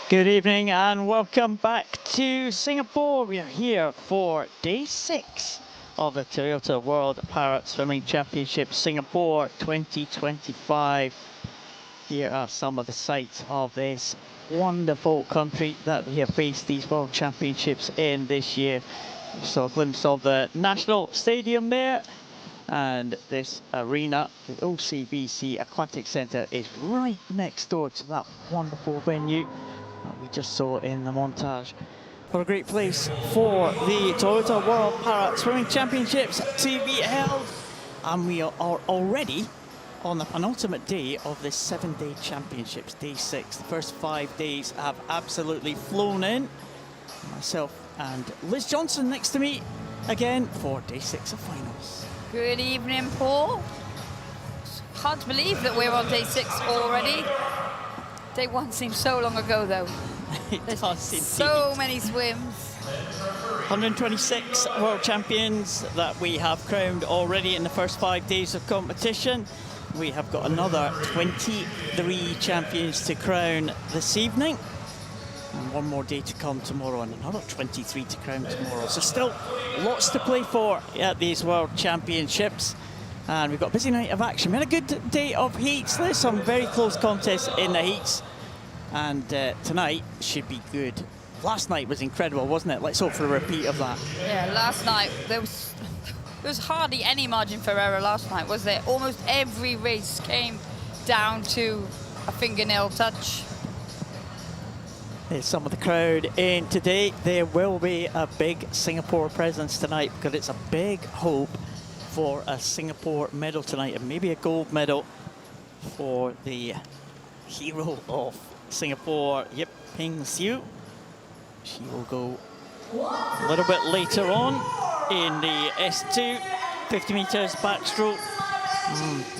Good evening and welcome back to Singapore. We are here for day 6 of the Toyota World Para Swimming Championship Singapore 2025. Here are some of the sights of this wonderful country that we have faced these World Championships in this year. We saw a glimpse of the National Stadium there, and this arena, the OCBC Aquatic Centre, is right next door to that wonderful venue that we just saw in the montage. What a great place for the Toyota World Para Swimming Championships to be held. And we are already on the penultimate day of this 7-day championships, day 6. The first 5 days have absolutely flown in. Myself and Liz Johnson next to me again for day 6 of finals. Good evening, Paul. It's hard to believe that we're on day 6 already. Day 1 seems so long ago, though. It does indeed. So many swims. 126 world champions that we have crowned already in the first 5 days of competition. We have got another 23 champions to crown this evening. And one more day to come tomorrow, and another 23 to crown tomorrow. So still lots to play for at these World Championships. And we've got a busy night of action. We had a good day of heats. There's some very close contests in the heats. And tonight should be good. Last night was incredible, wasn't it? Let's hope for a repeat of that. Yeah, last night there was hardly any margin for error last night, was there? Almost every race came down to a fingernail touch. There's some of the crowd in today. There will be a big Singapore presence tonight because it's a big hope for a Singapore medal tonight, and maybe a gold medal for the hero of Singapore, Yip Ping Siu. She will go a little bit later on in the S2, 50 meters backstroke.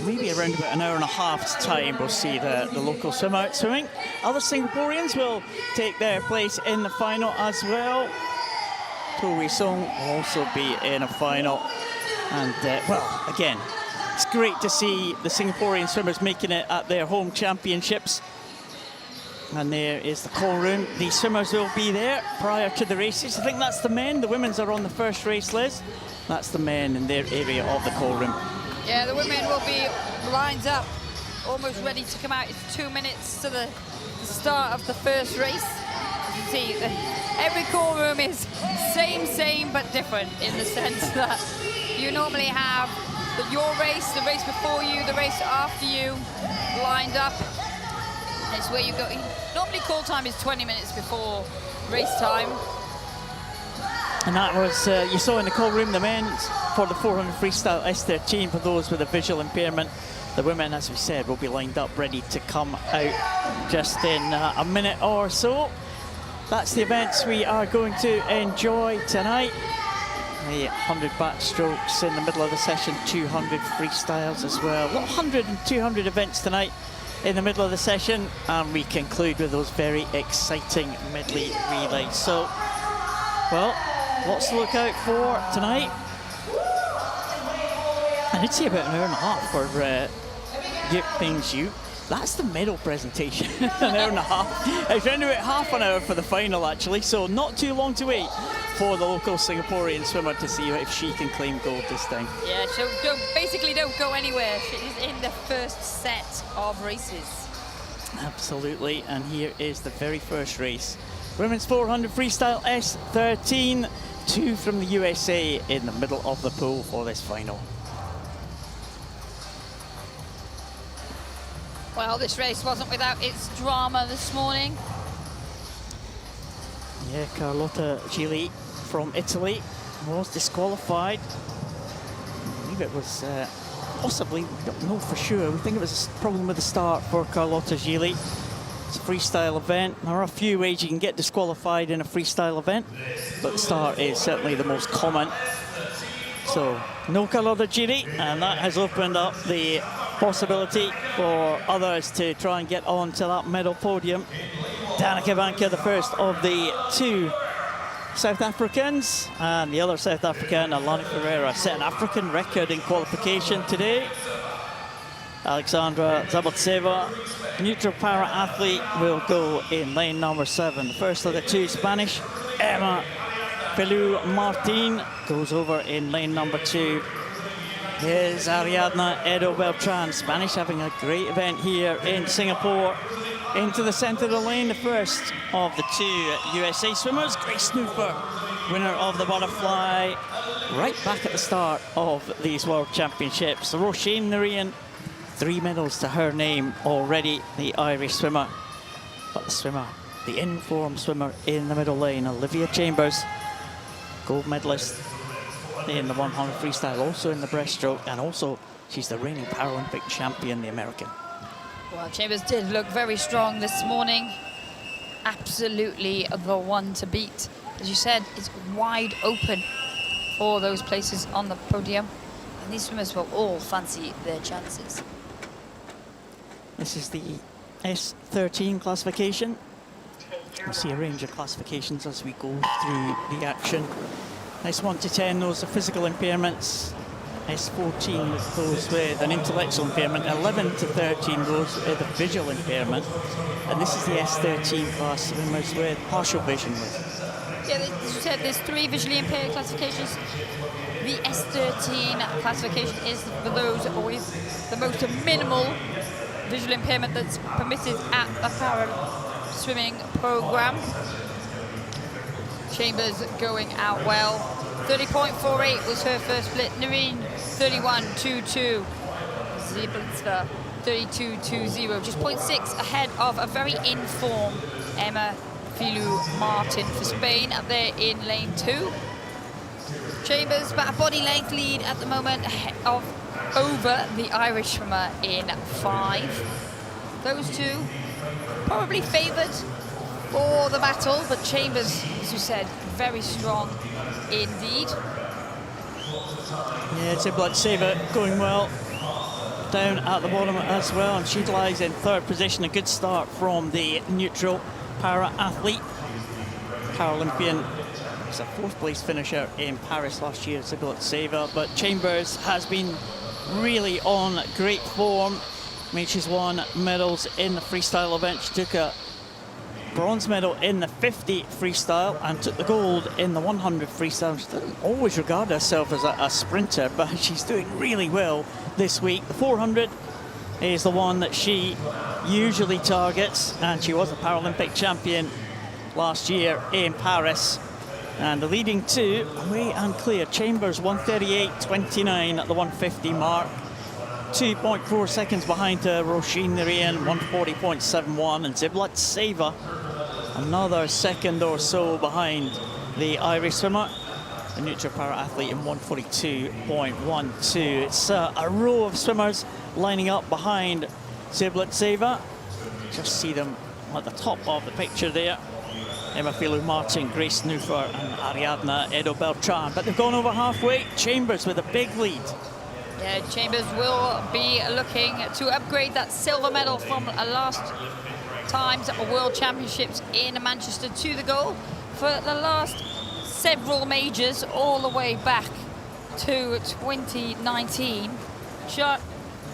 Maybe around about an hour and a half's time we'll see the local swim out swimming. Other Singaporeans will take their place in the final as well. To Wee Song will also be in a final. And well, again, it's great to see the Singaporean swimmers making it at their home championships. And there is the call room. The swimmers will be there prior to the races. I think that's the men. The women's are on the first race, Liz. That's the men in their area of the call room. Yeah, the women will be lined up, almost ready to come out. It's 2 minutes to the start of the first race. You see, every call room is same, but different in the sense that you normally have your race, the race before you, the race after you, lined up. It's where you go. Normally call time is 20 minutes before race time. And that was, you saw in the call room, the men for the 400 freestyle S13 for those with a visual impairment. The women, as we said, will be lined up ready to come out just in a minute or so. That's the events we are going to enjoy tonight. The 100 backstrokes in the middle of the session, 200 freestyles as well. 100 and 200 events tonight in the middle of the session, and we conclude with those very exciting medley relays. So, well, lots to look out for tonight. I did say about an hour and a half for Yip Ping Siu. That's the medal presentation, an hour and a half. It's around about half an hour for the final, actually, so not too long to wait for the local Singaporean swimmer to see if she can claim gold this time. Yeah, so basically don't go anywhere. She's in the first set of races. Absolutely, and here is the very first race. Women's 400 freestyle S13, 2 from the USA in the middle of the pool for this final. Well, this race wasn't without its drama this morning. Yeah, Carlotta Gili from Italy was disqualified. I believe it was possibly, we don't know for sure. We think it was a problem with the start for Carlotta Gili. It's a freestyle event. There are a few ways you can get disqualified in a freestyle event, but the start is certainly the most common. So, no Carlotta Gili, and that has opened up the possibility for others to try and get on to that medal podium. Danica Vanka, the first of the 2 South Africans, and the other South African, Alani Ferreira, set an African record in qualification today. Alexandra Zabotseva, neutral para athlete, will go in lane number 7. The first of the two Spanish, Emma Filou Martin, goes over in lane number 2. Here's Ariadna Edo Beltran, Spanish having a great event here in Singapore. Into the center of the lane, the first of the two USA swimmers, Grace Snooper, winner of the butterfly, right back at the start of these World Championships. Roisin Narayan, 3 medals to her name already, the Irish swimmer. But the swimmer, the in-form swimmer in the middle lane, Olivia Chambers, gold medalist in the 100 freestyle, also in the breaststroke, and also she's the reigning Paralympic champion, the American. Well, Chambers did look very strong this morning. Absolutely the one to beat. As you said, it's wide open for those places on the podium. And these swimmers will all fancy their chances. This is the S13 classification. We'll see a range of classifications as we go through the action. Nice 1 to 10, those are physical impairments. S14 those with an intellectual impairment. 11 to 13 those with a visual impairment. And this is the S13 class, swimmers with partial vision. Yeah, as you said, there's 3 visually impaired classifications. The S13 classification is for those with the most minimal visual impairment that's permitted at the para swimming program. Chambers going out well. 30.48 was her first split. Noreen 31.22. Zieblinska 32.20. Just 0.6 ahead of a very in-form Emma Filou Martin for Spain up there in lane 2. Chambers about a body length lead at the moment over the Irish swimmer in 5. Those two probably favoured for the battle, but Chambers, as you said, very strong indeed. Yeah, it's a blood saver going well down at the bottom as well, and she lies in 3rd position. A good start from the neutral para athlete. Paralympian, it's a 4th place finisher in Paris last year, Sibylle Seva, but Chambers has been really on great form. I mean, she's won medals in the freestyle event. She took a bronze medal in the 50 freestyle and took the gold in the 100 freestyle. She doesn't always regard herself as a sprinter, but she's doing really well this week. The 400 is the one that she usually targets, and she was a Paralympic champion last year in Paris. And the leading two, away and clear. Chambers 138.29 at the 150 mark. 2.4 seconds behind her, Roisin Narayan 140.71, and Zieblinska Seva another second or so behind the Irish swimmer, the neutral para athlete, in 142.12. It's a row of swimmers lining up behind Zieblinska Seva. Just see them at the top of the picture there. Emma Filou Martin, Grace Snooper and Ariadna Edo Beltran, but they've gone over halfway. Chambers with a big lead. Yeah, Chambers will be looking to upgrade that silver medal from last time's World Championships in Manchester to the goal for the last several majors, all the way back to 2019.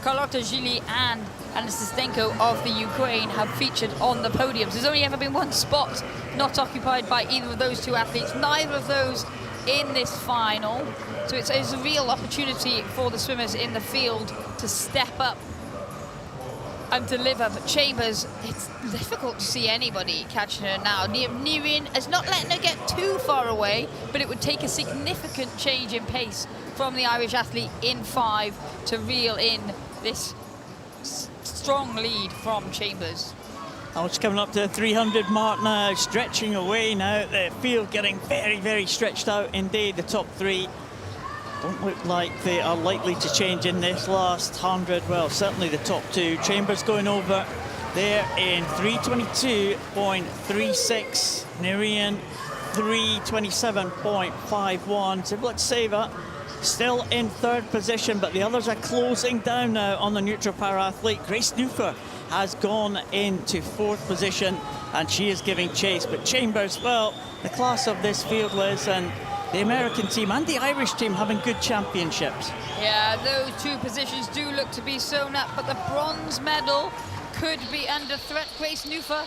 Carlotta Gili and Anna Sistenko of the Ukraine have featured on the podiums. There's only ever been one spot not occupied by either of those two athletes, neither of those in this final. So it's a real opportunity for the swimmers in the field to step up and deliver. But Chambers, it's difficult to see anybody catching her now. Narayan is not letting her get too far away, but it would take a significant change in pace from the Irish athlete in 5 to reel in this strong lead from Chambers. Oh, it's coming up to the 300 mark now, stretching away now. The field getting very, very stretched out indeed. The top 3 don't look like they are likely to change in this last 100. Well, certainly the top 2. Chambers going over there in 322.36. Narayan 327.51. Zieblinska Seva still in 3rd position, but the others are closing down now on the neutral para athlete. Grace Snooper has gone into 4th position and she is giving chase. But Chambers, well, the class of this field, Liz, and the American team and the Irish team having good championships. Yeah, those two positions do look to be sewn up, but the bronze medal could be under threat. Grace Nufer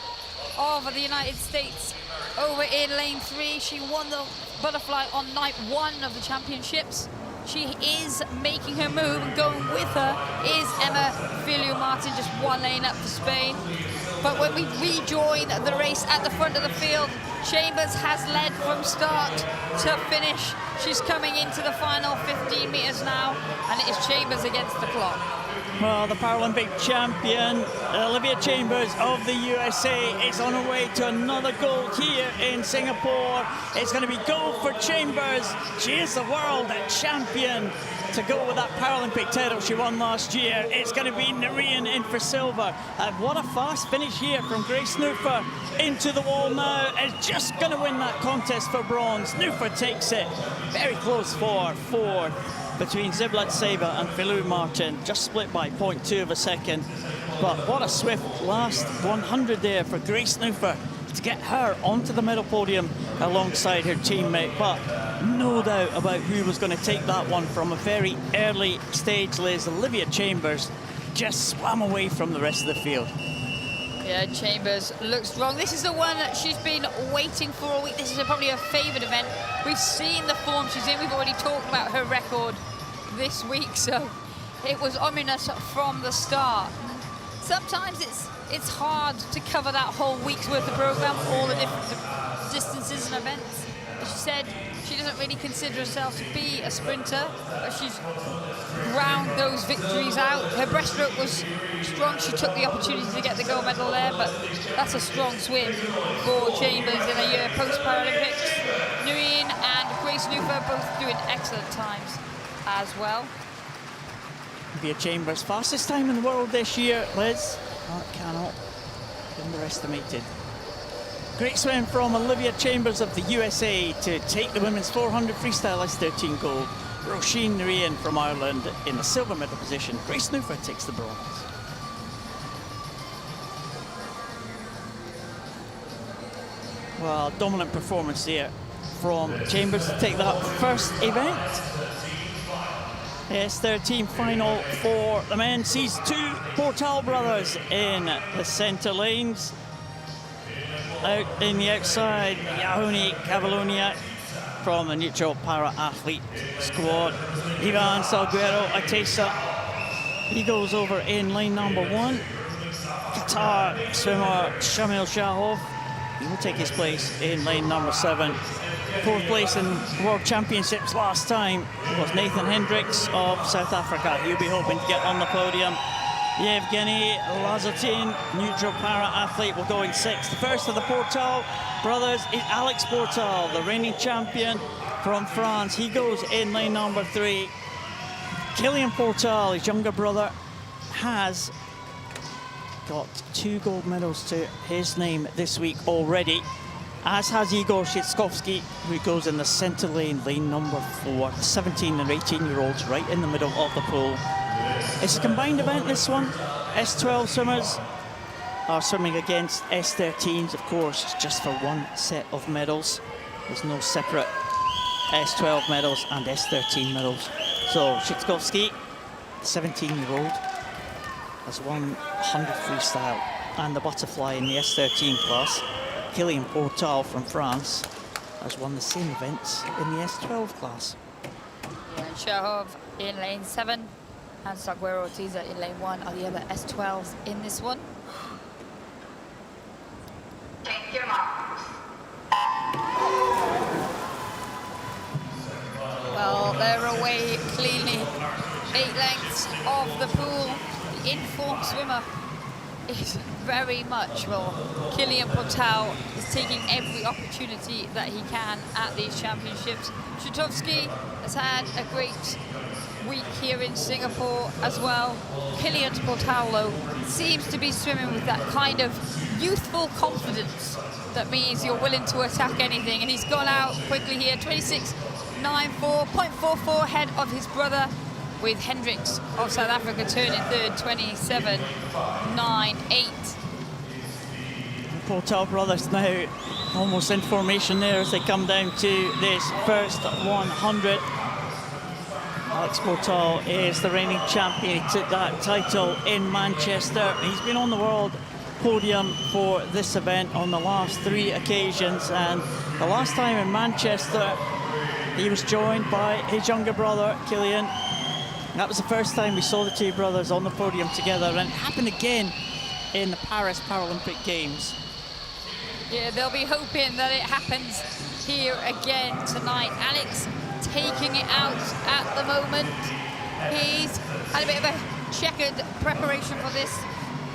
of the United States over in lane 3. She won the butterfly on night 1 of the championships. She is making her move, and going with her is Emma Filiu-Martin, just 1 lane up for Spain. But when we rejoin the race at the front of the field, Chambers has led from start to finish. She's coming into the final 15 meters now, and it is Chambers against the clock. Well, the Paralympic champion, Olivia Chambers of the USA, is on her way to another gold here in Singapore. It's going to be gold for Chambers. She is the world champion to go with that Paralympic title she won last year. It's going to be Narayan in for silver. And what a fast finish here from Grace Nufer into the wall now. Is just going to win that contest for bronze. Nufer takes it. Very close for fourth between Ziblatt Seba and Filiu-Martin, just split by 0.2 of a second. But what a swift last 100 there for Grace Nufer to get her onto the medal podium alongside her teammate. But no doubt about who was going to take that one from a very early stage, Liz. Olivia Chambers just swam away from the rest of the field. Yeah, Chambers looks strong. This is the one that she's been waiting for all week. This is probably her favourite event. We've seen the form she's in. We've already talked about her record this week, so it was ominous from the start. Sometimes it's hard to cover that whole week's worth of programme, all the different distances and events. As she said, she doesn't really consider herself to be a sprinter, but she's ground those victories out. Her breaststroke was strong. She took the opportunity to get the gold medal there, but that's a strong swim for Chambers in a year post-Paralympics. Narayan and Grace Nufer both doing excellent times as well. Olivia Chambers, fastest time in the world this year, Liz. That cannot be underestimated. Great swim from Olivia Chambers of the USA to take the women's 400 freestyle S13 gold. Roisin Narayan from Ireland in the silver medal position. Grace Nufer takes the bronze. Well, dominant performance there from Chambers to take that first event. S13 final for the men sees two Portal brothers in the centre lanes. Out in the outside, Yahoni Cavalloniak from the neutral para-athlete squad. Ivan Salguero Atesa, he goes over in lane number 1. Qatar swimmer Shamil Shahov, he will take his place in lane number 7. Fourth place in World Championships last time was Nathan Hendricks of South Africa. He'll be hoping to get on the podium. Yevgeny Lazotin, neutral para-athlete, will go in 6th. The first of the Portal brothers is Alex Portal, the reigning champion from France. He goes in lane number 3. Kilian Portal, his younger brother, has got 2 gold medals to his name this week already, as has Igor Shitskovsky, who goes in the centre lane, lane number 4. 17 and 18-year-olds right in the middle of the pool. It's a combined event, this one. S12 swimmers are swimming against S13s, of course, just for one set of medals. There's no separate S12 medals and S13 medals. So Shitskovsky, 17-year-old, has won 100 freestyle and the butterfly in the S13 class. Kilian Portal from France has won the same events in the S12 class. Yeah, Shahov in lane 7 and Salguero Ortiza in lane 1 are the other S12s in this one. Take your marks. Well, they're away cleanly. 8 lengths of the pool. The informed swimmer is very much, well, Kilian Portal is taking every opportunity that he can at these championships. Shitskovsky has had a great week here in Singapore as well. Kilian Portal, though, seems to be swimming with that kind of youthful confidence that means you're willing to attack anything, and he's gone out quickly here, 26.94, 0.44 ahead of his brother, with Hendricks of South Africa turning third, 27.98. Portal brothers now Almost in formation there as they come down to this first 100. Alex Portal is the reigning champion. He took that title in Manchester. He's been on the world podium for this event on the last 3 occasions, and the last time in Manchester he was joined by his younger brother Killian. That was the first time we saw the two brothers on the podium together, and it happened again in the Paris Paralympic Games. Yeah, they'll be hoping that it happens here again tonight. Alex taking it out at the moment. He's had a bit of a checkered preparation for this.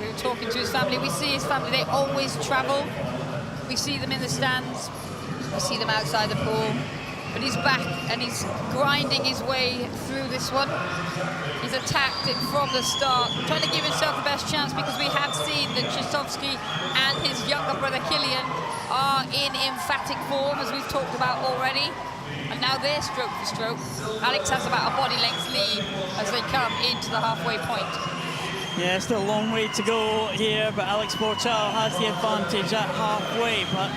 We were talking to his family. We see his family, they always travel. We see them in the stands. We see them outside the pool. But he's back and he's grinding his way through this one. He's attacked it from the start, trying to give himself the best chance, because we have seen that Chestovsky and his younger brother Killian are in emphatic form, as we've talked about already. And now they're stroke for stroke. Alex has about a body length lead as they come into the halfway point. Yeah, still a long way to go here, but Alex Portal has the advantage at halfway, but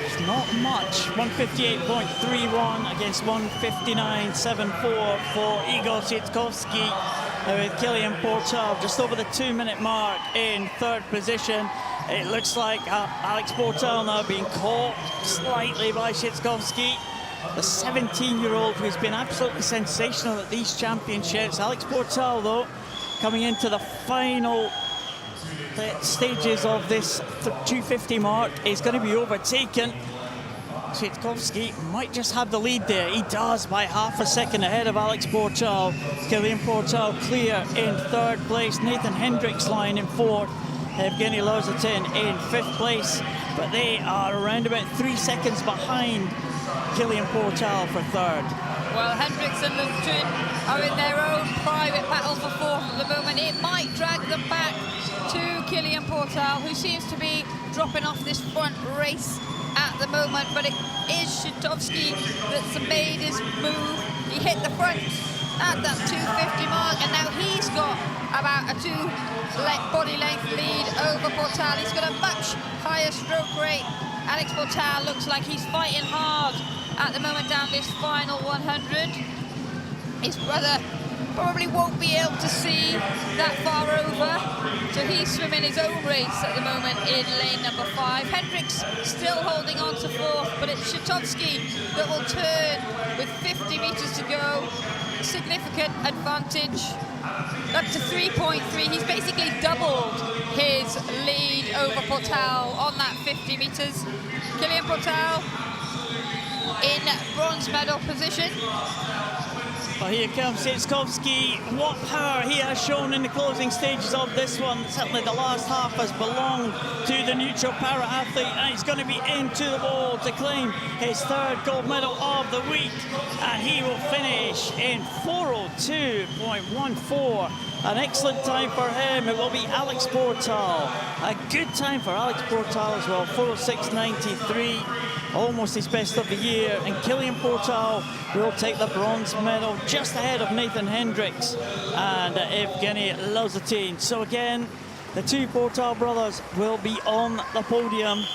it's not much. 158.31 against 159.74 for Igor Sitkovsky, with Killian Portal just over the 2-minute mark in 3rd position. It looks like Alex Portal now being caught slightly by Sitkovsky, the 17-year-old who's been absolutely sensational at these championships. Alex Portal, though, coming into the final stages of this 250 mark, is going to be overtaken. Sitkovsky might just have the lead there. He does, by half a second ahead of Alex Portal. Killian Portal clear in 3rd place. Nathan Hendricks lying in 4th. Evgeny Lozatin in 5th place. But they are around about 3 seconds behind Killian Portal for 3rd. Well, Hendricks and Lozatin are in their own private battle for 4th at the moment. It might drag them back to Killian Portal, who seems to be dropping off this front race at the moment, but it is Sitkovsky that's made his move. He hit the front at that 250 mark, and now he's got about a 2 body length lead over Portal. He's got a much higher stroke rate. Alex Portal looks like he's fighting hard at the moment down this final 100. His brother probably won't be able to see that far over, so he's swimming his own race at the moment in lane number 5. Hendricks still holding on to 4th, but it's Sitkovsky that will turn with 50 meters to go. Significant advantage, up to 3.3. He's basically doubled his lead over Portal on that 50 meters. Killian Portal in bronze medal position. Well, here comes Sitkovsky. What power he has shown in the closing stages of this one. Certainly the last half has belonged to the neutral para-athlete, and he's going to be into the wall to claim his 3rd gold medal of the week. And he will finish in 4:02.14. An excellent time for him. It will be Alex Portal. A good time for Alex Portal as well, 4:06.93. Almost his best of the year, and Killian Portal will take the bronze medal just ahead of Nathan Hendricks and Evgeny Lozatin. So again, the 2 Portal brothers will be on the podium,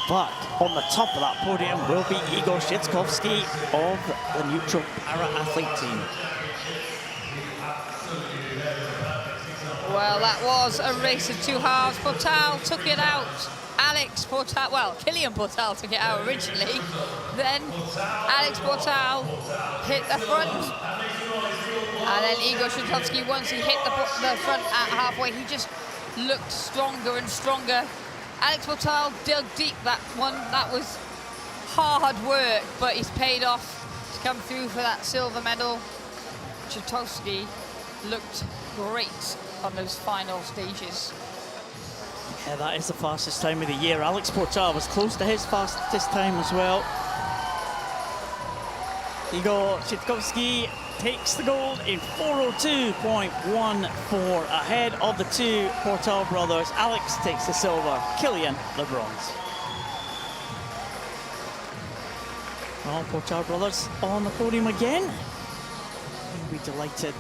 but on the top of that podium will be Igor Sitkovsky of the neutral para-athlete team. Well, that was a race of 2 halves. Portal took it out. Alex Portal, well, Killian Portal took it out originally. Then Alex Portal hit the front. And then Igor Sitkovsky, once he hit the front at halfway, he just looked stronger and stronger. Alex Portal dug deep that one. That was hard work, but he's paid off to come through for that silver medal. Sitkovsky looked great on those final stages. Yeah, that is the fastest time of the year. Alex Portal was close to his fastest time as well. Igor Sitkovsky takes the gold in 4:02.14 ahead of the 2 Portal brothers. Alex takes the silver, Killian the bronze. Well, Portal brothers on the podium again. We'll be delighted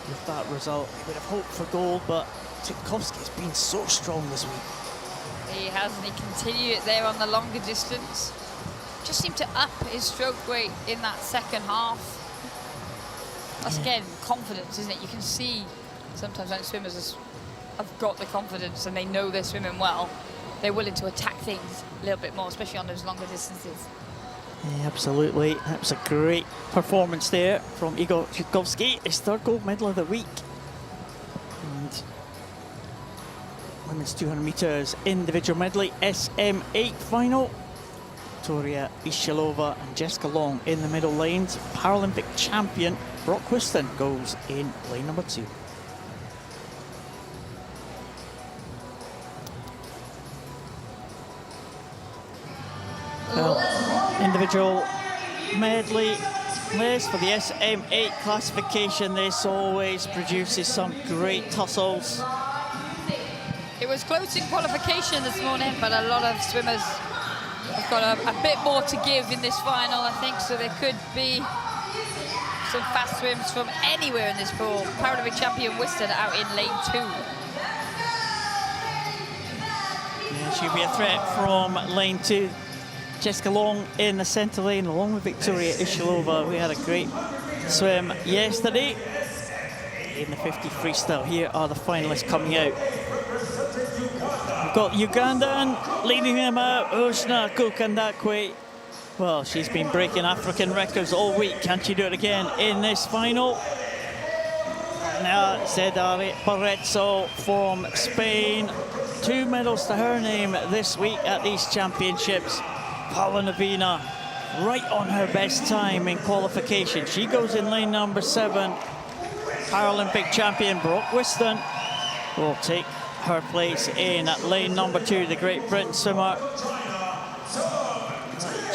with that result. We would have hoped for gold, but Sitkovsky's been so strong this week. He has, and he continued it there on the longer distance. Just seemed to up his stroke weight in that second half. That's again confidence, isn't it? You can see sometimes when swimmers have got the confidence and they know they're swimming well, they're willing to attack things a little bit more, especially on those longer distances. Yeah, absolutely. That was a great performance there from Igor Zhukovsky, his third gold medal of the week. And women's 200 metres individual medley SM8 final. Victoria Ishilova and Jessica Long in the middle lanes. Paralympic champion Brock Whiston goes in lane number 2. Well, individual medley list for the SM8 classification. This always produces some great tussles. It was close in qualification this morning, but a lot of swimmers have got a bit more to give in this final, I think, so there could be some fast swims from anywhere in this pool. Paralympic champion Whiston out in lane 2. Yeah, she'll be a threat from lane 2. Jessica Long in the centre lane, along with Victoria Ishilova. We had a great swim yesterday in the 50 freestyle. Here are the finalists coming out. We've got Ugandan leading them out, Ushna Kukandakwe. Well, she's been breaking African records all week. Can she do it again in this final? Now, Zedare Barezzo from Spain. 2 medals to her name this week at these championships. Paula Navina, right on her best time in qualification. She goes in lane number 7. Paralympic champion Brock Whiston will take her place in at lane number 2, the Great Britain swimmer.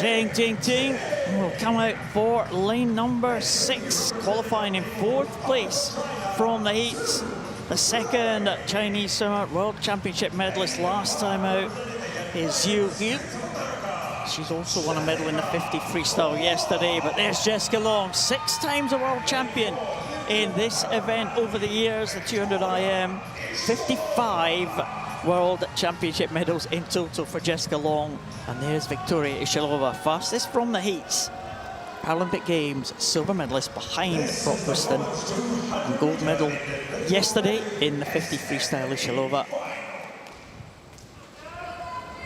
Jing Ting Ting will come out for lane number 6, qualifying in 4th place from the heats. The second Chinese swimmer, World Championship medalist last time out, is Zhu Yu. She's also won a medal in the 50 freestyle yesterday, but there's Jessica Long, 6 times a world champion in this event over the years, the 200 IM, 55 World Championship medals in total for Jessica Long. And there's Victoria Ishilova, fastest from the heats. Paralympic Games silver medalist behind Brock Whiston, and gold medal yesterday in the 50 freestyle Ishilova.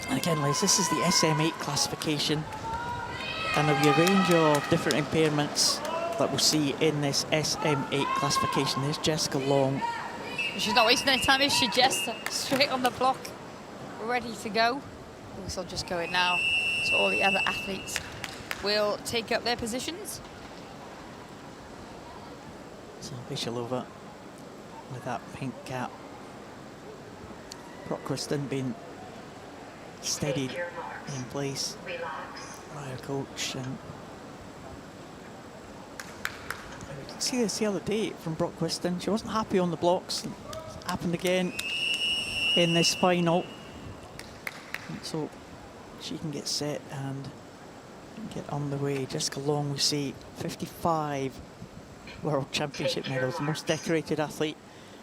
And again, Liz, this is the SM8 classification, and there'll be a range of different impairments that we'll see in this SM8 classification. There's Jessica Long. She's not wasting any time, is she, Jess? Straight on the block, ready to go. This will just go in now, so all the other athletes will take up their positions. So Ishilova with that pink cap. Brock Whiston being steadied in place by her coach. And we could see this the other day from Brock Whiston. She wasn't happy on the blocks. It happened again in this final. And so she can get set and get on the way. Jessica Long, we see 55 World Championship medals, the most decorated athlete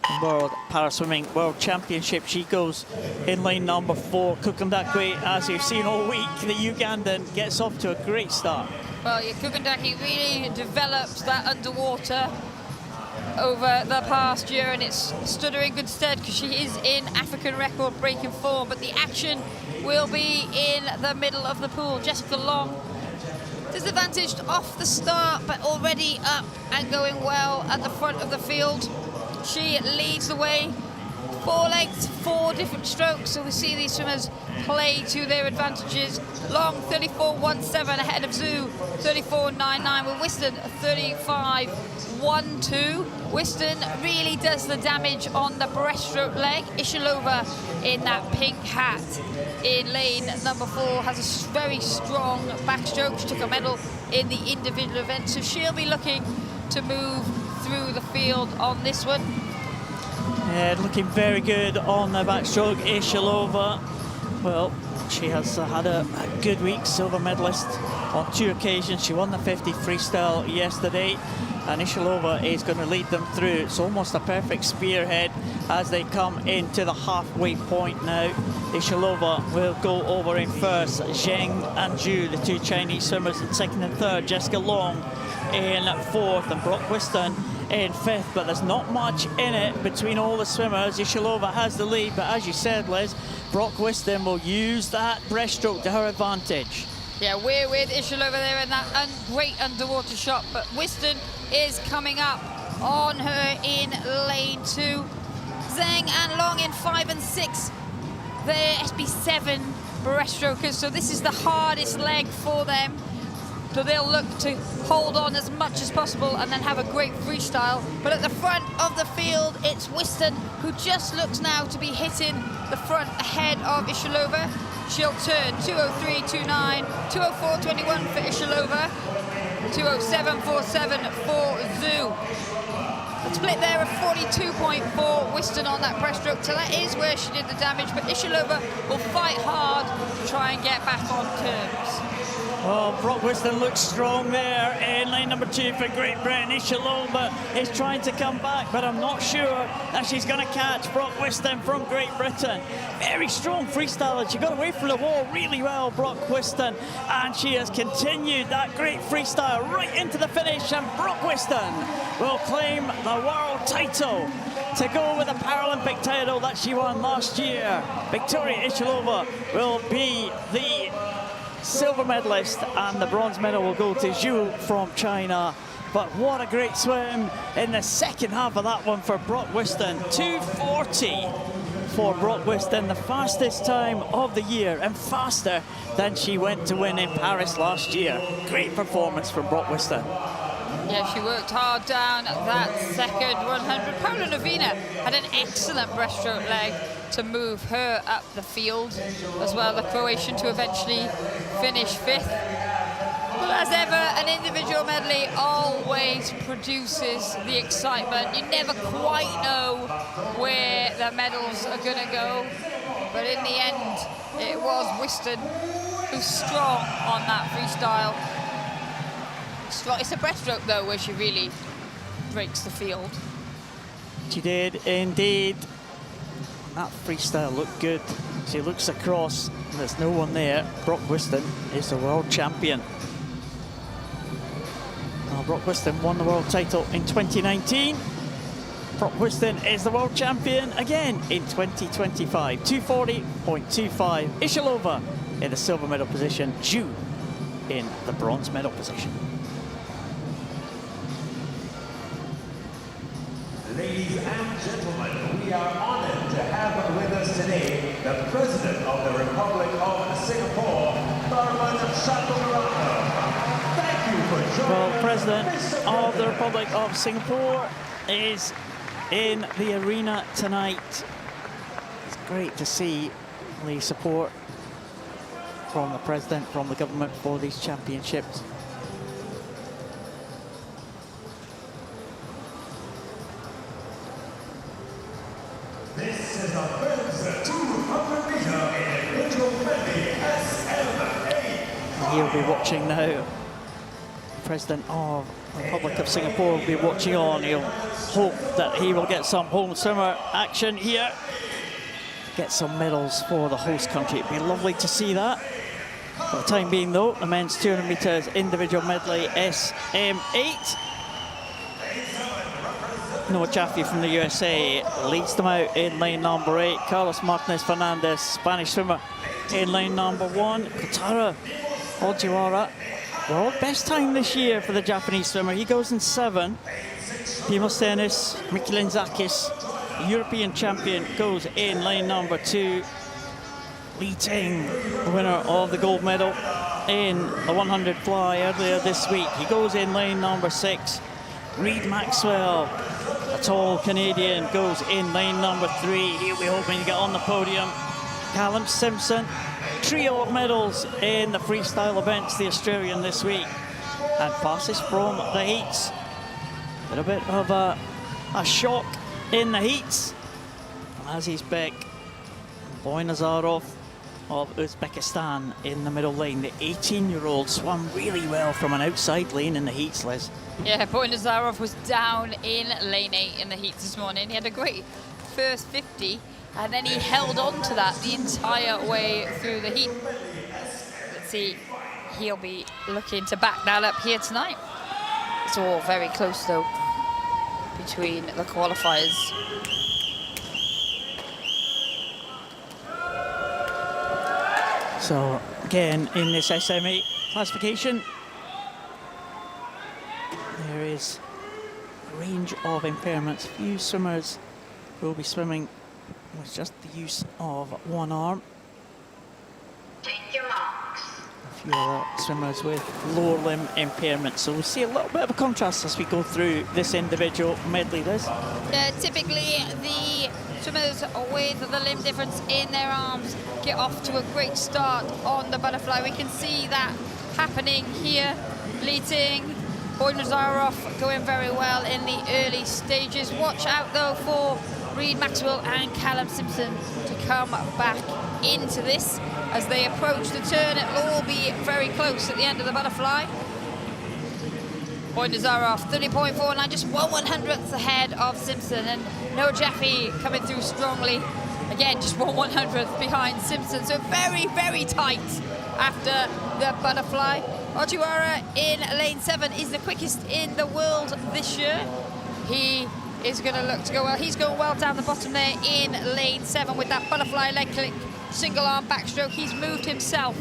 in World Paraswimming World Championship. She goes in lane number 4. Kukandakwe, as you've seen all week, the Ugandan gets off to a great start. Well, yeah, Kukandaki really developed that underwater over the past year, and it's stood her in good stead because she is in African record breaking form, but the action will be in the middle of the pool. Jessica Long disadvantaged off the start, but already up and going well at the front of the field. She leads the way, 4 lengths, 4 different strokes, so we see these swimmers play to their advantages. Long 34.17 ahead of Zhu, 34.99 with Whiston 35.12. Whiston really does the damage on the breaststroke leg. Ishilova in that pink hat in lane number 4 has a very strong backstroke. She took a medal in the individual event, so she'll be looking to move through the field on this one. Yeah, looking very good on the backstroke. Ishilova, well, she has had a good week, silver medalist on 2 occasions. She won the 50 freestyle yesterday, and Ishilova is going to lead them through. It's almost a perfect spearhead as they come into the halfway point now. Ishilova will go over in first. Zheng and Zhu, the 2 Chinese swimmers, in second and third. Jessica Long in fourth, and Brock Whiston in fifth. But there's not much in it between all the swimmers. Ishilova has the lead, but as you said, Liz, Brock Whiston will use that breaststroke to her advantage. Yeah, we're with Ishilova there in that great underwater shot, but Whiston is coming up on her in lane 2. Zheng and Long in 5 and 6. They're SB7 breaststrokers, so this is the hardest leg for them. So they'll look to hold on as much as possible and then have a great freestyle. But at the front of the field, it's Whiston, who just looks now to be hitting the front ahead of Ishilova. She'll turn 2:03.29, 2:04.21 for Ishilova, 2:07.47 for Zhu. The split there of 42.4, Whiston on that breaststroke, so that is where she did the damage, but Ishilova will fight hard to try and get back on terms. Well, Brock Whiston looks strong there in lane number 2 for Great Britain. Ishilova is trying to come back, but I'm not sure that she's going to catch Brock Whiston from Great Britain. Very strong freestyler. She got away from the wall really well, Brock Whiston, and she has continued that great freestyle right into the finish, and Brock Whiston will claim the world title to go with the Paralympic title that she won last year. Victoria Ishilova will be the silver medalist, and the bronze medal will go to Zhu from China. But what a great swim in the second half of that one for Brock Whiston. 2:40 for Brock Whiston, the fastest time of the year, and faster than she went to win in Paris last year. Great performance from Brock Whiston. Yeah, she worked hard down at that second 100. Paula Novina had an excellent breaststroke leg to move her up the field, as well the Croatian to eventually finish 5th. But as ever, an individual medley always produces the excitement. You never quite know where the medals are going to go, but in the end, it was Whiston who's strong on that freestyle. It's a breaststroke, though, where she really breaks the field. She did indeed. That freestyle looked good. She looks across, and there's no one there. Brock Whiston is the world champion. Well, Brock Whiston won the world title in 2019. Brock Whiston is the world champion again in 2025. 2:40.25. Ishilova in the silver medal position. Zhu in the bronze medal position. Ladies and gentlemen, we are honored to have with us today the President of the Republic of Singapore, Tharman Shanmugaratnam. Thank you for joining Well, us. President of the Republic of Singapore is in the arena tonight. It's great to see the support from the President, from the government for these championships. This is the men's 200-meter individual medley SMA. He'll be watching now. President of the Republic of Singapore will be watching on. He'll hope that he will get some home swimmer action here. Get some medals for the host country. It'd be lovely to see that. For the time being, though, the men's 200 meters individual medley SM8. Noah Jaffe from the USA leads them out in lane number 8. Carlos Martinez Fernandez, Spanish swimmer, in lane number 1. Kotaro Ojiwara, world best time this year for the Japanese swimmer. He goes in 7. Demosthenis Mikilinzakis, European champion, goes in lane number 2. Li Ting, the winner of the gold medal in the 100 fly earlier this week. He goes in lane number 6. Reid Maxwell, a tall Canadian, goes in lane number 3. He'll be hoping to get on the podium. Callum Simpson, trio of medals in the freestyle events, the Australian this week. And passes from the heats. A little bit of a shock in the heats. As he's back, Boy Nazarov of Uzbekistan in the middle lane. The 18-year-old swam really well from an outside lane in the heats, Liz. Yeah, Boynazarov was down in lane 8 in the heats this morning. He had a great first 50, and then he held on to that the entire way through the heat. Let's see, he'll be looking to back that up here tonight. It's all very close, though, between the qualifiers. So, again, in this SMA classification, there is a range of impairments. Few swimmers will be swimming with just the use of one arm. Take your marks. A few other swimmers with lower limb impairment. So we'll see a little bit of a contrast as we go through this individual medley, Liz. Typically, the swimmers with the limb difference in their arms get off to a great start on the butterfly. We can see that happening here. Bleating, Boynazarov going very well in the early stages. Watch out though for Reid Maxwell and Callum Simpson to come back into this as they approach the turn. It'll all be very close at the end of the butterfly. Boynazarov 30.49, just 1/100th ahead of Simpson, and Noah Jaffe coming through strongly. Again, just 1/100th behind Simpson, so very, very tight after the butterfly. Ojiwara in lane 7 is the quickest in the world this year. He is going to look to go well. He's going well down the bottom there in lane 7 with that butterfly leg click, single arm backstroke. He's moved himself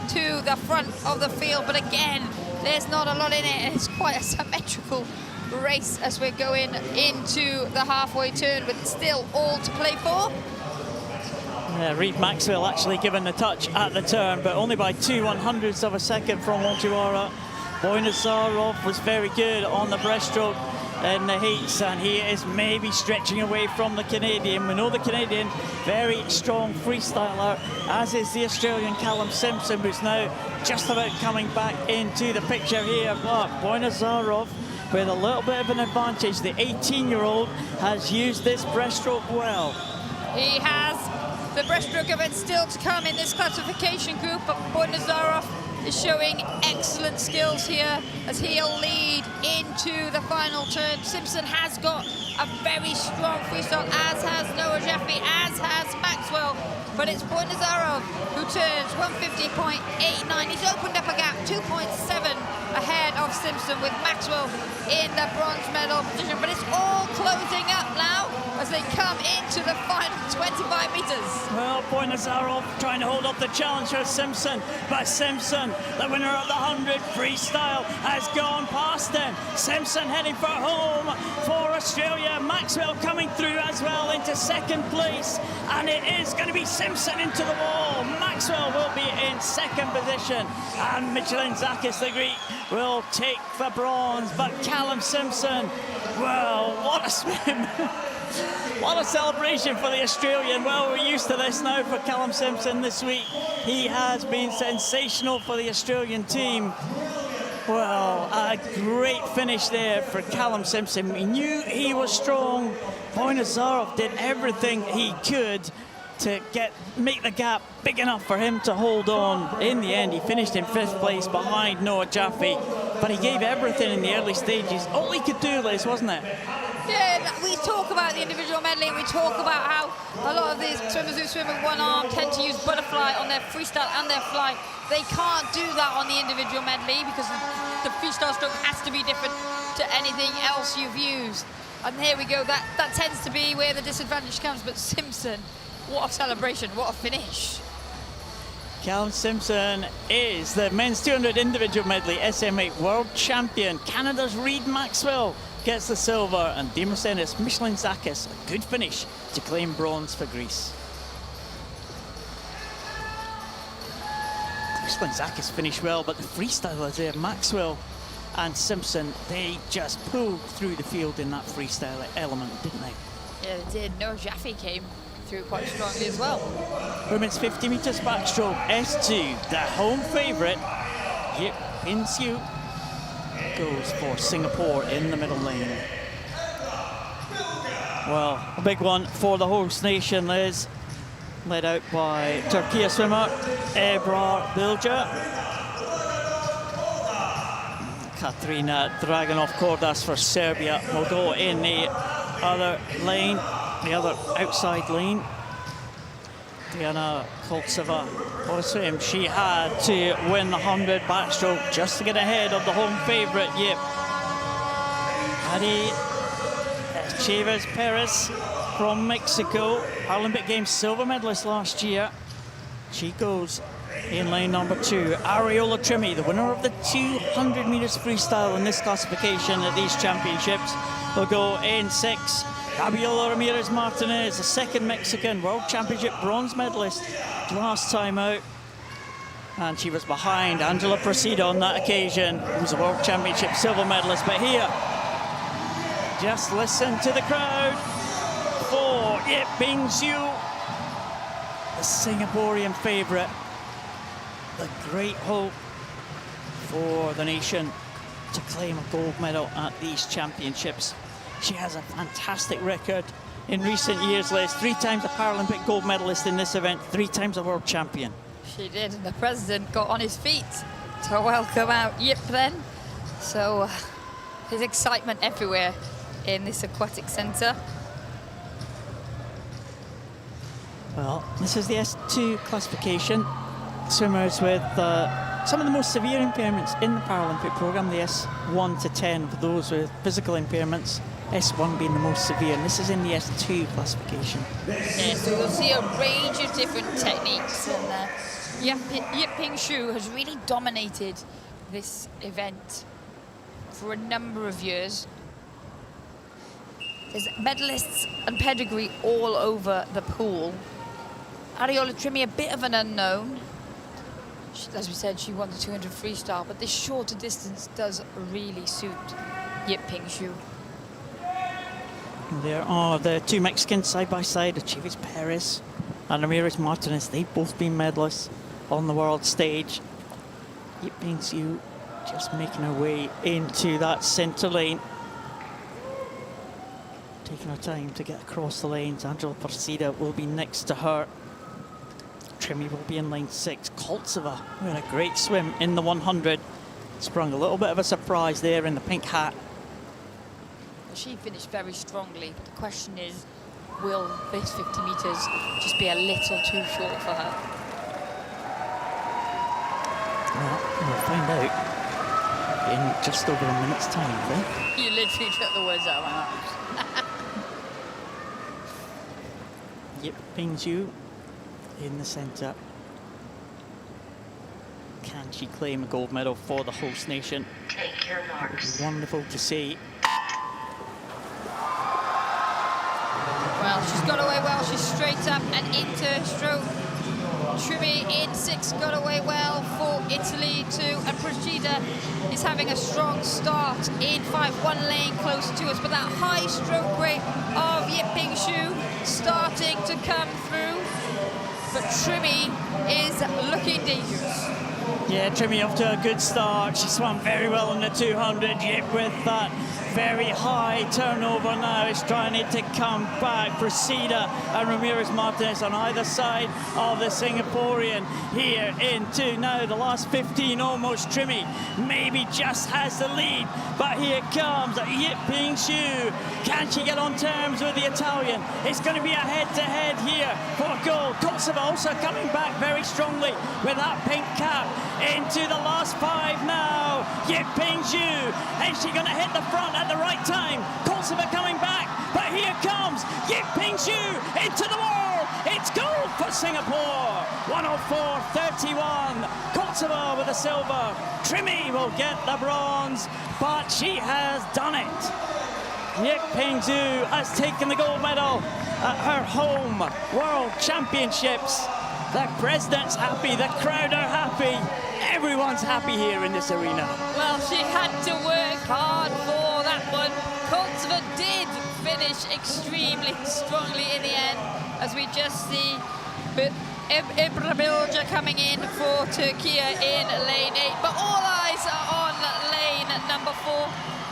to the front of the field, but again, there's not a lot in it. It's quite a symmetrical race as we're going into the halfway turn, but still all to play for. Reid Maxwell actually given the touch at the turn, but only by 2/100ths of a second from Ojiwara. Boynazarov was very good on the breaststroke in the heats, and he is maybe stretching away from the Canadian. We know the Canadian, very strong freestyler, as is the Australian Callum Simpson, who's now just about coming back into the picture here. But Boynazarov with a little bit of an advantage. The 18-year-old has used this breaststroke well. He has. The breaststroke event still to come in this classification group, but Boynazarov is showing excellent skills here as he'll lead into the final turn. Simpson has got a very strong freestyle, as has Noah Jaffe, as has Maxwell, but it's Boynazarov who turns 150.89. He's opened up a gap, 2.7 ahead of Simpson, with Maxwell in the bronze medal position, but it's all closing up now as they come into the final 25 meters. Well, Boynazarov trying to hold up the challenge for Simpson, but Simpson, the winner of the 100 freestyle, has gone past him. Simpson heading for home for Australia. Maxwell coming through as well into second place, and it is going to be Simpson into the wall. Maxwell will be in second position, and Michelinzakis, the Greek, will take the bronze, but Callum Simpson, well, what a swim. What a celebration for the Australian. Well, we're used to this now for Callum Simpson this week. He has been sensational for the Australian team. Well, a great finish there for Callum Simpson. We knew he was strong. Boynazarov did everything he could to make the gap big enough for him to hold on. In the end, he finished in 5th place behind Noah Jaffe, but he gave everything in the early stages. All he could do, Liz, wasn't it? Yeah, we talk about the individual medley, and we talk about how a lot of these swimmers who swim with one arm tend to use butterfly on their freestyle and their fly. They can't do that on the individual medley because the freestyle stroke has to be different to anything else you've used. And here we go, that tends to be where the disadvantage comes, but Simpson, what a celebration, what a finish. Callum Simpson is the men's 200 individual medley SMA world champion. Canada's Reid Maxwell gets the silver, and Demosthenis Michelinzakis a good finish to claim bronze for Greece. Michelinzakis finished well, but the freestylers there, Maxwell and Simpson, they just pulled through the field in that freestyle element, didn't they? Yeah, they did. Noah Jaffe came through quite strongly as well. Women's 50 metres backstroke, S2, the home favourite, Yip Pin Siu, goes for Singapore in the middle lane. Well, a big one for the host nation, Liz. led out by Turkey swimmer Ebrar Bilger. Katrina Dragunov-Kordas for Serbia will go in the other lane, the other outside lane. Diana Koltseva for the swim. She had to win the 100 backstroke just to get ahead of the home favourite, Yip. Adi Chavez Perez from Mexico, Paralympic Games silver medalist last year. She goes in lane number 2. Ariola Trimmy, the winner of the 200 metres freestyle in this classification at these championships, will go in 6. Gabriela Ramirez Martinez, the second Mexican World Championship bronze medalist last time out. And she was behind Angela Procida on that occasion, who was a World Championship silver medalist. But here, just listen to the crowd for Yip Bing Xu, the Singaporean favourite, the great hope for the nation to claim a gold medal at these championships. She has a fantastic record in recent years, Liz. 3 times a Paralympic gold medalist in this event, 3 times a world champion. She did, and the president got on his feet to welcome out Yip then. So there's excitement everywhere in this aquatic centre. Well, this is the S2 classification. Swimmers with some of the most severe impairments in the Paralympic programme, the S1 to 10 for those with physical impairments, S1 being the most severe, and this is in the S2 classification. Yeah, so you'll see a range of different techniques, and Yip Bing Xu has really dominated this event for a number of years. There's medalists and pedigree all over the pool. Ariola Trimmy, a bit of an unknown. As we said, she won the 200 freestyle, but this shorter distance does really suit Yip Bing Xu. There are the 2 Mexicans side by side, Chavez Perez and Ramirez Martinez. They've both been medalists on the world stage. Yip Bing Xu just making her way into that centre lane. Taking her time to get across the lanes. Angela Procida will be next to her. Trimmy will be in lane 6. Koltseva with a great swim in the 100. Sprung a little bit of a surprise there in the pink hat. She finished very strongly, but the question is, will this 50 metres just be a little too short for her? Well, we'll find out in just over a minute's time, I think. You literally took the words out of my mouth. Yip Bing Xu in the centre. Can she claim a gold medal for the host nation? Take your marks. Wonderful to see. Well, she's got away well. She's straight up and into her stroke. Trimmy in 6 got away well for Italy too. And Procida is having a strong start in 5. 1 lane close to us, but that high stroke rate of Yip Bing Xu starting to come through. But Trimmy is looking dangerous. Yeah, Trimmy off to a good start. She swam very well in the 200. Yip with that very high turnover now is trying to come back. Procida and Ramirez Martinez on either side of the Singaporean here into now the last 15 almost. Trimmy maybe just has the lead, but here comes Yip Bing Xu. Can she get on terms with the Italian? It's going to be a head-to-head here for gold. Koltseva also coming back very strongly with that pink cap into the last 5 now. Yip Bing Xu, is she going to hit the front at the right time? Koltseva coming back, but here comes Yip Bing Xu into the wall. It's gold for Singapore. 104.31. Koltseva with the silver. Trimmy will get the bronze, but she has done it. Yip Bing Xu has taken the gold medal at her home World Championships. The president's happy, the crowd are happy, everyone's happy here in this arena. Well, she had to work hard for that one. Koltseva did finish extremely strongly in the end, as we just see. But Ebrar Bilger coming in for Turkey in lane 8. But all eyes are on lane number 4.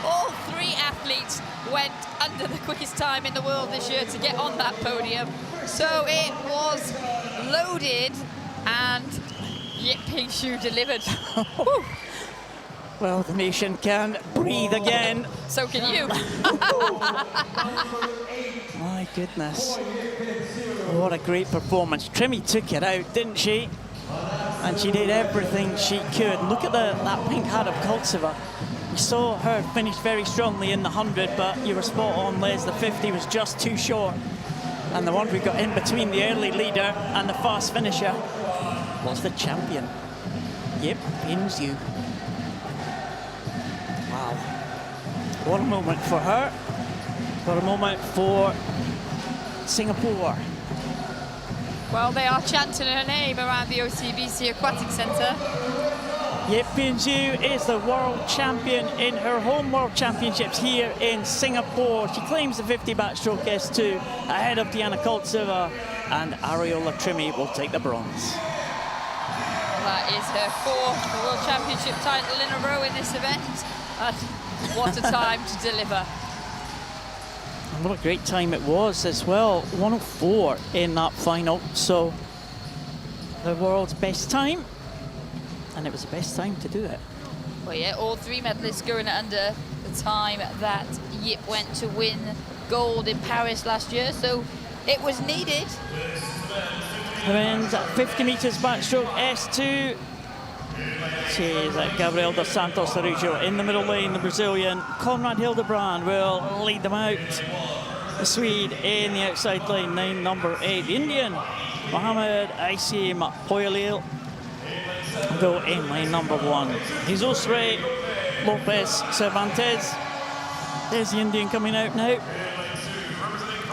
All 3 athletes went under the quickest time in the world this year to get on that podium. So it was loaded, and Yip Pingshu delivered. Well, the nation can breathe again. So can you. My goodness. What a great performance. Trimmy took it out, didn't she? And she did everything she could. Look at that pink hat of Koltseva. You saw her finish very strongly in the 100, but you were spot on, Liz. The 50 was just too short. And the one we got in between the early leader and the fast finisher was the champion. Yip Pingshu. Wow. What a moment for her. What a moment for Singapore. Well, they are chanting her name around the OCBC Aquatic Centre. Yip Pingshu is the world champion in her home World Championships here in Singapore. She claims the 50 backstroke S2 ahead of Diana Koltseva, and Ariola Trimmy will take the bronze. That is her 4th World Championship title in a row in this event. And what a time to deliver. And what a great time it was as well. 104 in that final. So the world's best time. And it was the best time to do it. Well, yeah, all 3 medalists going under the time that Yip went to win gold in Paris last year. So it was needed. Men's 50 metres backstroke S2. She's Gabriel dos Santos Araujo in the middle lane, the Brazilian. Conrad Hildebrand will lead them out. The Swede in the outside lane, number 8. The Indian, Mohamed Aisim Poyalil, go in lane number 1. Jesus Rey Lopez Cervantes. There's the Indian coming out now.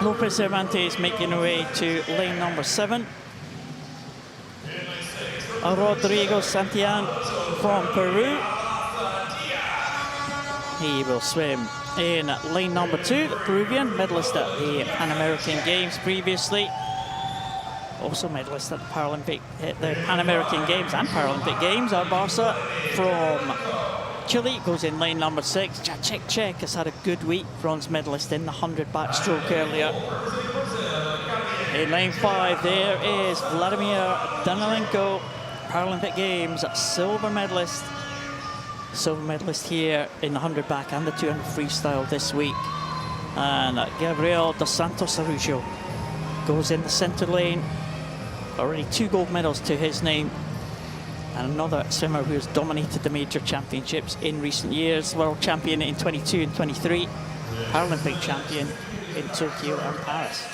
Lopez Cervantes making her way to lane number 7. Rodrigo Santillan from Peru. He will swim in lane number 2, the Peruvian, medalist at the Pan American Games previously. Also medalist at the Pan American Games and Paralympic Games. Barca from Chile goes in lane number 6. Jacek Czech has had a good week, bronze medalist in the 100 backstroke earlier. In lane 5, there is Vladimir Danilenko, Paralympic Games silver medalist. Silver medalist here in the 100 back and the 200 freestyle this week. And Gabriel dos Santos Araujo goes in the center lane. Already 2 gold medals to his name. And another swimmer who has dominated the major championships in recent years. World champion in 22 and 23. Paralympic champion in Tokyo and Paris.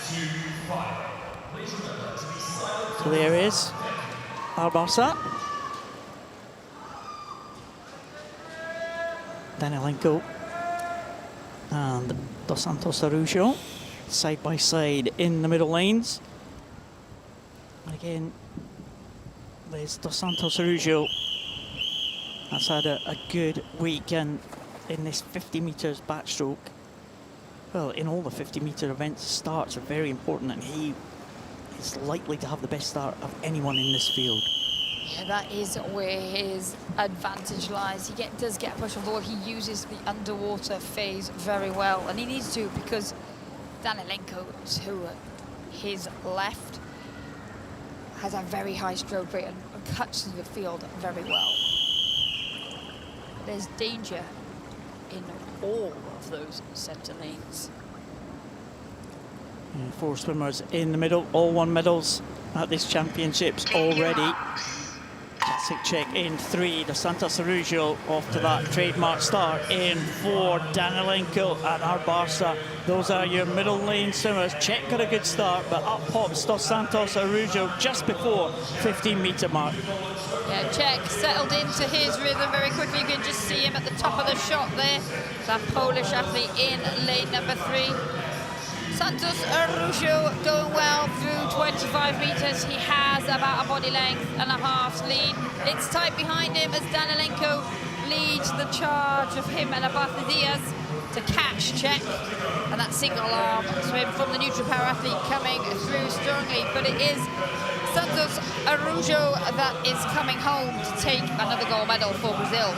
So there is Barca. Danilenko and dos Santos Araujo side by side in the middle lanes. And again, there's dos Santos Araujo. That's had a good weekend in this 50 metres backstroke. Well, in all the 50 metre events, starts are very important, and he is likely to have the best start of anyone in this field. Yeah, that is where his advantage lies. He does get a push on board. He uses the underwater phase very well, and he needs to, because Danilenko, to his left, has a very high stroke rate and cuts through the field very well. There's danger in all of those centre lanes. 4 swimmers in the middle, all won medals at this championships already. Jacek Czech in 3, dos Santos Araujo off to that trademark start in 4, Danilenko and Barca. Those are your middle lane swimmers. Czech got a good start, but up pops dos Santos Araujo just before 15 metre mark. Yeah, Czech settled into his rhythm very quickly. You can just see him at the top of the shot there. That Polish athlete in lane number 3. Santos Araujo going well through 25 metres. He has about a body length and a half's lead. It's tight behind him as Danilenko leads the charge of him and Abartha Diaz. to catch check, and that single arm swim from the neutral power athlete coming through strongly, but it is Santos Araujo that is coming home to take another gold medal for Brazil.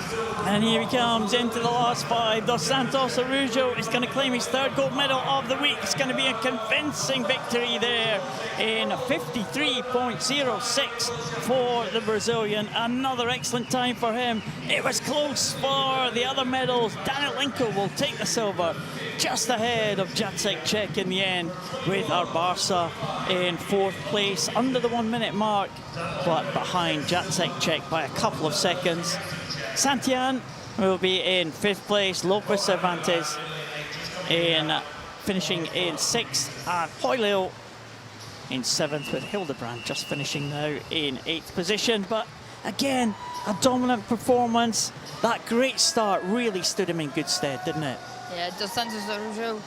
And here he comes into the last 5. Dos Santos Araujo is going to claim his 3rd gold medal of the week. It's going to be a convincing victory there in 53.06 for the Brazilian. Another excellent time for him. It was close for the other medals. Danilenko will take the silver, just ahead of Jacek Czech in the end, with our Barca in 4th place, under the 1 minute mark, but behind Jacek Czech by a couple of seconds. Santian will be in 5th place, Lopez Cervantes finishing in 6th, and Hoyleo in 7th, with Hildebrand just finishing now in 8th position. But again, a dominant performance. That great start really stood him in good stead, didn't it? Yeah, Dos Santos Araujo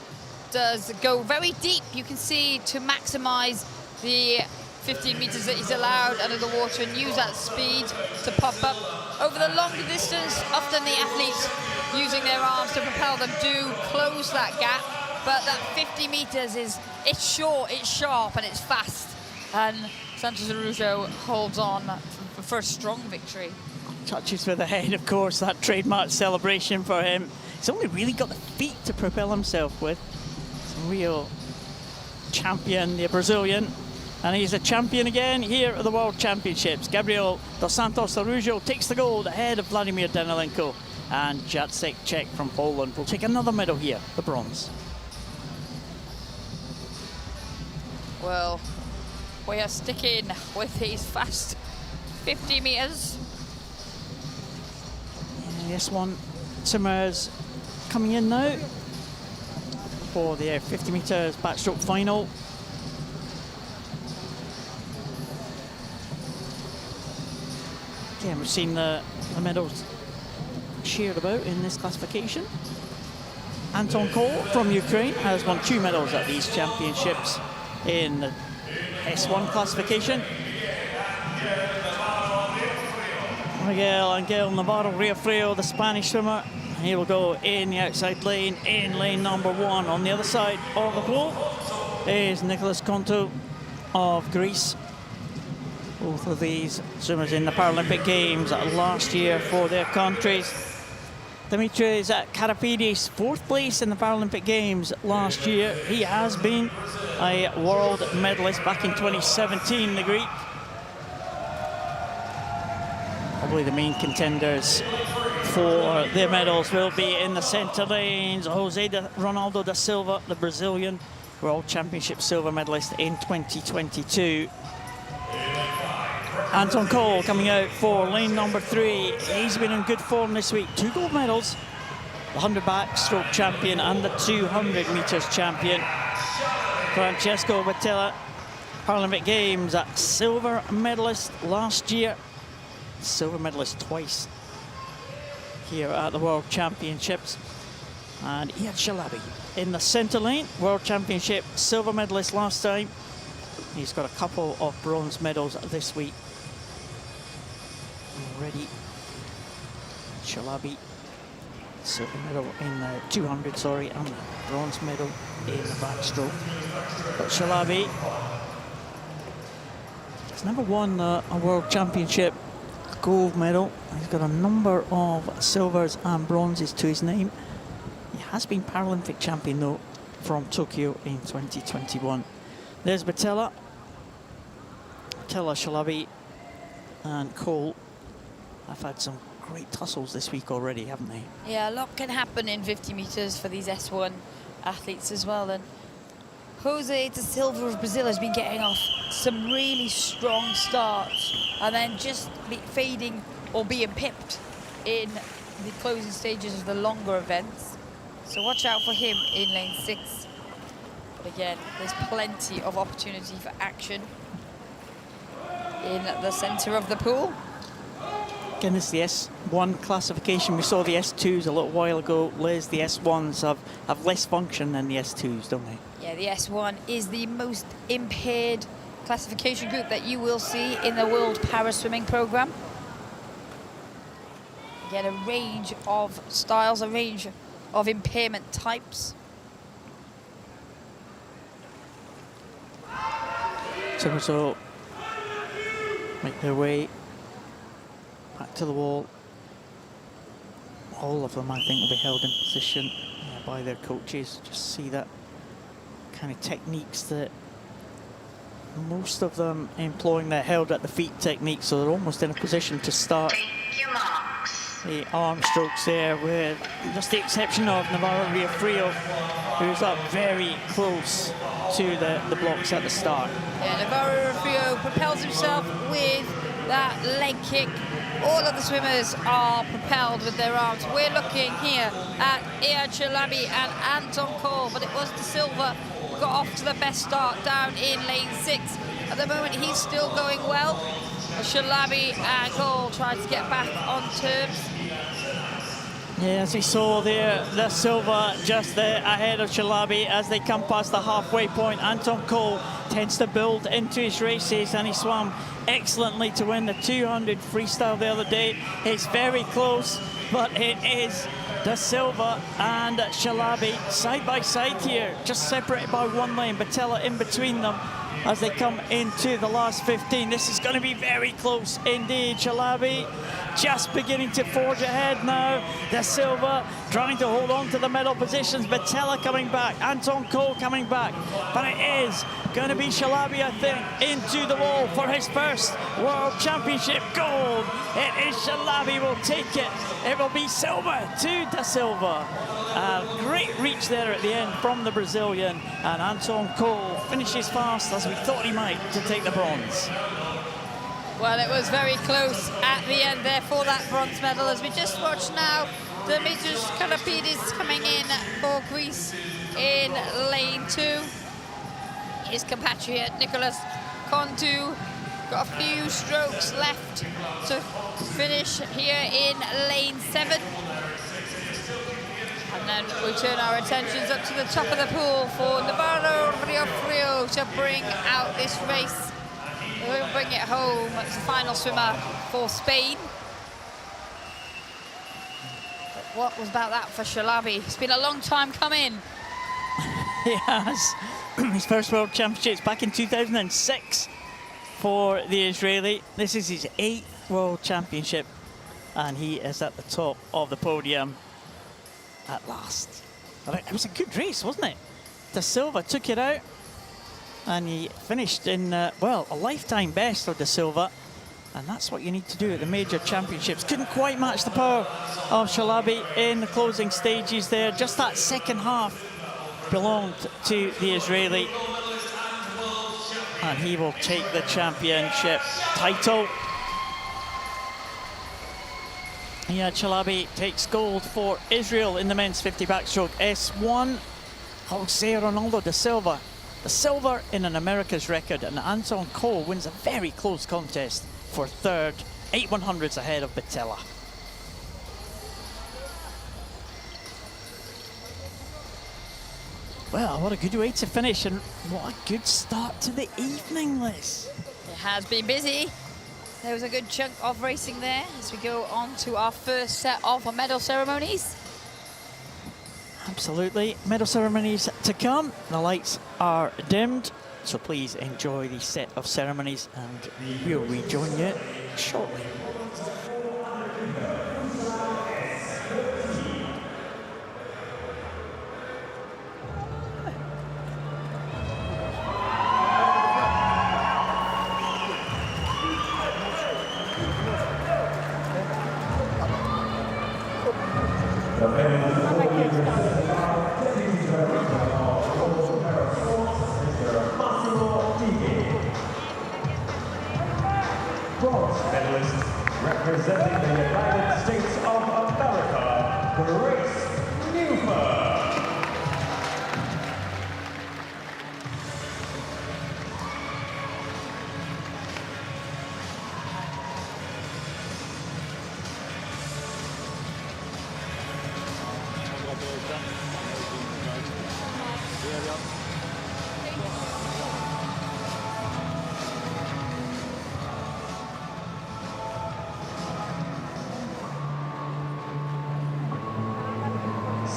does go very deep, you can see, to maximise the 15 metres that he's allowed under the water and use that speed to pop up. Over the longer distance, often the athletes using their arms to propel them do close that gap, but that 50 metres it's short, it's sharp, and it's fast. And Santos Araujo holds on for a strong victory. Touches with the head, of course, that trademark celebration for him. He's only really got the feet to propel himself with. He's a real champion, the Brazilian. And he's a champion again here at the World Championships. Gabriel Dos Santos Araujo takes the gold ahead of Vladimir Danilenko. And Jacek Czech from Poland will take another medal here, the bronze. Well, we are sticking with these fast 50 metres. Yes, one Summers coming in now for the 50 metres backstroke final. Again, we've seen the medals shared about in this classification. Anton Kohl from Ukraine has won 2 medals at these championships in the S1 classification. Miguel Angel Navarro Riafreo, the Spanish swimmer, he will go in the outside lane, in lane number 1. On the other side of the pool is Nicholas Konto of Greece. Both of these swimmers in the Paralympic Games last year for their countries. Dimitris Karapidis, 4th place in the Paralympic Games last year. He has been a world medalist back in 2017, the Greek. Probably the main contenders for their medals will be in the centre lanes. Ronaldo da Silva, the Brazilian, World Championship silver medalist in 2022. Anton Kohl coming out for lane number 3. He's been in good form this week. 2 gold medals, the 100 backstroke champion and the 200 metres champion. Francesco Battella, Paralympic Games silver medalist last year. Silver medalist twice here at the World Championships. And Iyad Shalabi in the centre lane, World Championship silver medalist last time. He's got a couple of bronze medals this week already. Shalabi, silver medal in the 200, and the bronze medal in the backstroke. But Shalabi has never won a World Championship gold medal. He's got a number of silvers and bronzes to his name. He has been Paralympic champion though from Tokyo in 2021. There's Battella, Shalabi and Kohl have had some great tussles this week already, haven't they? Yeah, a lot can happen in 50 metres for these S1 athletes as well. And Jose da Silva of Brazil has been getting off some really strong starts and then just fading or being pipped in the closing stages of the longer events. So watch out for him in lane 6. But again, there's plenty of opportunity for action in the centre of the pool. Again, it's the S1 classification. We saw the S2s a little while ago. Liz, the S1s have less function than the S2s, don't they? Yeah, the S1 is the most impaired classification group that you will see in the World Para Swimming Programme. Again, a range of styles, a range of impairment types. So make their way back to the wall. All of them, I think, will be held in position by their coaches. Just see that kind of techniques that most of them employing their held at the feet technique, so they're almost in a position to start Take your marks. the arm strokes there, with just the exception of Navarro Riofrio, who's up very close to the blocks at the start. Yeah, Navarro Riofrio propels himself with that leg kick. All of the swimmers are propelled with their arms. We're looking here at Iyad Chalabi and Anton Cole, but it was De Silva who got off to the best start down in lane 6. At the moment, he's still going well. Chalabi and Cole trying to get back on terms. Yeah, as we saw there, De Silva just there ahead of Chalabi as they come past the halfway point. Anton Cole tends to build into his races, and he swam excellently to win the 200 freestyle the other day. It's very close, but it is De Silva and Chalabi side by side here, just separated by one lane. Batella in between them as they come into the last 15. This is going to be very close indeed. Chalabi just beginning to forge ahead now. De Silva trying to hold on to the medal positions. Batella coming back. Anton Cole coming back. But it is going to be Chalabi, I think, into the wall for his first World Championship gold. It is Chalabi will take it. It will be silver to De Silva. Great reach there at the end from the Brazilian. And Anton Cole finishes fast, as we thought he might, to take the bronze. Well, it was very close at the end there for that bronze medal. As we just watched now, Dimitris Kalapidis coming in for Greece in lane 2. His compatriot Nicholas Kontu got a few strokes left to finish here in lane 7. And then we turn our attentions up to the top of the pool for Navarro Riofrio to bring out this race. We'll bring it home as the final swimmer for Spain. But what was about that for Chalabi? It's been a long time coming. He has. His first World Championships back in 2006 for the Israeli. This is his 8th World Championship, and he is at the top of the podium at last. But it was a good race, wasn't it? De Silva took it out, and he finished in, well, a lifetime best for De Silva. And that's what you need to do at the major championships. Couldn't quite match the power of Chalabi in the closing stages there. Just that second half belonged to the Israeli. And he will take the championship title. Yeah, Chalabi takes gold for Israel in the men's 50 backstroke S1. Jose Ronaldo de Silva, the silver in an America's record, and Anton Cole wins a very close contest for 3rd, 8 100s ahead of Batella. Well, what a good way to finish, and what a good start to the evening, Liz. It has been busy. There was a good chunk of racing there as we go on to our first set of medal ceremonies. Absolutely. Medal ceremonies to come. The lights are dimmed, so please enjoy the set of ceremonies, and we'll rejoin you shortly. Bronze medalist representing the United States of America, Grace Newford.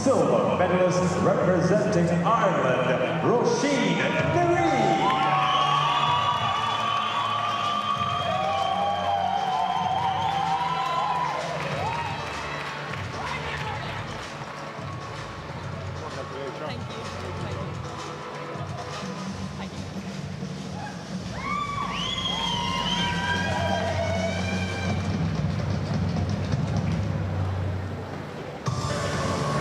Silver medalist representing Ireland, Roisin Derry. Thank you. Thank you.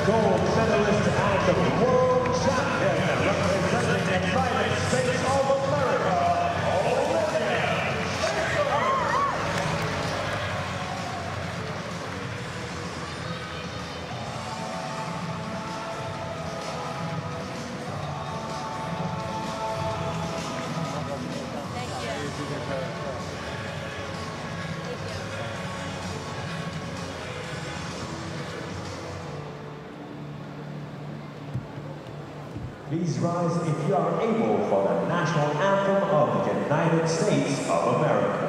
Gold medalist and world champion representing the United States of America, Please rise if you are able for the national anthem of the United States of America.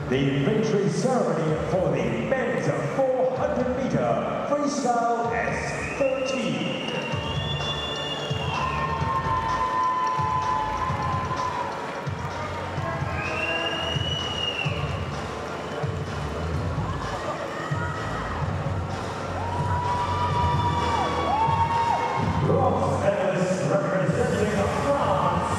The victory ceremony for the men's 400-meter freestyle S13. Bronze medalist representing France,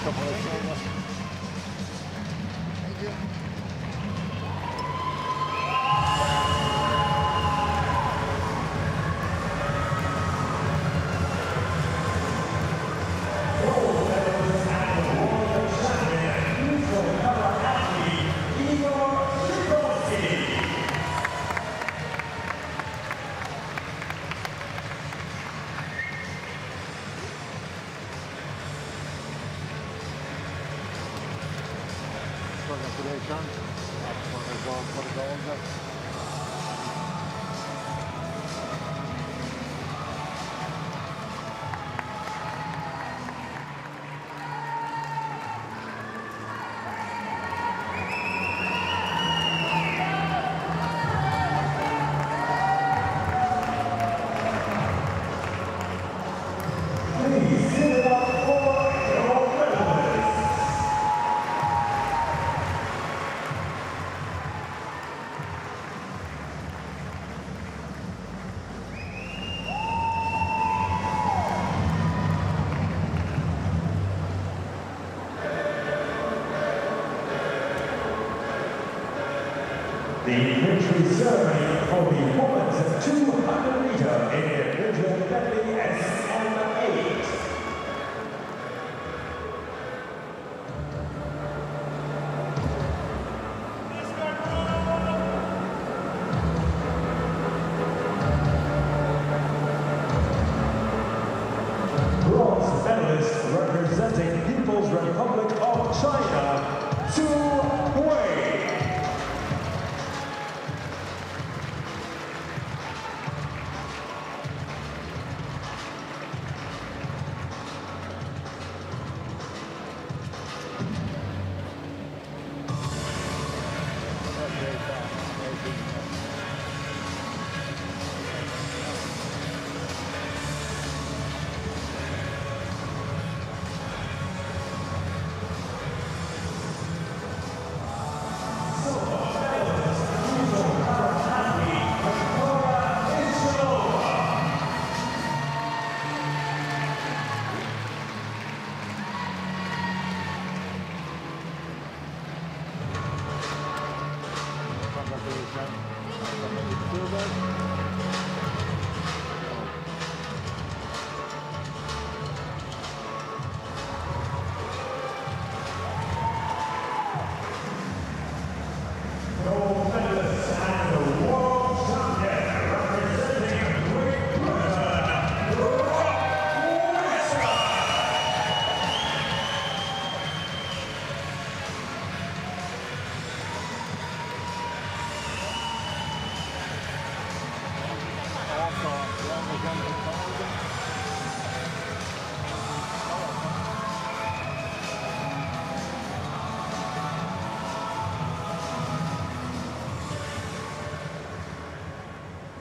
Congratulations. For the gold. Please give it up for your the victory ceremony for the women's 200-meter individual medley SM8. Bronze medalist representing People's Republic of China, Su Hui.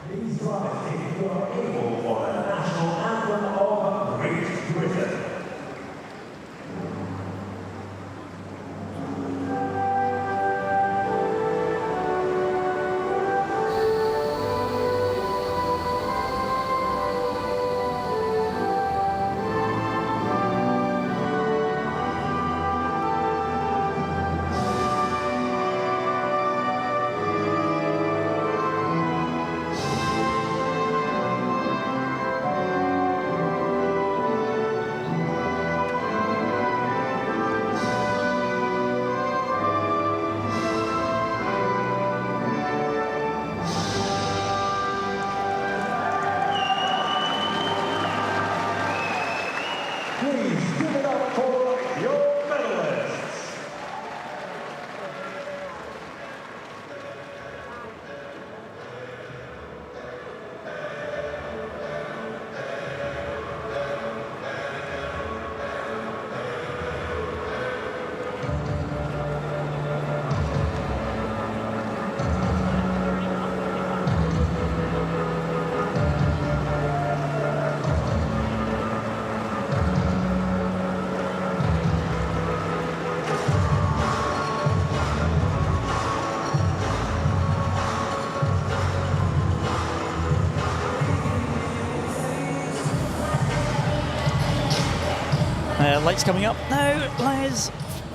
Please rise if you are able for the national anthem of Great Britain. Please give it up for your medalists. Lights coming up now, Les,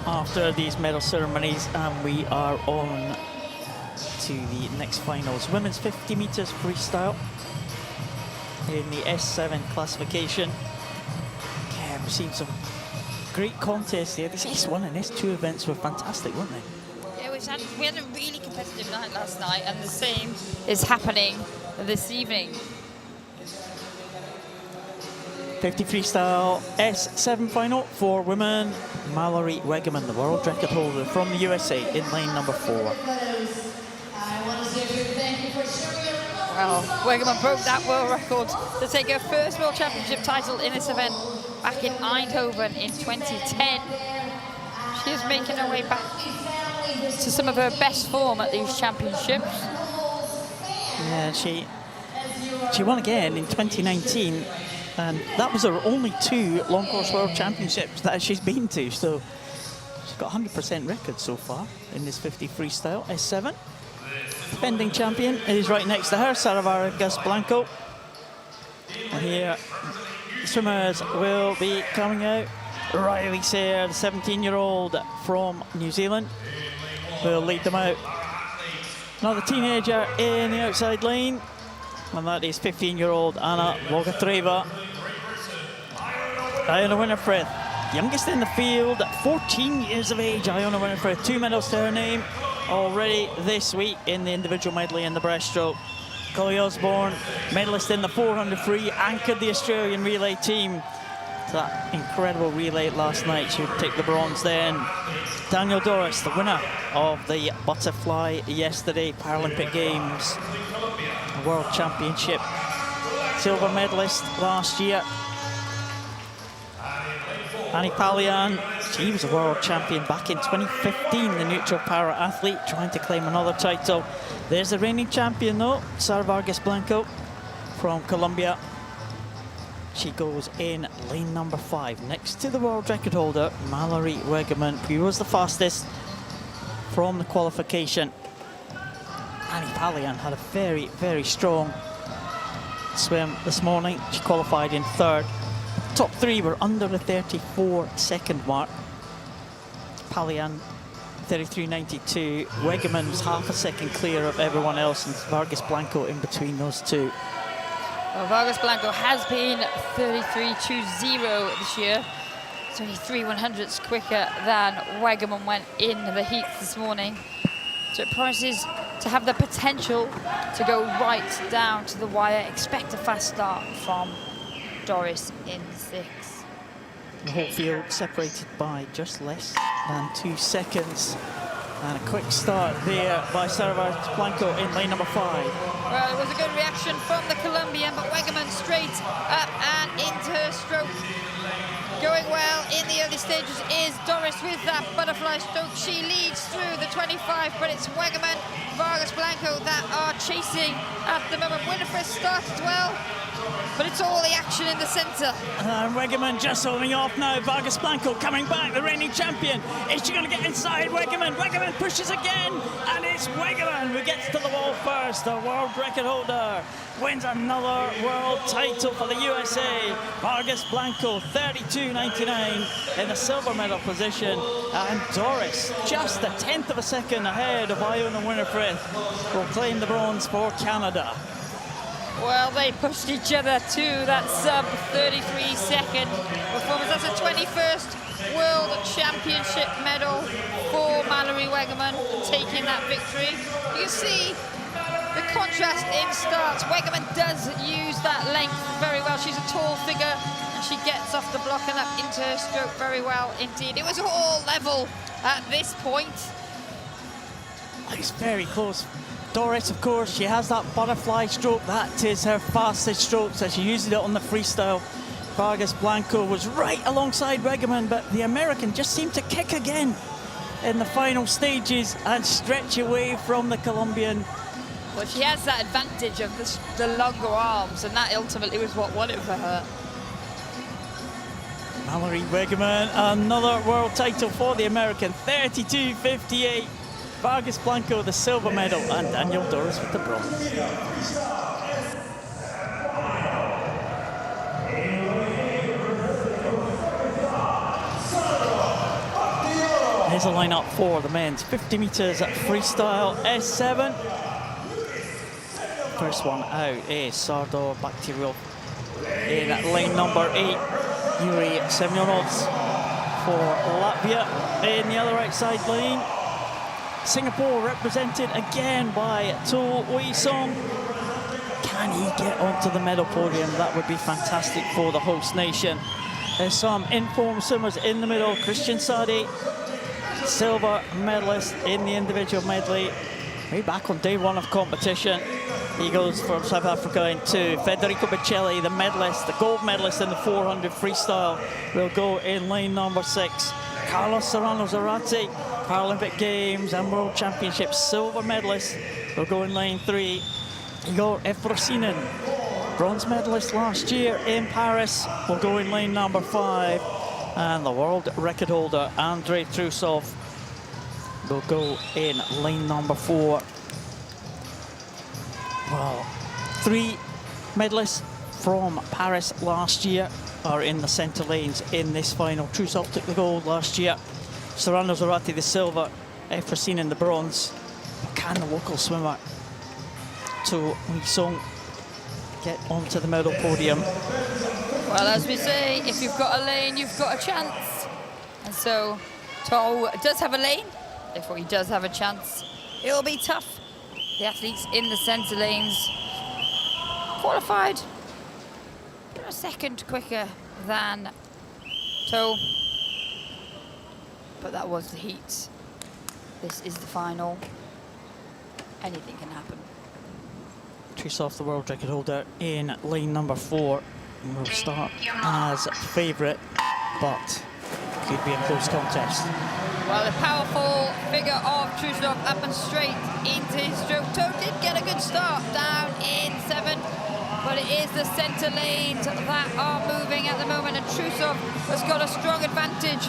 after these medal ceremonies, and we are on to the next finals. Women's 50 metres freestyle in the S7 classification. Okay, we've seen some great contests there. These S1 and S2 events were fantastic, weren't they? Yeah, we had a really competitive night last night, and the same is happening this evening. 50 freestyle S7 final for women. Mallory Wegeman, the world record holder from the USA, in lane number 4. Well, Wegeman broke that world record to take her first world championship title in this event back in Eindhoven in 2010. She is making her way back to some of her best form at these championships. Yeah, she won again in 2019. And that was her only 2 long course world championships that she's been to. So she's got 100% record so far in this 50 freestyle S7. Defending champion is right next to her, Sara Vargas Blanco. And here, swimmers will be coming out. Riley Sayre, the 17-year-old from New Zealand, will lead them out. Another teenager in the outside lane, and that is 15-year-old Anna Logatreva. Iona Winifred, youngest in the field, 14 years of age. Iona Winifred, 2 medals to her name already this week in the individual medley and the breaststroke. Chloe Osborne, medalist in the 400 free, anchored the Australian relay team to that incredible relay last night. She would take the bronze then. Daniel Doris, the winner of the butterfly yesterday, Paralympic Games, World Championship, silver medalist last year. Annie Pallian, she was a world champion back in 2015, the neutral para athlete, trying to claim another title. There's the reigning champion though, Sara Vargas Blanco from Colombia. She goes in lane number 5, next to the world record holder, Mallory Wegerman, who was the fastest from the qualification. Annie Pallian had a very, very strong swim this morning. She qualified in 3rd. Top 3 were under the 34-second mark. Pallian, 33.92. Wegerman was half a second clear of everyone else, and Vargas Blanco in between those two. Well, Vargas Blanco has been 33.20 this year. It's only 3/100ths quicker than Wegerman went in the heats this morning. So it promises to have the potential to go right down to the wire. Expect a fast start from Doris in 6. The whole field separated by just less than 2 seconds. And a quick start there by Sara Vargas Blanco in lane number 5. Well, it was a good reaction from the Colombian, but Wegerman straight up and into her stroke. Going well in the early stages is Doris with that butterfly stroke. She leads through the 25, but it's Wegerman, Vargas Blanco that are chasing at the moment. Winifred started well, but it's all the action in the centre. And Wegerman just holding off now. Vargas Blanco coming back, the reigning champion. Is she going to get inside Wegerman? Wegerman pushes again, and it's Wegerman who gets to the wall first. The world record holder wins another world title for the USA. Vargas Blanco, 32.99 in the silver medal position. And Doris, just a 10th of a second ahead of Iona Winifred, will claim the bronze for Canada. Well, they pushed each other to that sub 33-second performance. That's a 21st World Championship medal for Mallory Wegerman, taking that victory. You can see the contrast in starts. Wegerman does use that length very well. She's a tall figure, and she gets off the block and up into her stroke very well indeed. It was all level at this point. It's very close. Doris, of course, she has that butterfly stroke. That is her fastest stroke, so she uses it on the freestyle. Vargas Blanco was right alongside Wegerman, but the American just seemed to kick again in the final stages and stretch away from the Colombian. Well, she has that advantage of the longer arms, and that ultimately was what won it for her. Mallory Wegerman, another world title for the American, 32.58. Vargas Blanco, the silver medal, and Daniel Doris with the bronze. Here's a lineup for the men's 50 meters freestyle S7. First one out is Sardar Baktirov in lane number 8. Yuri Semyonovs for Latvia in the other outside lane. Singapore represented again by To Wee Song. Can he get onto the medal podium? That would be fantastic for the host nation. There's some informed swimmers in the middle. Christian Sadi, silver medalist in the individual medley. Way back on day 1 of competition. He goes from South Africa into Federico Biccelli, the medalist, the gold medalist in the 400 freestyle, will go in lane number 6. Carlos Serrano Zarate, Paralympic Games and World Championships silver medalist, will go in lane 3. Igor Efrosinin, bronze medalist last year in Paris, will go in lane number 5. And the world record holder, Andrei Trusov, will go in lane number 4. Well, 3 medalists from Paris last year are in the centre lanes in this final. Trusov took the gold last year. Serrano Zarate the silver, Efrosinin the bronze. can the local swimmer To Lee Song get onto the medal podium? Well, as we say, if you've got a lane, you've got a chance. And so To does have a lane, therefore he does have a chance. It will be tough. The athletes in the centre lanes qualified a second quicker than To. But that was the heats. This is the final. Anything can happen. Trusov, the world record holder, in lane number 4, will start as favourite, but could be a close contest. Well, the powerful figure of Trusov up and straight into his stroke. To did get a good start down in 7, but it is the centre lanes that are moving at the moment, and Trusov has got a strong advantage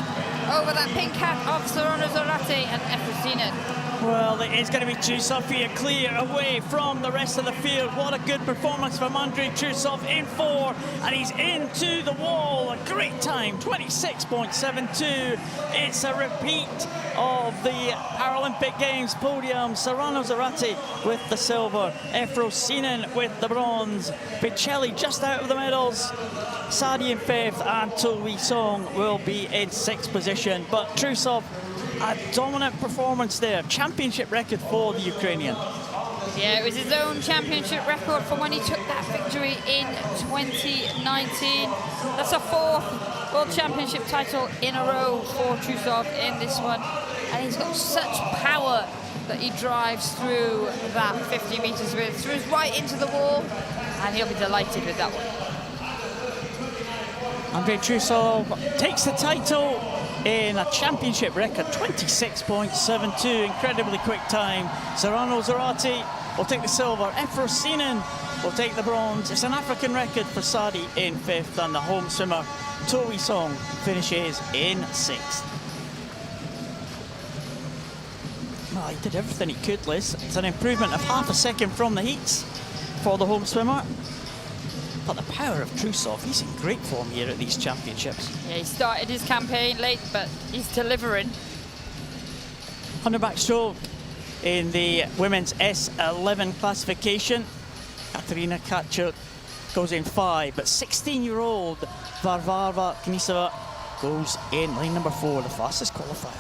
over that pink hat of Sorano Zarate and Efrosinen. Well, it is going to be Trusov here, clear away from the rest of the field. What a good performance from Andrei Trusov in 4, and he's into the wall. A great time, 26.72. It's a repeat of the Paralympic Games podium. Sorano Zarate with the silver, Efrosinen with the bronze, Picelli just out of the medals, Sadi in 5th, and To Lee Song will be in 6th position. But Trusov, a dominant performance there. Championship record for the Ukrainian. Yeah, it was his own championship record from when he took that victory in 2019. That's a 4th World Championship title in a row for Trusov in this one. And he's got such power that he drives through that 50 metres width, through right into the wall, and he'll be delighted with that one. Andrei Trusov takes the title in a championship record, 26.72, incredibly quick time. Sorano Zarate will take the silver, Efrosinen will take the bronze. It's an African record for Sadi in 5th, and the home swimmer To Lee Song finishes in 6th. Well, he did everything he could, Liz. It's an improvement of half a second from the heats for the home swimmer. But the power of Trusov, he's in great form here at these championships. Yeah, he started his campaign late, but he's delivering. 100 backstroke in the women's S11 classification. Katerina Kachuk goes in 5, but 16-year-old Varvara Knisova goes in lane number 4, the fastest qualifier.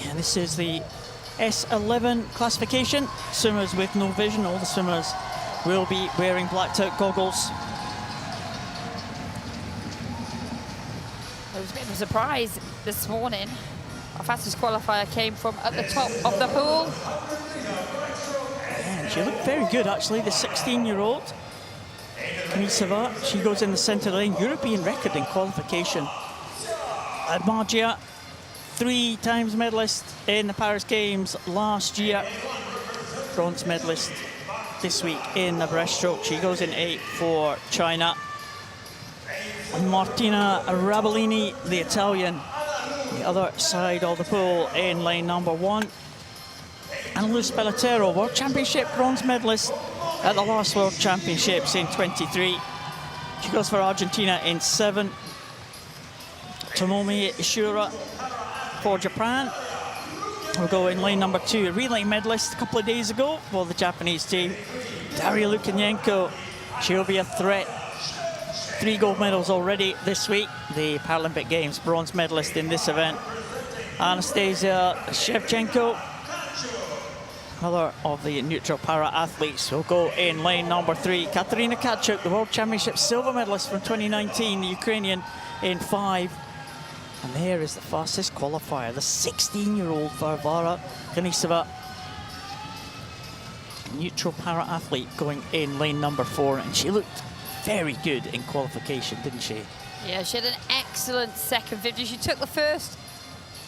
Yeah, this is the S11 classification. Swimmers with no vision, all the swimmers will be wearing blacked out goggles. It was a bit of a surprise this morning. Our fastest qualifier came from at the top of the pool. And she looked very good, actually, the 16-year-old Knisova. She goes in the centre lane, European record in qualification. Magia, 3 times medalist in the Paris Games last year. Bronze medalist this week in the breaststroke. She goes in 8 for China. Martina Rabellini, the Italian, the other side of the pool in lane number 1. And Luz Pelotero, World Championship bronze medalist at the last World Championships in 23. She goes for Argentina in 7. Tomomi Ishura for Japan will go in lane number 2. A relay medalist a couple of days ago for the Japanese team. Daria Lukyanenko, she'll be a threat. 3 gold medals already this week. The Paralympic Games bronze medalist in this event. Anastasia Shevchenko, another of the neutral para athletes, will go in lane number 3. Katerina Kachuk, the World Championship silver medalist from 2019, the Ukrainian, in 5. And there is the fastest qualifier, the 16-year-old Varvara Knisova, neutral para athlete, going in lane number 4, and she looked very good in qualification, didn't she? Yeah, she had an excellent second 50. She took the first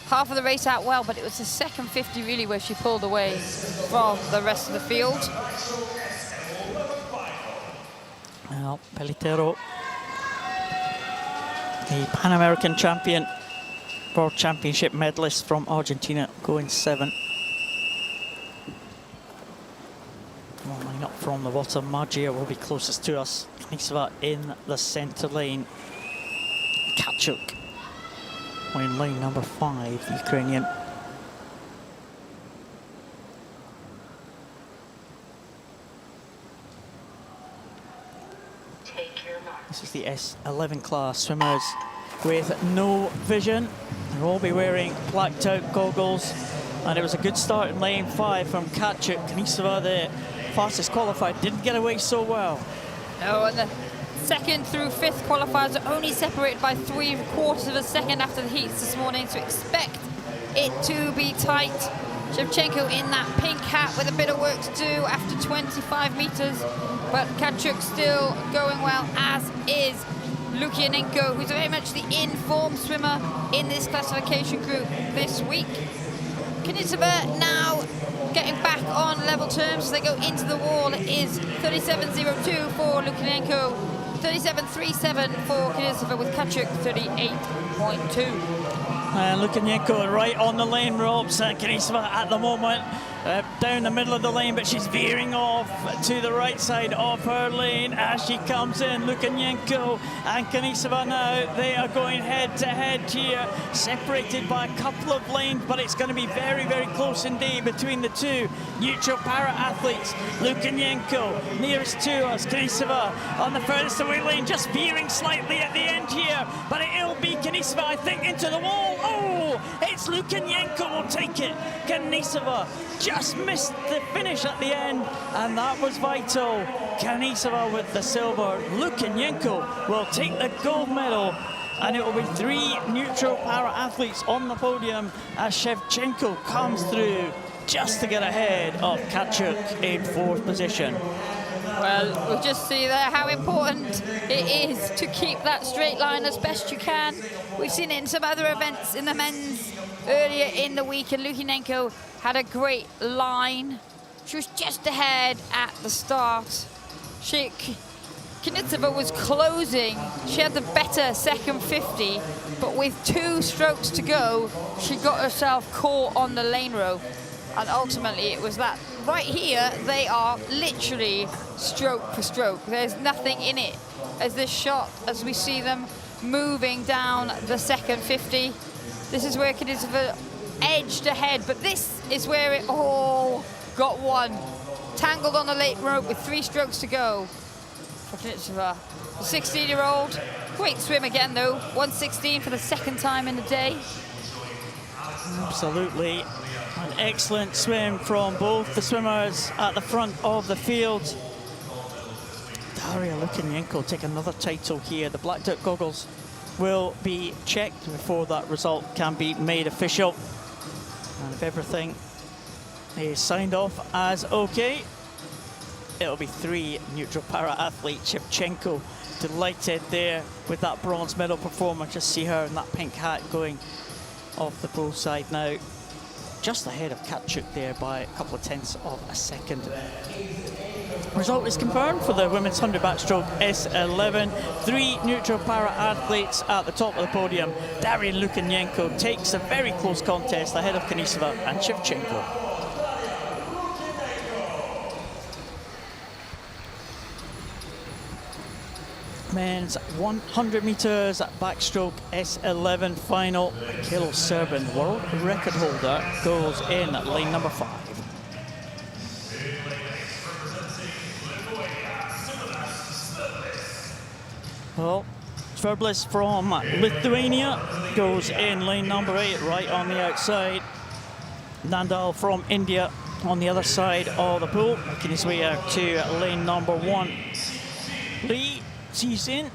half of the race out well, but it was the second 50 really where she pulled away from the rest of the field. Well, Pelotero, the Pan American champion, World Championship medalist from Argentina, going 7. One line up from the bottom. Magia will be closest to us. Knisova in the centre lane. Kachuk in lane number 5, the Ukrainian. This is the S11 class, swimmers with no vision. They'll all be wearing blacked out goggles. And it was a good start in lane 5 from Katchuk. Kanisova, the fastest qualified, didn't get away so well. No, and the second through 5th qualifiers are only separated by 3/4 of a second after the heats this morning, so expect it to be tight. Shevchenko in that pink hat with a bit of work to do after 25 meters, but Katchuk still going well, as is Lukyanenko, who's very much the informed swimmer in this classification group this week. Kanisova now getting back on level terms, so they go into the wall. It is 37.02 for Lukyanenko, 37.37 for Kanisova, with Katchuk 38.2. And Lukyanenko right on the lane ropes. Kanisova at the moment down the middle of the lane, but she's veering off to the right side of her lane as she comes in. Lukyanenko and Kanisova now, they are going head to head here, separated by a couple of lanes, but it's going to be very, very close indeed between the two neutral para-athletes. Lukyanenko nearest to us, Kanisova on the furthest away lane, just veering slightly at the end here, but it'll be Kanisova, I think, into the wall. Oh, it's Lukyanenko will take it. Kanisova just missed the finish at the end, and that was vital. Kanisova with the silver. Lukyanenko will take the gold medal, and it will be 3 neutral para-athletes on the podium as Shevchenko comes through just to get ahead of Katchuk in 4th position. Well, we'll just see there how important it is to keep that straight line as best you can. We've seen it in some other events in the men's earlier in the week, and Lukyanenko had a great line. She was just ahead at the start. Kanisova was closing. She had the better second 50, but with 2 strokes to go, she got herself caught on the lane rope. And ultimately it was that. Right here, they are literally stroke for stroke. There's nothing in it as this shot, as we see them moving down the second 50. This is where Kanisova edged ahead, but this is where it all got won. Tangled on the late rope with 3 strokes to go for Kanisova. The 16-year-old, great swim again though, 1:16 for the second time in the day. Absolutely. An excellent swim from both the swimmers at the front of the field. Daria Lukyanenko take another title here. The blacked out goggles will be checked before that result can be made official. And if everything is signed off as okay, it'll be 3 neutral para-athletes. Shevchenko delighted there with that bronze medal performance. Just see her in that pink hat going off the bow side now. Just ahead of Katchuk there by a couple of tenths of a second. Result is confirmed for the women's 100 backstroke S11. 3 neutral para-athletes at the top of the podium. Daria Lukyanenko takes a very close contest ahead of Kanisova and Shevchenko. Men's 100 meters backstroke S11 final. Mikhailo Serbin, world record holder, goes in at lane number 5. Well, Sverdlis from Lithuania goes in lane number 8, right on the outside. Nandal from India on the other side of the pool, making his way out to lane number 1. Lee Xizin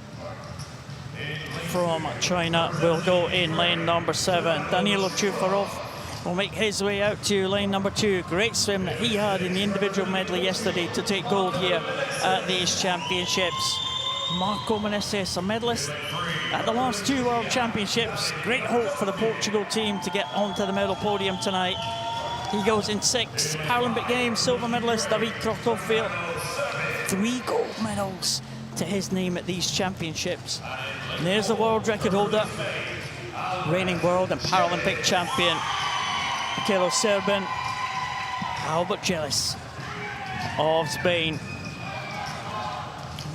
from China will go in lane number 7. Danilo Chufarov will make his way out to lane number 2. Great swim that he had in the individual medley yesterday to take gold here at these championships. Marco Meneses, a medalist at the last 2 World Championships. Great hope for the Portugal team to get onto the medal podium tonight. He goes in 6. Paralympic Games silver medalist David Krotofil. 3 gold medals to his name at these championships. And there's the world record holder, reigning world and Paralympic champion, Mikhailo Serbin, Albert Gillis of Spain.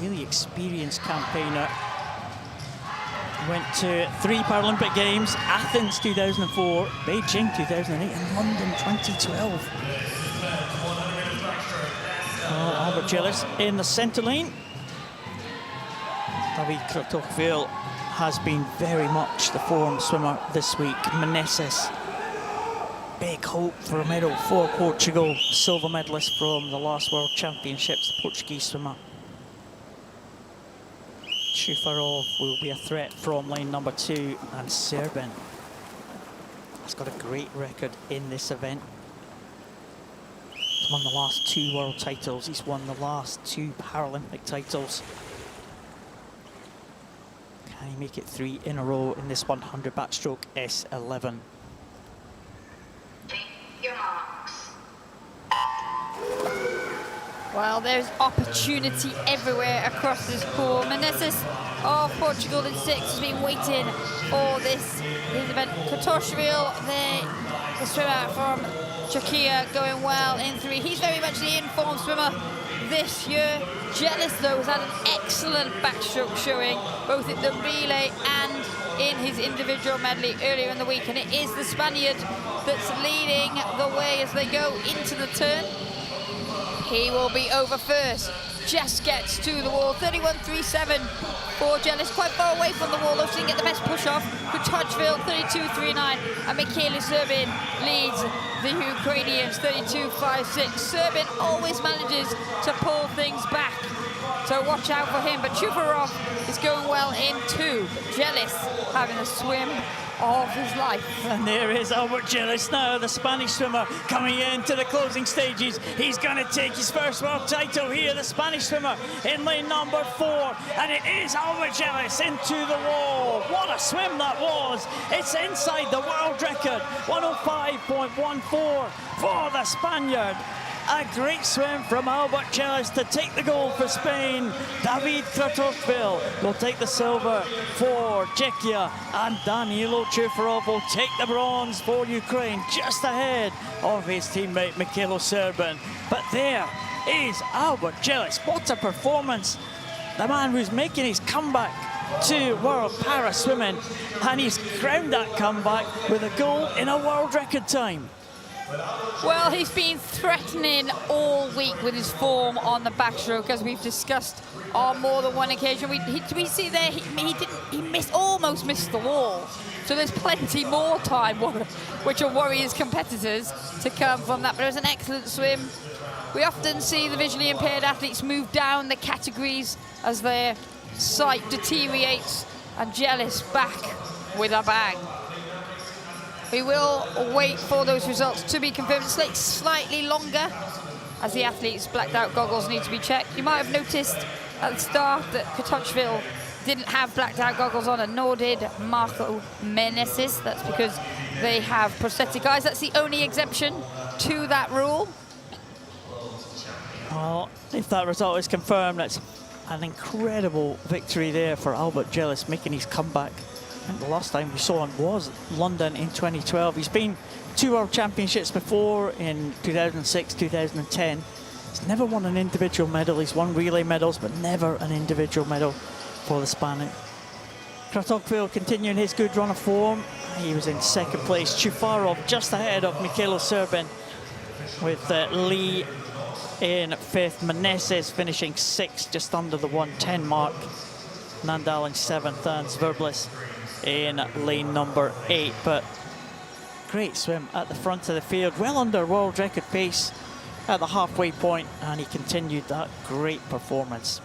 Really experienced campaigner. went to 3 Paralympic Games, Athens 2004, Beijing 2008 and London 2012. Well, Albert Gillis in the centre lane. David Kratochvil has been very much the form swimmer this week. Meneses, big hope for a medal for Portugal. Silver medalist from the last World Championships, the Portuguese swimmer. Shufarov will be a threat from lane number 2, and Serbin has got a great record in this event. He's won the last 2 world titles, he's won the last 2 Paralympic titles. Can he make it 3 in a row in this 100 backstroke S11? Your marks. Well, there's opportunity everywhere across this pool. Meneses of Portugal in 6 has been waiting for this event. Kratochvil, the swimmer from Czechia, going well in 3. He's very much the in-form swimmer this year. Gillis, though, has had an excellent backstroke showing, both in the relay and in his individual medley earlier in the week. And it is the Spaniard that's leading the way as they go into the turn. He will be over first, just gets to the wall. 31.37 for Gillis, quite far away from the wall, though, so he can get the best push off. Kratochvil, 32.39, and Mikhail Serbin leads the Ukrainians, 32.56. Serbin always manages to pull things back, so watch out for him. But Shufarov is going well in 2. Gillis having a swim of his life. And there is Albert Gillis now, the Spanish swimmer, coming into the closing stages. He's going to take his first world title here, the Spanish swimmer in lane number 4. And it is Albert Gillis into the wall. What a swim that was. It's inside the world record, 105.14 for the Spaniard. A great swim from Albert Gillis to take the gold for Spain. David Kratochvil will take the silver for Czechia, and Danilo Shufarov will take the bronze for Ukraine, just ahead of his teammate Mikhail Serbin. But there is Albert Gillis. What a performance. The man who's making his comeback to World Para Swimming, and he's crowned that comeback with a gold in a world record time. Well, he's been threatening all week with his form on the backstroke, as we've discussed on more than one occasion. We see there he almost missed the wall. So there's plenty more time, which will worry his competitors, to come from that. But it was an excellent swim. We often see the visually impaired athletes move down the categories as their sight deteriorates, and Gillis back with a bang. We will wait for those results to be confirmed. It takes slightly longer as the athletes' blacked out goggles need to be checked. You might have noticed at the start that Kratochvil didn't have blacked out goggles on, and nor did Marco Meneses. That's because they have prosthetic eyes. That's the only exemption to that rule. Well, if that result is confirmed, that's an incredible victory there for Albert Gillis, making his comeback. I think the last time we saw him was London in 2012. He's been 2 World Championships before, in 2006, 2010. He's never won an individual medal. He's won relay medals, but never an individual medal for the Spaniard. Kratochvil continuing his good run of form. He was in 2nd place. Shufarov just ahead of Mikhail Serbin, with Lee in 5th. Meneses finishing 6th, just under the 110 mark. Nandal in 7th, and Zverblis in lane number 8. But great swim at the front of the field, well under world record pace at the halfway point, and he continued that great performance.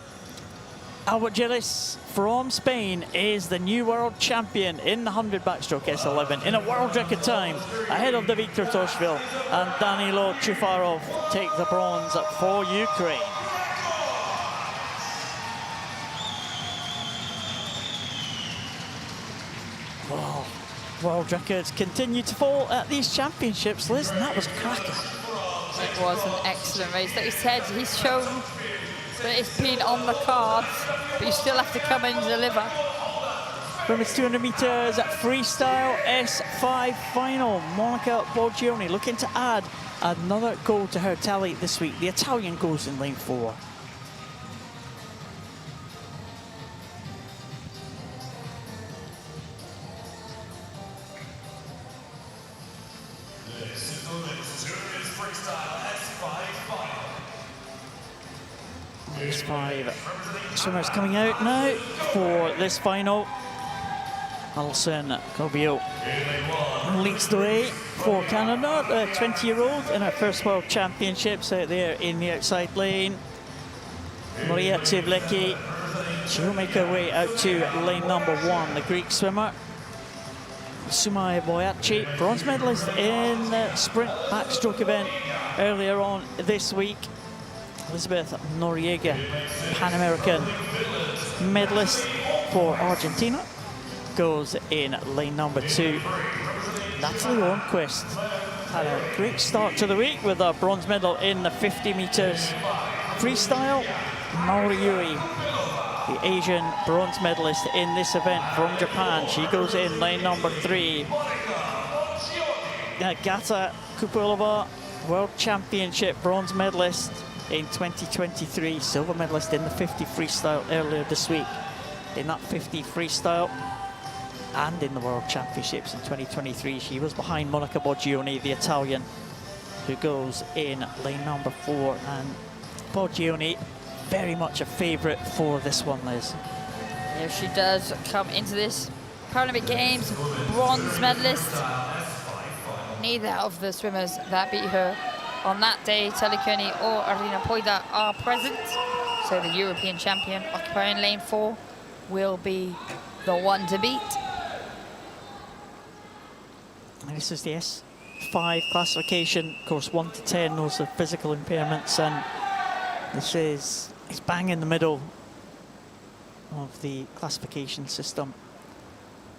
Albert Gillis from Spain is the new world champion in the 100 backstroke S11 in a world record time, ahead of David Kratochvil, and Danilo Shufarov take the bronze for Ukraine. Oh, world records continue to fall at these championships, Liz, and that was cracking. It was an excellent race. Like you said, he's shown that it's been on the cards, but you still have to come in and deliver. Women's 200 meters freestyle S5 final. Monica Borgioni looking to add another goal to her tally this week. The Italian goes in lane 4. There's 5 swimmers coming out now for this final. Alison Cobio leads the way for Canada, the 20-year-old in her first World Championships out there in the outside lane. Maria Tivlecki, she'll make her way out to lane number 1, the Greek swimmer. Sumai Boyachi, bronze medalist in the sprint backstroke event earlier on this week. Elizabeth Noriega, Pan-American medalist for Argentina, goes in lane number 2. Natalie Ornquist had a great start to the week with a bronze medal in the 50 meters freestyle. Maori Yui, the Asian bronze medalist in this event from Japan, she goes in lane number 3. Gata Kupulova, World Championship bronze medalist in 2023, silver medalist in the 50 freestyle earlier this week. In that 50 freestyle and in the World Championships in 2023, she was behind Monica Boggioni, the Italian, who goes in lane number 4. And Boggioni, very much a favourite for this one, Liz. Yeah, she does come into this Paralympic Games bronze medalist. Neither of the swimmers that beat her on that day, Telly Kearney or Arina Poida, are present. So the European champion occupying lane 4 will be the one to beat. And this is the S5 classification, of course 1 to 10, those are physical impairments, and this is bang in the middle of the classification system.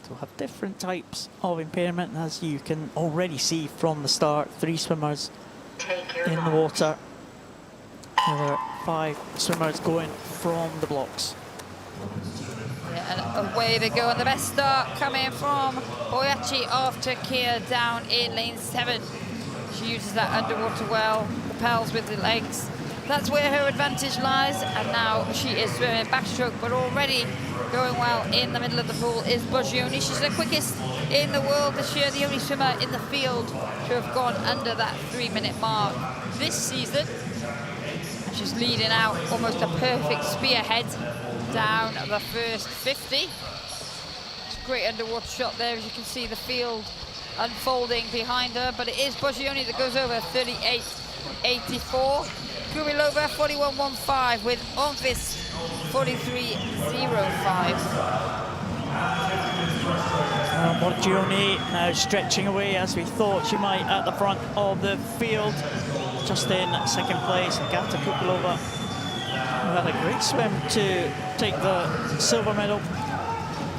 So we'll have different types of impairment, as you can already see from the start. 3 swimmers in the water. There are 5 swimmers going from the blocks. Yeah, and away they go, and the best start coming from Boyachi off Turkey down in lane 7. She uses that underwater well, propels with the legs. That's where her advantage lies, and now she is swimming backstroke, but already going well in the middle of the pool is Boggioni. She's the quickest in the world this year, the only swimmer in the field to have gone under that 3-minute mark this season. And she's leading out almost a perfect spearhead down the first 50. It's a great underwater shot there, as you can see the field unfolding behind her, but it is Boggioni that goes over 38.84. Kurilova 41.15 with Ornquist 43.05. Boggioni now stretching away as we thought she might at the front of the field. Just in second place, Agata Kukulova, who had a great swim to take the silver medal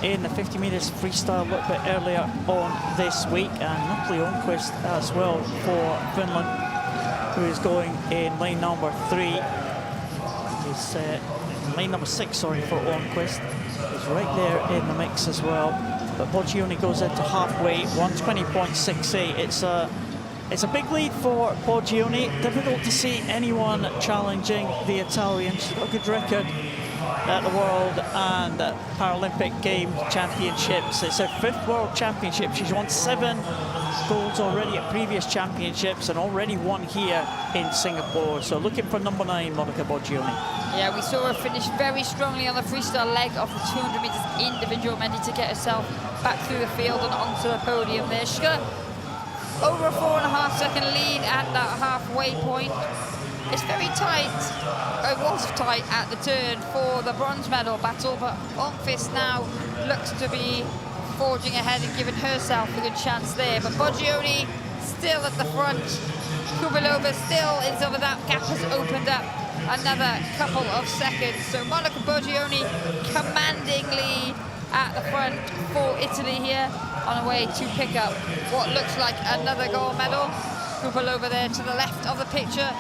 in the 50 meters freestyle a little bit earlier on this week. And Natalie Ornquist as well for Finland, who is going in lane number 3. Is lane number 6, sorry, for Ornquist. Is right there in the mix as well. But Boggioni goes into halfway, 120.68. It's a big lead for Boggioni. Difficult to see anyone challenging the Italian. She's got a good record at the World and Paralympic Games Championships. It's her 5th World Championship. She's won 7 golds already at previous championships and already won here in Singapore. So looking for number 9, Monica Boggioni. Yeah, we saw her finish very strongly on the freestyle leg of the 200 meters individual medley to get herself back through the field and onto the podium there. She got over a 4.5 second lead at that halfway point. It's very tight. It was tight at the turn for the bronze medal battle, but Ornquist now looks to be forging ahead and giving herself a good chance there. But Boggioni still at the front. Kubilova still is over. That gap has opened up another couple of seconds. So Monica Boggioni commanding lead at the front for Italy here, on her way to pick up what looks like another gold medal. Kubilova there to the left of the picture,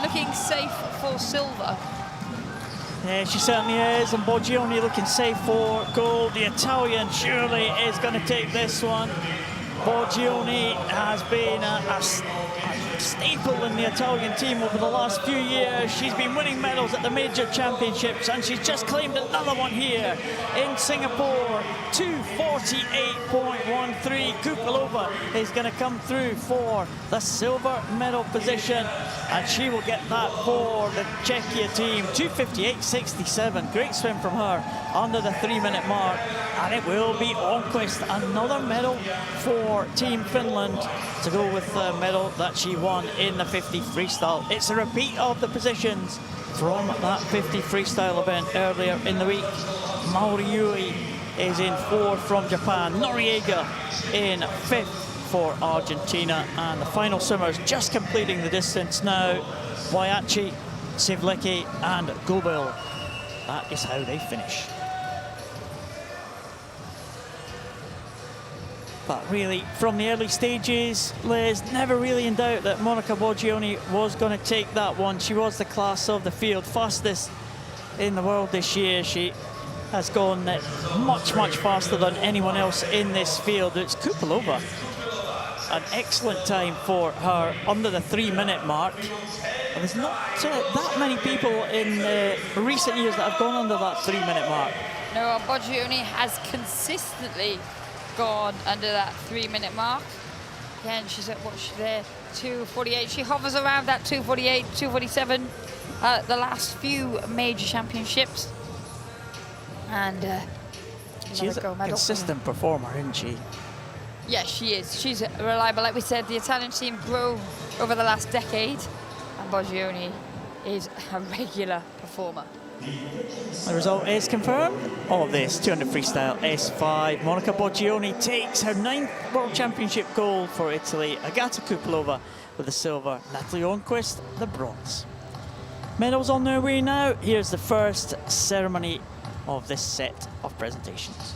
looking safe for silver. Yeah, she certainly is, and Boggioni looking safe for gold. The Italian surely is going to take this one. Boggioni has been a staple in the Italian team over the last few years. She's been winning medals at the major championships, and she's just claimed another one here in Singapore. 2:48.13. Kupalova is going to come through for the silver medal position, and she will get that for the Czechia team. 2:58.67. Great swim from her under the 3-minute mark, and it will be Onquist, another medal for Team Finland, to go with the medal that she won in the 50 freestyle. It's a repeat of the positions from that 50 freestyle event earlier in the week. Mauriui is in 4th from Japan, Noriega in 5th for Argentina, and the final swimmers just completing the distance now, Waiachi, Sivlecki and Gobel. That is how they finish. But really, from the early stages, Liz, never really in doubt that Monica Boggioni was going to take that one. She was the class of the field, fastest in the world this year. She has gone much, much faster than anyone else in this field. It's Kupalova. An excellent time for her under the 3-minute mark. And there's not that many people in recent years that have gone under that 3-minute mark. No, Boggioni has consistently gone under that 3-minute mark. Again, she's at what's she there? 2:48. She hovers around that 2:48, 2:47 the last few major championships. And she's a consistent performer, isn't she? Yes, she is. She's reliable. Like we said, the Italian team grew over the last decade, and Boggioni is a regular performer. The result is confirmed of this 200 freestyle S5. Monica Boggioni takes her 9th World Championship gold for Italy. Agata Kupalova with the silver. Natalie Onquist, the bronze. Medals on their way now. Here's the first ceremony of this set of presentations.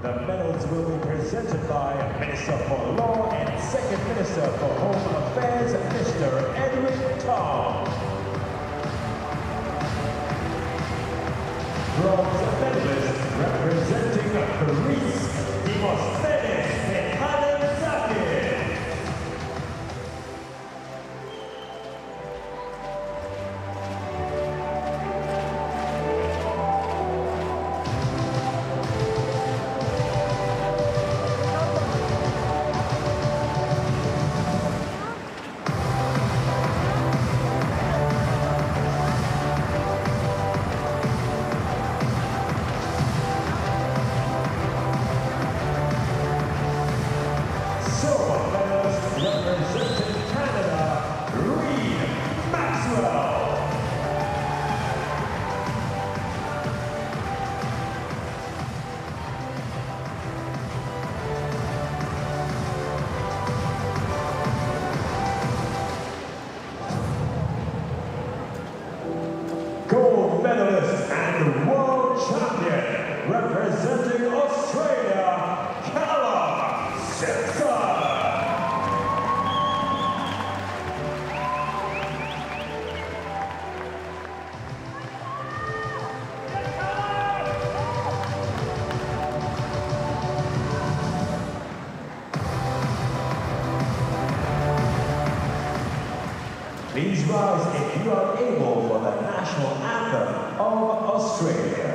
The medals will be presented by Minister for Law and Second Minister for Home Affairs, Mr. Edwin Tom. Bronze medalist representing Greece, Demosthenes Papadakis. Gold medalist and world champion, representing Australia, Callum Simpson. Please rise if you are able for the national anthem of Australia.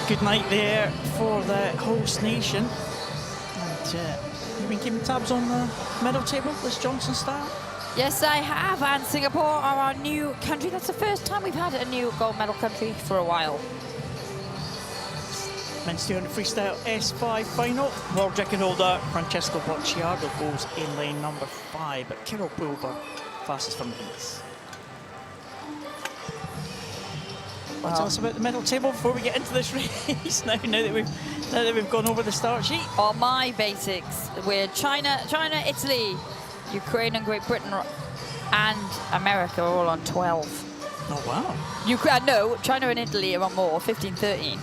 good night there for the host nation. And you've been keeping tabs on the medal table, this Johnson style? Yes, I have, and Singapore are our new country. That's the first time we've had a new gold medal country for a while. Men's 200 freestyle S5 final. World record holder Francesco Bocciardo goes in lane number 5, but Kirill Pulver fastest from the heats. Tell us about the medal table before we get into this race. now that we've gone over the start sheet. On my basics, we're China, Italy, Ukraine and Great Britain and America are all on 12. Oh wow. No, China and Italy are on more, 15, 13.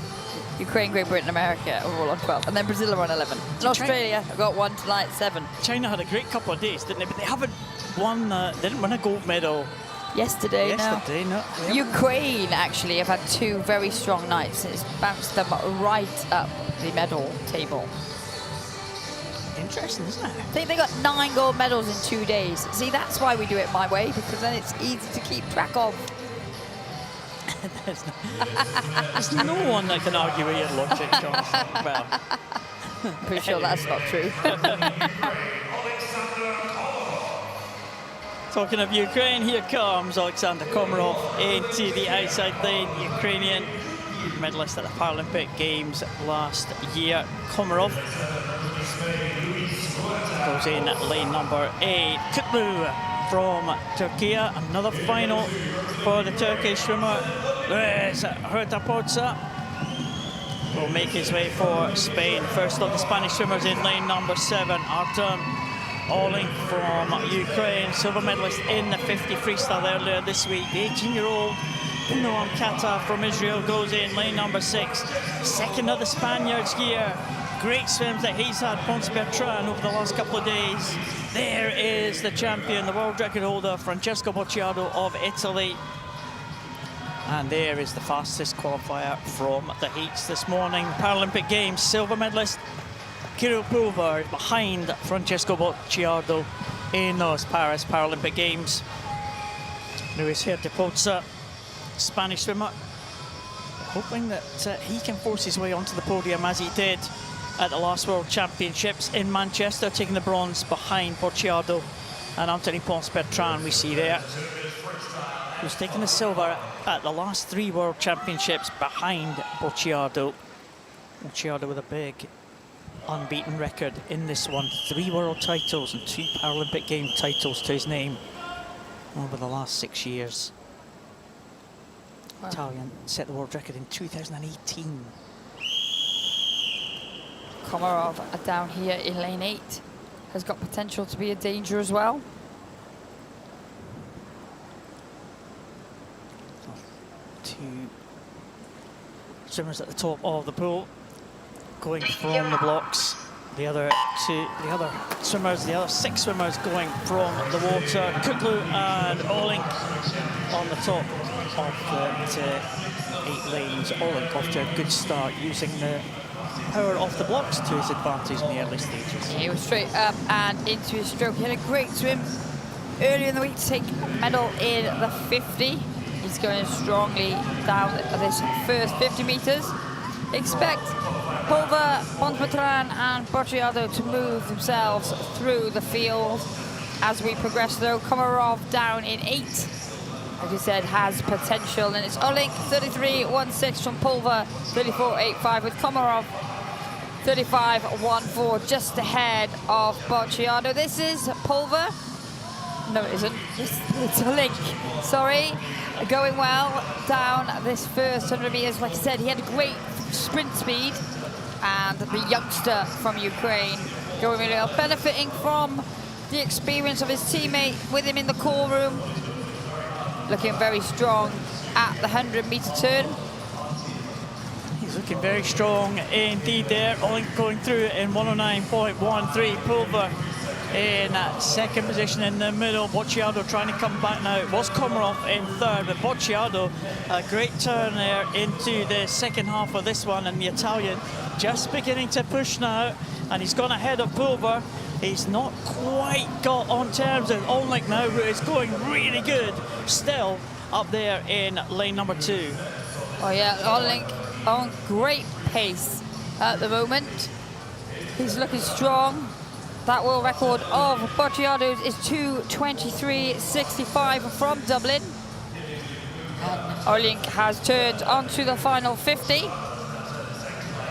Ukraine, Great Britain, America are all on 12. And then Brazil are on 11. And Australia have got one tonight, 7. China had a great couple of days, didn't they? But they haven't won, they didn't win a gold medal. Yesterday, no. Ukraine actually have had 2 very strong nights. It's bounced them right up the medal table. Interesting, isn't it? I think they got 9 gold medals in 2 days. See, that's why we do it my way, because then it's easy to keep track of. There's no one that can argue with your logic, Johnson. Well, pretty sure that's not true. Talking of Ukraine, here comes Alexander Komarov into the outside lane. Ukrainian medalist at the Paralympic Games last year. Komarov goes in at lane number 8. Kutlu from Turkey, another final for the Turkish swimmer. There's Hurtapodza. Will make his way for Spain. First of the Spanish swimmers in lane number 7. Artem Oling from Ukraine, silver medalist in the 50 freestyle earlier this week. The 18-year-old Noam Kata from Israel goes in lane number 6. Second of the Spaniards here. Great swims that he's had, Ponce Bertrand, over the last couple of days. There is the champion, the world record holder, Francesco Bocciardo of Italy. And there is the fastest qualifier from the heats this morning. Paralympic Games silver medalist Kirill Pulver behind Francesco Bocciardo in those Paris Paralympic Games. Luis Hurtapodza, Spanish swimmer, hoping that he can force his way onto the podium as he did at the last World Championships in Manchester, taking the bronze behind Bocciardo and Anthony Ponce Bertrand we see there, who's taken the silver at the last 3 World Championships behind Bocciardo. Bocciardo with a big unbeaten record in this one. 3 world titles and 2 Paralympic Game titles to his name over the last 6 years. Wow. Italian set the world record in 2018. Komarov down here in lane 8 has got potential to be a danger as well. Two swimmers at the top of the pool, going from the blocks. The other swimmers, the other 6 swimmers going from the water. Kutlu and Oling on the top of the 8 lanes. Oling off to a good start, using the power off the blocks to his advantage in the early stages. He was straight up and into his stroke. He had a great swim earlier in the week to take medal in the 50. He's going strongly down this first 50 meters. Expect Pulver, Ponce Bertrand and Bocciardo to move themselves through the field as we progress though. Komarov down in 8, as you said, has potential, and it's Oling 33.16 from Pulver, 34.85 with Komarov 35.14 just ahead of Bocciardo. This is Pulver. No, it isn't. It's Oling. Sorry. Going well down this first 100 meters. Like I said, he had great sprint speed. And the youngster from Ukraine going really well, benefiting from the experience of his teammate with him in the call room. Looking very strong at the 100-meter turn. He's looking very strong indeed there. Oling going through in 109.13. Pulver in second position in the middle. Bocciardo trying to come back now. It was Komarov in third, but Bocciardo, a great turn there into the second half of this one, and the Italian just beginning to push now, and he's gone ahead of Pulver. He's not quite got on terms with Oling now, who is going really good still up there in lane number 2. Oh yeah, Oling on great pace at the moment. He's looking strong. That world record of Bocciado's is 2:23.65 from Dublin. And Olink has turned onto the final 50.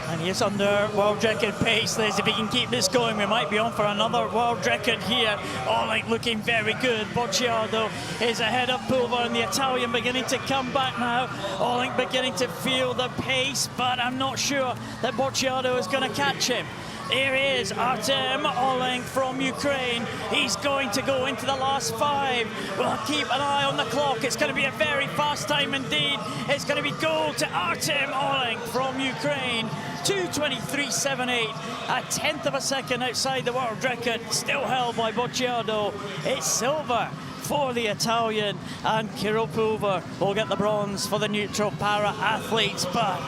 And he is under world record pace, Liz. If he can keep this going, we might be on for another world record here. Olink looking very good. Bocciado is ahead of Pulver, and the Italian beginning to come back now. Olink beginning to feel the pace, but I'm not sure that Bocciado is going to catch him. Here he is, Artem Olink from Ukraine. He's going to go into the last 5. We'll keep an eye on the clock. It's going to be a very fast time indeed. It's going to be gold to Artem Olink from Ukraine. 2:23.78, a tenth of a second outside the world record, still held by Bocciado. It's silver for the Italian, and Kirill Pulver will get the bronze for the neutral para athletes. But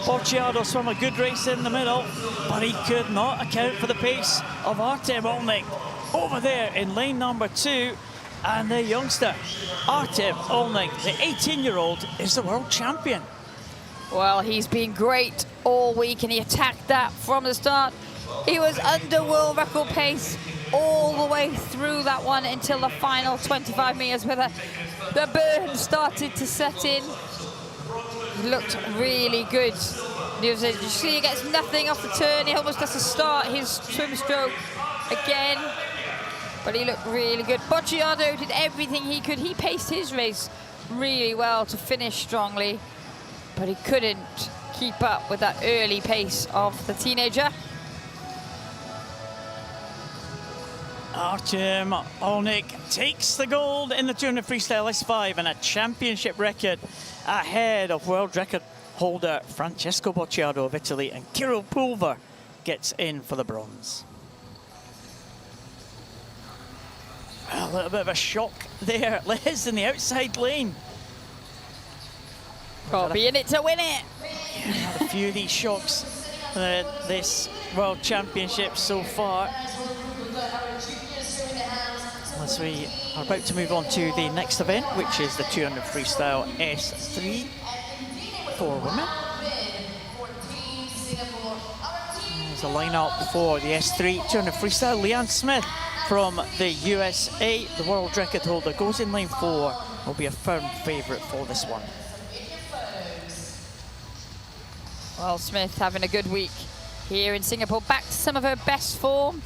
Bocciado swam a good race in the middle, but he could not account for the pace of Artem Olnik over there in lane number 2. And the youngster, Artem Olnik, the 18-year-old, is the world champion. Well, he's been great all week, and he attacked that from the start. He was under world record pace all the way through that one until the final 25 meters, where the burn started to set in. He looked really good. You see, he gets nothing off the turn. He almost has to start his swim stroke again, but he looked really good. Bocciado did everything he could. He paced his race really well to finish strongly, but he couldn't keep up with that early pace of the teenager. Artem Olnik takes the gold in the 200 freestyle S5 and a championship record ahead of world record holder Francesco Bocciado of Italy, and Kirill Pulver gets in for the bronze. A little bit of a shock there, Liz, in the outside lane. Probably in it to win it. Yeah, had a few of these shocks this World Championship so far. As we are about to move on to the next event, which is the 200 freestyle S3 for women. There's a lineup for the S3 200 freestyle. Leanne Smith from the USA, the world record holder, goes in lane 4. Will be a firm favourite for this one. Well, Smith having a good week here in Singapore, back to some of her best form.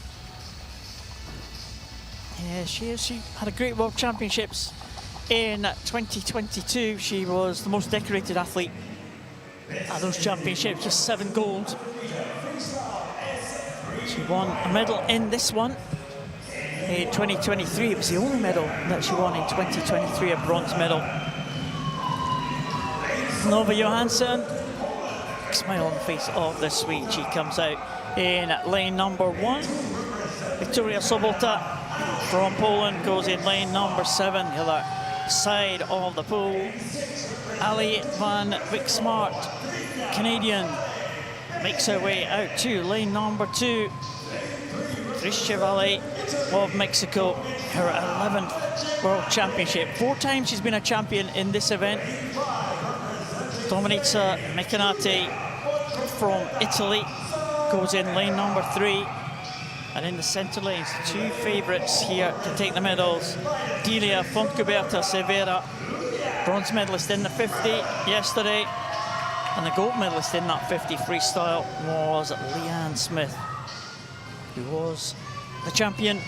Yeah, she is. She had a great World Championships in 2022. She was the most decorated athlete at those championships, just 7 gold. She won a medal in this one in 2023. It was the only medal that she won in 2023, a bronze medal. Nova Johansson, smile on the face of the Swede. She comes out in lane number 1. Victoria Sobota from Poland goes in lane number 7, the other side of the pool. Ali van Wyksmart, Canadian, makes her way out to lane number 2. Trish Chevalier of Mexico, her 11th World Championship. 4 times she's been a champion in this event. Dominica Mecanati from Italy goes in lane number 3. And in the centre lanes, 2 favourites here to take the medals. Delia Fontcuberta Severa, bronze medalist in the 50 yesterday. And the gold medalist in that 50 freestyle was Leanne Smith, who was the champion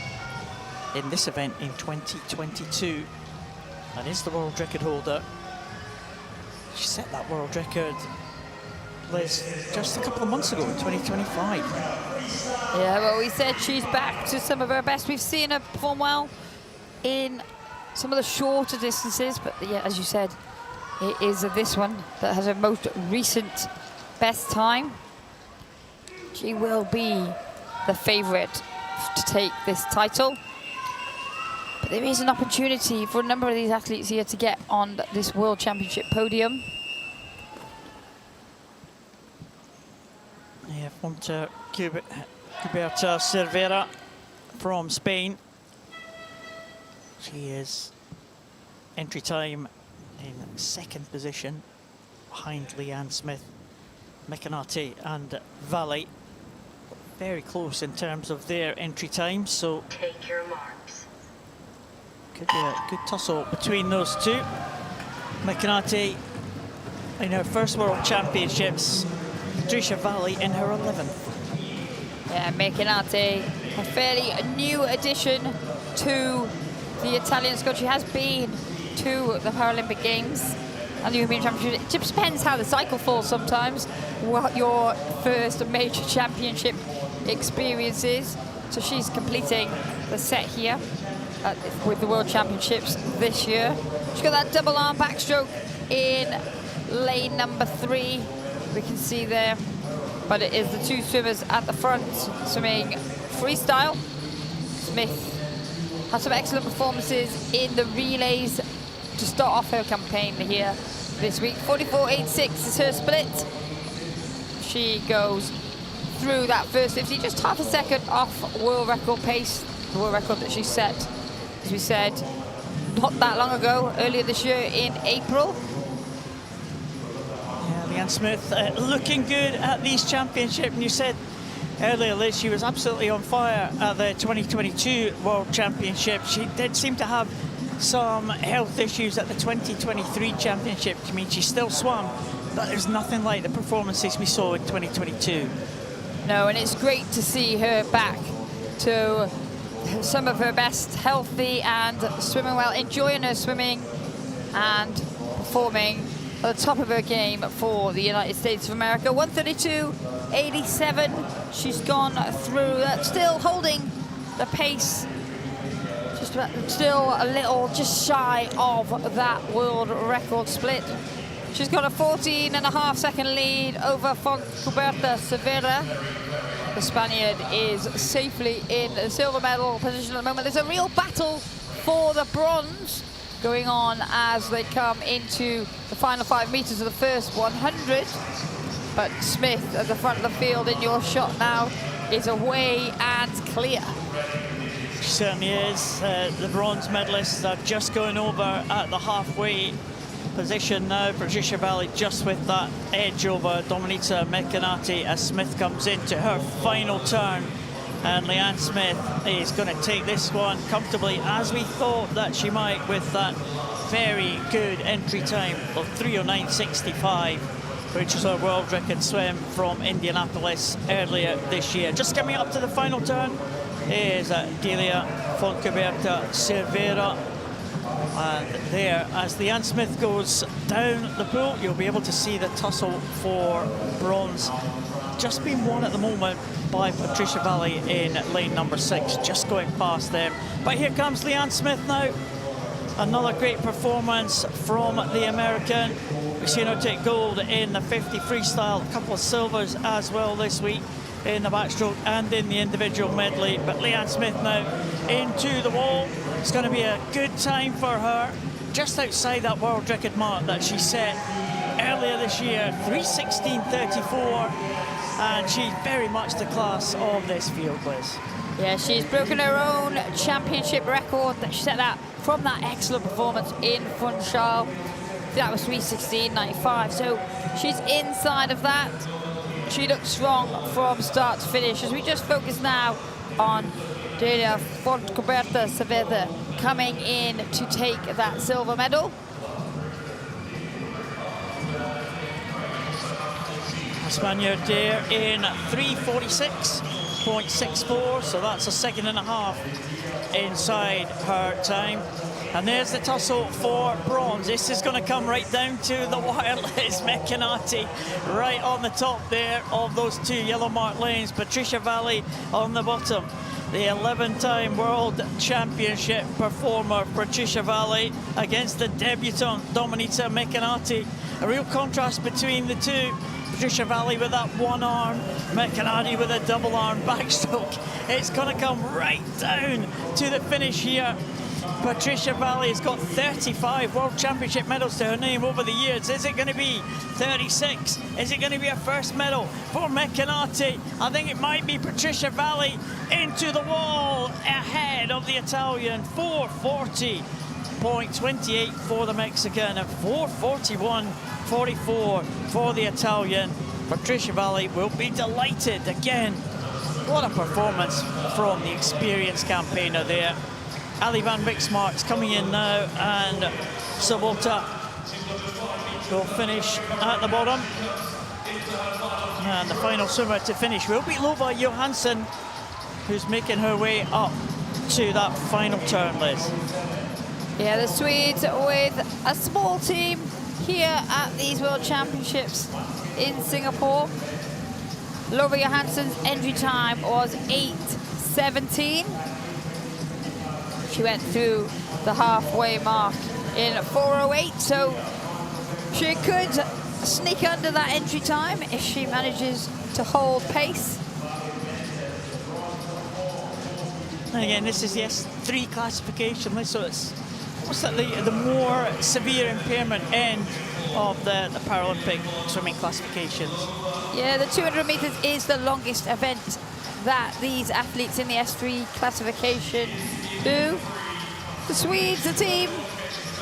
in this event in 2022 and is the world record holder. She set that world record, Liz, just a couple of months ago in 2025. Yeah, well, we said she's back to some of her best. We've seen her perform well in some of the shorter distances, but yeah, as you said, it is this one that has her most recent best time. She will be the favourite to take this title. But there is an opportunity for a number of these athletes here to get on this World Championship podium. Yeah, Fontcuberta Cervera from Spain. She is entry time in 2nd position behind Leanne Smith Mecanati and Valley very close in terms of their entry times, so Take your marks. could be a good tussle between those two. Mecanati in her first World Championships, Patricia Valley in her 11th. Yeah, Mecanati, a fairly new addition to the Italian squad. She has been to the Paralympic Games and the European Championship. It just depends how the cycle falls sometimes, what your first major championship experience is. So she's completing the set here with the World Championships this year. She's got that double arm backstroke in lane number 3. We can see there. But it is the two swimmers at the front swimming freestyle. Smith had some excellent performances in the relays to start off her campaign here this week. 44.86 is her split. She goes through that first 50, just half a second off world record pace, the world record that she set, as we said, not that long ago, earlier this year in April. Leanne Smith looking good at these championships. And you said earlier, Liz, she was absolutely on fire at the 2022 World Championship. She did seem to have some health issues at the 2023 Championship. I mean, she still swam, but there's nothing like the performances we saw in 2022. No, and it's great to see her back to some of her best, healthy and swimming well, enjoying her swimming and performing at the top of her game for the United States of America. 132.87. She's gone through that, still holding the pace, just about, still a little just shy of that world record split. She's got a 14.5-second lead over Fontcuberta Severa. The Spaniard is safely in the silver medal position at the moment. There's a real battle for the bronze going on as they come into the final 5 meters of the first 100. But Smith at the front of the field in your shot now is away and clear. She certainly is. The bronze medalists are just going over at the halfway position now. Patricia Valley just with that edge over Dominica Mecanati as Smith comes into her final turn. And Leanne Smith is going to take this one comfortably, as we thought that she might, with that very good entry time of 3:09.65, which is her world record swim from Indianapolis earlier this year. Just coming up to the final turn is Delia Fontcuberta Cervera. And there, as Leanne Smith goes down the pool, you'll be able to see the tussle for bronze just being won at the moment by Patricia Valley in lane number 6, just going past them. But here comes Leanne Smith now. Another great performance from the American. We've seen her take gold in the 50 freestyle, a couple of silvers as well this week in the backstroke and in the individual medley. But Leanne Smith now into the wall. It's going to be a good time for her, just outside that world record mark that she set earlier this year, 3:16.34, and she's very much the class of this field, Liz. Yeah, she's broken her own championship record that she set that from that excellent performance in Funchal. That was 3:16.95, so she's inside of that. She looks strong from start to finish. As we just focus now on Delia Fontcuberta Severa coming in to take that silver medal. A Spaniard there in 3:46.64, so that's a second and a half inside her time. And there's the tussle for bronze. This is going to come right down to the wire. Liz Mecanati right on the top there of those two yellow marked lanes. Patricia Valley on the bottom. The 11-time World Championship performer Patricia Valley against the debutant Dominica Mecanati. A real contrast between the two. Patricia Valley with that one arm, Mecanati with a double arm backstroke. It's going to come right down to the finish here. Patricia Valley has got 35 World Championship medals to her name over the years. Is it going to be 36? Is it going to be a first medal for Mecanati? I think it might be Patricia Valley into the wall ahead of the Italian. 4:40.28 for the Mexican and 4:41.44 for the Italian. Patricia Valley will be delighted again. What a performance from the experienced campaigner there. Ali van Wiksmark's coming in now, and Sabota will finish at the bottom. And the final swimmer to finish will be Lova Johansson, who's making her way up to that final turn, Liz. Yeah, the Swedes with a small team here at these World Championships in Singapore. Lova Johansson's entry time was 8:17. She went through the halfway mark in 4:08, so she could sneak under that entry time if she manages to hold pace. And again, this is the S3 classification, so it's almost at the more severe impairment end of the Paralympic swimming classifications. Yeah, the 200 meters is the longest event that these athletes in the S3 classification do. The Swedes, the team,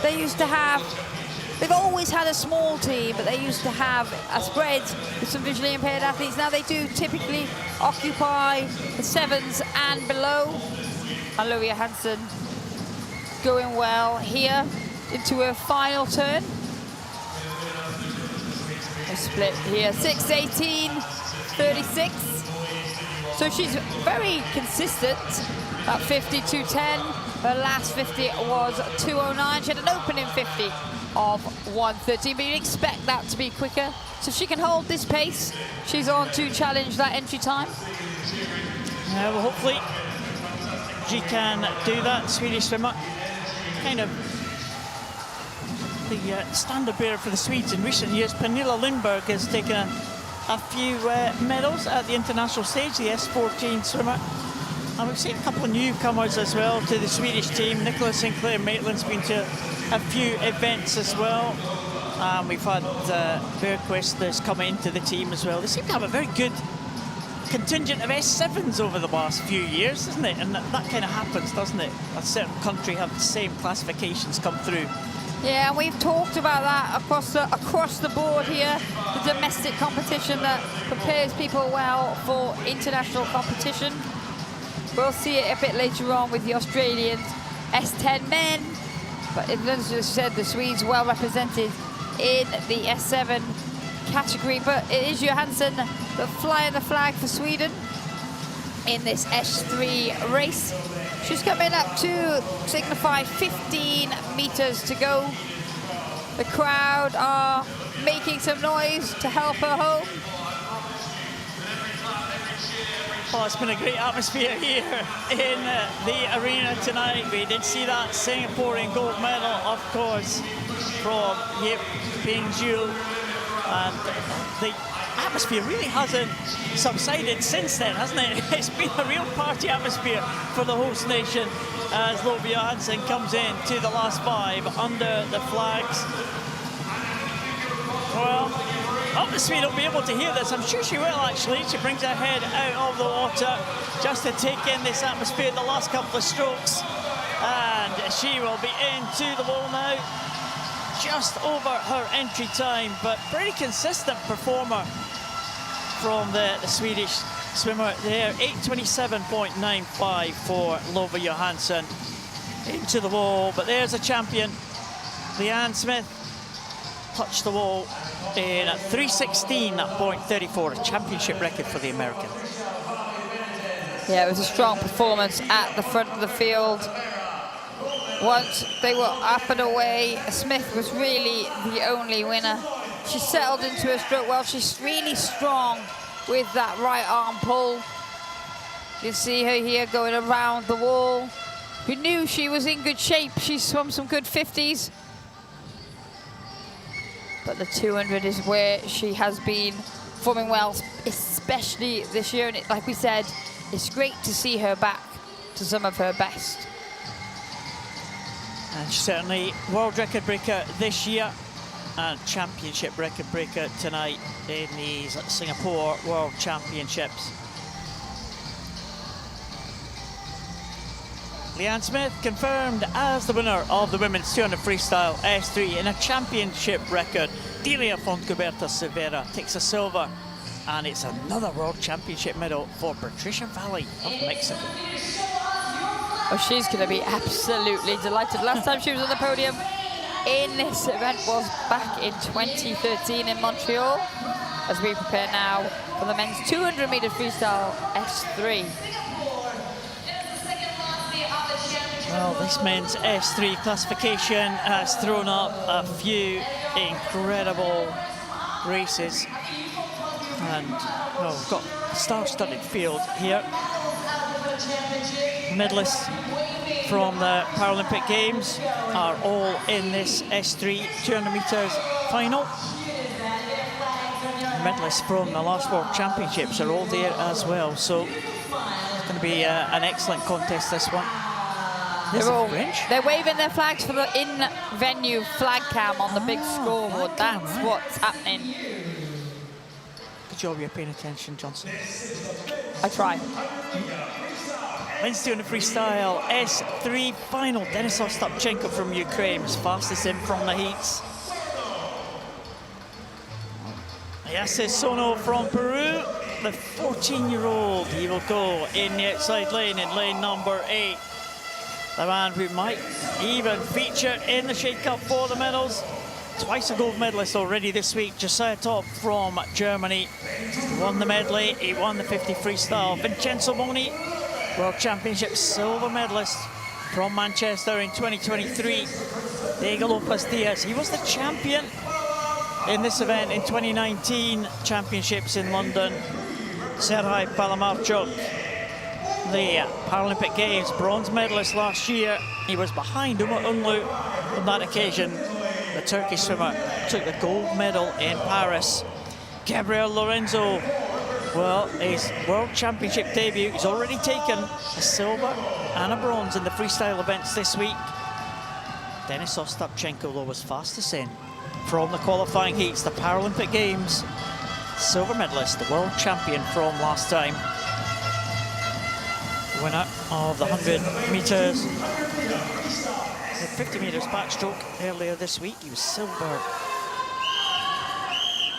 they've always had a small team, but they used to have a spread with some visually impaired athletes. Now they do typically occupy the 7s and below. And Lova Johansson going well here into her final turn. A split here, 6:18.36. So she's very consistent at 50-210. Her last 50 was 2:09. She had an opening 50 of 1:13, but you'd expect that to be quicker. So if she can hold this pace, she's on to challenge that entry time. Well, hopefully she can do that. Swedish swimmer, kind of the standard bearer for the Swedes in recent years. Pernilla Lindberg has taken a few medals at the international stage, the S14 swimmer. And we've seen a couple of newcomers as well to the Swedish team. Nicola Sinclair Maitland's been to a few events as well. We've had Bergqvist that's come into the team as well. They seem to have a very good contingent of S7s over the last few years, isn't it? And that kind of happens, doesn't it? A certain country have the same classifications come through. Yeah, and we've talked about that across the board here. The domestic competition that prepares people well for international competition. We'll see it a bit later on with the Australians S10 men. But as I said, the Swedes well represented in the S7 category. But it is Johansson that flying the flag for Sweden in this S3 race. She's coming up to signify 15 meters to go. The crowd are making some noise to help her home. Oh, it's been a great atmosphere here in the arena tonight. We did see that Singaporean gold medal, of course, from Yip Ping Ju. And the atmosphere really hasn't subsided since then, hasn't it? It's been a real party atmosphere for the host nation as Lova Johansson comes in to the last 5 under the flags. Well, obviously we don't be able to hear this. I'm sure she will, actually. She brings her head out of the water just to take in this atmosphere the last couple of strokes. And she will be into the wall now. Just over her entry time, but pretty consistent performer from the Swedish swimmer there. 8:27.95 for Lova Johansson into the wall. But there's a champion. Leanne Smith touched the wall in at 3:16.34, a championship record for the American. Yeah, it was a strong performance at the front of the field. Once they were up and away, Smith was really the only winner. She settled into her stroke well. She's really strong with that right arm pull. You can see her here going around the wall. We knew she was in good shape. She swum some good 50s. But the 200 is where she has been performing well, especially this year. And like we said, it's great to see her back to some of her best. And she's certainly world record breaker this year and championship record breaker tonight in these Singapore World Championships. Leanne Smith confirmed as the winner of the women's 200 freestyle S3 in a championship record. Delia Fontcuberta Silveira takes a silver and it's another World Championship medal for Patricia Valley of Mexico. Oh, she's going to be absolutely delighted. Last time she was on the podium in this event was back in 2013 in Montreal, as we prepare now for the men's 200-meter freestyle S3. Well, this men's S3 classification has thrown up a few incredible races, and well, we've got a star-studded field here. Medalists from the Paralympic Games are all in this S3 200 meters final. Medalists from the last World Championships are all there as well, so it's going to be an excellent contest, this one. They're waving their flags for the in-venue flag cam on the big scoreboard. That's right. what's happening. Good job you're paying attention, Johnson. I try. Men's 200 freestyle S3 final. Denis Ostapchenko from Ukraine was fastest in from the heats. Yasser Sono from Peru, the 14-year-old. He will go in the outside lane in lane number 8. The man who might even feature in the shake-up for the medals. Twice a gold medalist already this week. Josiah Top from Germany. He won the medley, he won the 50 freestyle. Vincenzo Moni, World Championship silver medalist from Manchester in 2023. Diego Lopez Diaz, he was the champion in this event in 2019 championships in London. Serhij Palamarchuk, the Paralympic Games bronze medalist last year. He was behind Umut Unlu on that occasion. The Turkish swimmer took the gold medal in Paris. Gabriel Lorenzo, well, his World Championship debut, he's already taken a silver and a bronze in the freestyle events this week. Denis Ostapchenko, though, was fastest in from the qualifying heats, the Paralympic Games silver medalist, the world champion from last time. Winner of the 100 meters, the 50 meters backstroke earlier this week. He was silver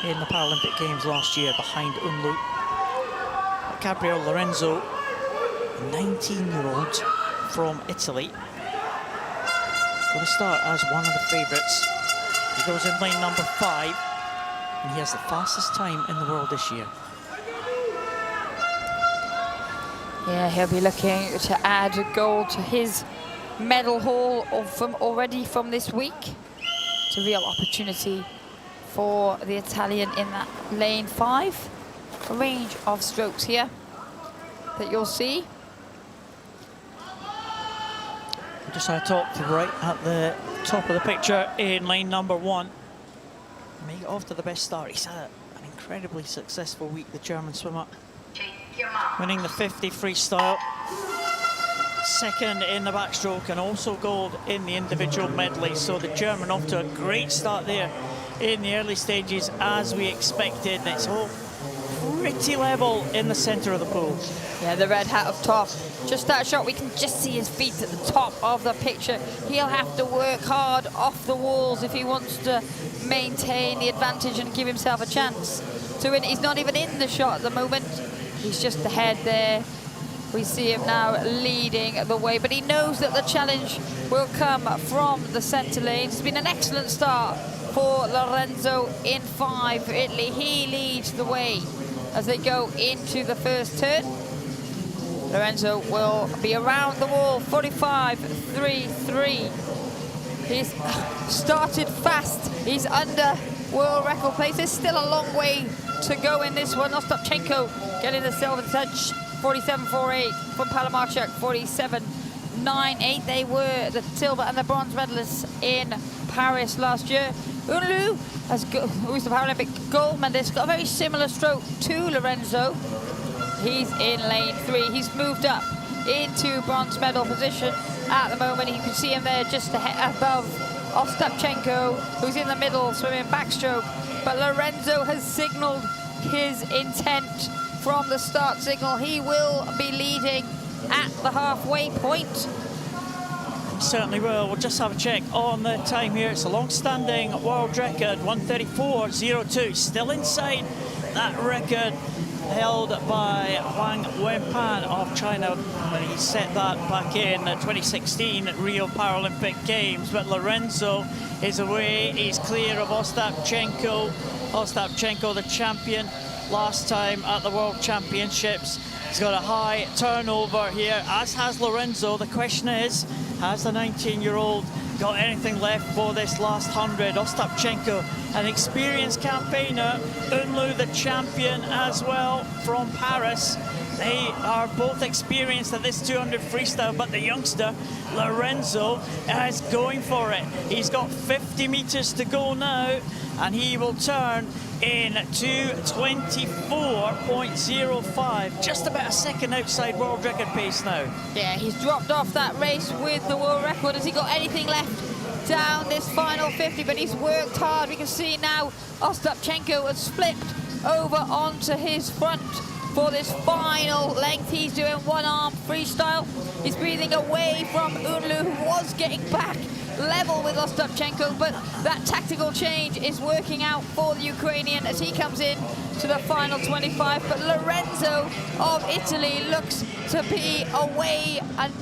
in the Paralympic Games last year behind Unlu. Gabriel Lorenzo, 19-year-old from Italy, going to start as one of the favourites. He goes in lane number 5, and he has the fastest time in the world this year. Yeah, he'll be looking to add a gold to his medal haul already from this week. It's a real opportunity for the Italian in that lane 5. A range of strokes here that you'll see. Just I talked right at the top of the picture in lane number 1. Make it off to the best start. He's had an incredibly successful week, the German swimmer. Winning the 50 freestyle, second in the backstroke, and also gold in the individual medley. So the German off to a great start there in the early stages, as we expected. And it's all pretty level in the center of the pool. Yeah, the red hat up top. Just that shot, we can just see his feet at the top of the picture. He'll have to work hard off the walls if he wants to maintain the advantage and give himself a chance to win. He's not even in the shot at the moment. He's just ahead there. We see him now leading the way, but he knows that the challenge will come from the center lane. It's been an excellent start for Lorenzo in 5 for Italy. He leads the way as they go into the first turn. Lorenzo will be around the wall, 45.33. He's started fast. He's under world record place. There's still a long way to go in this one. Ostapchenko getting the silver touch, 47.48 from Palamarchuk, 47.98. They were the silver and the bronze medalists in Paris last year. Unlu, who's the Paralympic gold medalist, got a very similar stroke to Lorenzo. He's in lane 3. He's moved up into bronze medal position at the moment. You can see him there just above Ostapchenko, who's in the middle swimming backstroke. But Lorenzo has signaled his intent from the start signal. He will be leading at the halfway point. Certainly will. We'll just have a check on the time here. It's a long-standing world record, 134.02. Still inside that record held by Wang Wenpan of China when he set that back in 2016 at Rio Paralympic Games. But Lorenzo is away. He's clear of Ostapchenko. Ostapchenko, the champion last time at the World Championships. He's got a high turnover here, as has Lorenzo. The question is, has the 19-year-old got anything left for this last 100? Ostapchenko, an experienced campaigner. Unlu, the champion as well from Paris. They are both experienced at this 200 freestyle, but the youngster, Lorenzo, is going for it. He's got 50 meters to go now, and he will turn in 2:24.05, just about a second outside world record pace now. Yeah, he's dropped off that race with the world record. Has he got anything left down this final 50? But he's worked hard. We can see now Ostapchenko has flipped over onto his front for this final length. He's doing one-arm freestyle. He's breathing away from Unlu, who was getting back level with Ostapchenko, but that tactical change is working out for the Ukrainian as he comes in to the final 25. But Lorenzo of Italy looks to be away and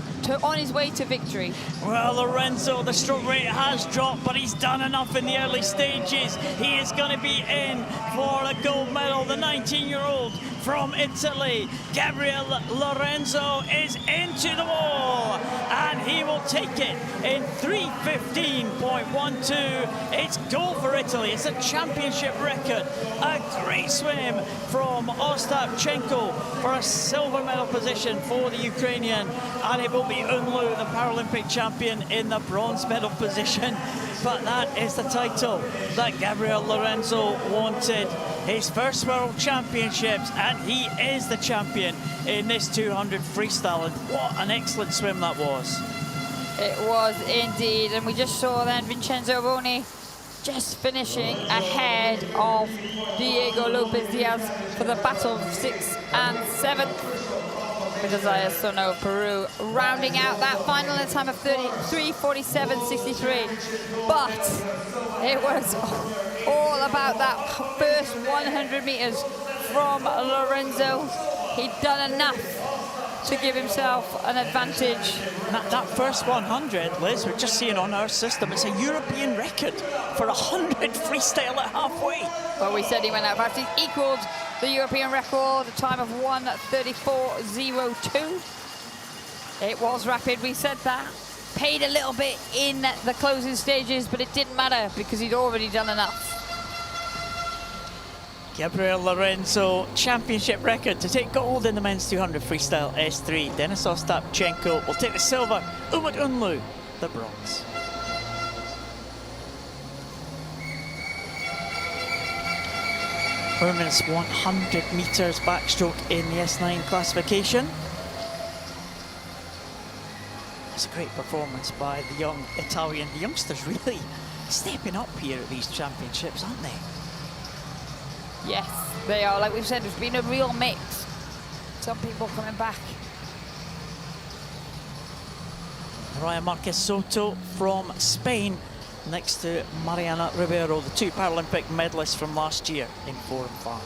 on his way to victory. Well, Lorenzo, the stroke rate has dropped, but he's done enough in the early stages. He is going to be in for a gold medal. The 19-year-old from Italy, Gabriel Lorenzo, is into the wall, and he will take it in 3:15.12. It's gold for Italy. It's a championship record. A great swim from Ostapchenko for a silver medal position for the Ukrainian, and it will be Unlu, the Paralympic champion, in the bronze medal position. But that is the title that Gabriel Lorenzo wanted. His first World Championships, and he is the champion in this 200 freestyle. And what an excellent swim that was. It was indeed, and we just saw then Vincenzo Boni just finishing ahead of Diego Lopez Diaz for the battle of 6th and 7th. Josiah Sono of Peru rounding out that final in a time of 33:47.63. But it was all about that first 100 meters from Lorenzo. He'd done enough to give himself an advantage. That first 100, Liz, we're just seeing on our system, it's a European record for 100 freestyle at halfway. Well, we said he went out fast. He equaled the European record, a time of 1:34.02. It was rapid, we said that. Paid a little bit in the closing stages, but it didn't matter because he'd already done enough. Gabriel Lorenzo, championship record to take gold in the men's 200 freestyle S3. Denis Ostapchenko will take the silver. Umut Unlu, the bronze. Women's 100 meters backstroke in the S9 classification. It's a great performance by the young Italian. The youngsters really stepping up here at these championships, aren't they? Yes, they are. Like we've said, there's been a real mix. Some people coming back. Ryan Marquez Soto from Spain, next to Mariana Ribeiro, the two Paralympic medalists from last year in 4 and 5.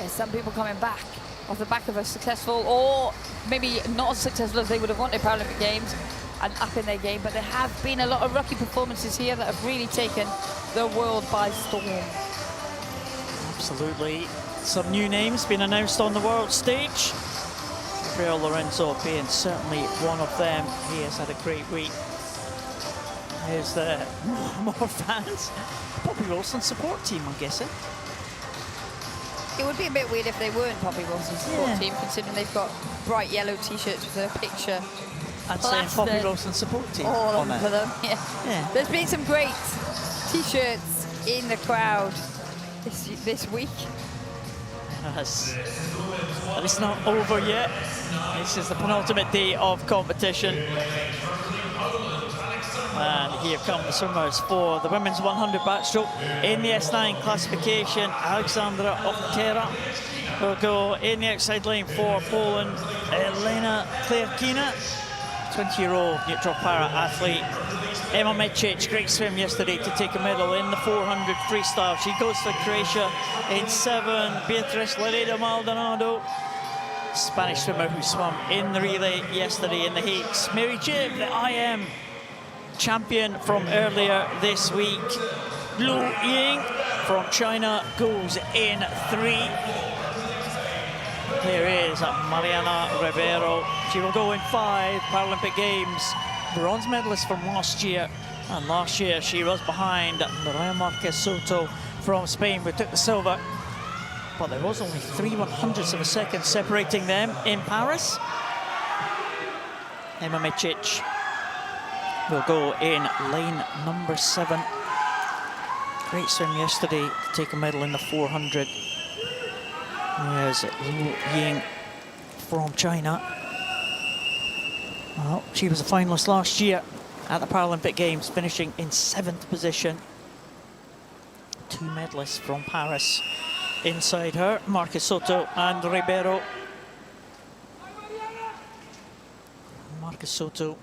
Yeah, some people coming back off the back of a successful, or maybe not as successful as they would have wanted Paralympic Games, and up in their game. But there have been a lot of rookie performances here that have really taken the world by storm. Absolutely. Some new names being announced on the world stage. Gabriel Lorenzo being certainly one of them. He has had a great week. Here's the more fans. Poppy Wilson support team, I'm guessing. It would be a bit weird if they weren't Poppy Wilson's support team, considering they've got bright yellow t-shirts with a picture. And saying Poppy Wilson support team all on over them. Yeah. There's been some great t-shirts in the crowd this week. Yes. But it's not over yet. This is the penultimate day of competition. And here come the swimmers for the women's 100 backstroke in the S9 classification. Alexandra Optera will go in the outside lane for Poland. Elena Klierkina 20-year-old neutral para athlete. Emma Micic, great swim yesterday to take a medal in the 400 freestyle. She goes to Croatia in 7. Beatriz Laredo Maldonado, Spanish swimmer who swam in the relay yesterday in the heats. Mary Jibb, the IM champion from earlier this week. Lu Ying from China goes in 3. Here is Mariana Ribeiro. She will go in 5 Paralympic Games. Bronze medalist from last year. And last year she was behind Nuria Marquez Soto from Spain, who took the silver. But there was only 3/100ths of a second separating them in Paris. Emma Micic will go in lane number 7. Great swim yesterday to take a medal in the 400. There's Lu Ying from China. Well, she was a finalist last year at the Paralympic Games, finishing in 7th position. 2 medalists from Paris inside her, Marquez Soto and Ribeiro. Marquez Soto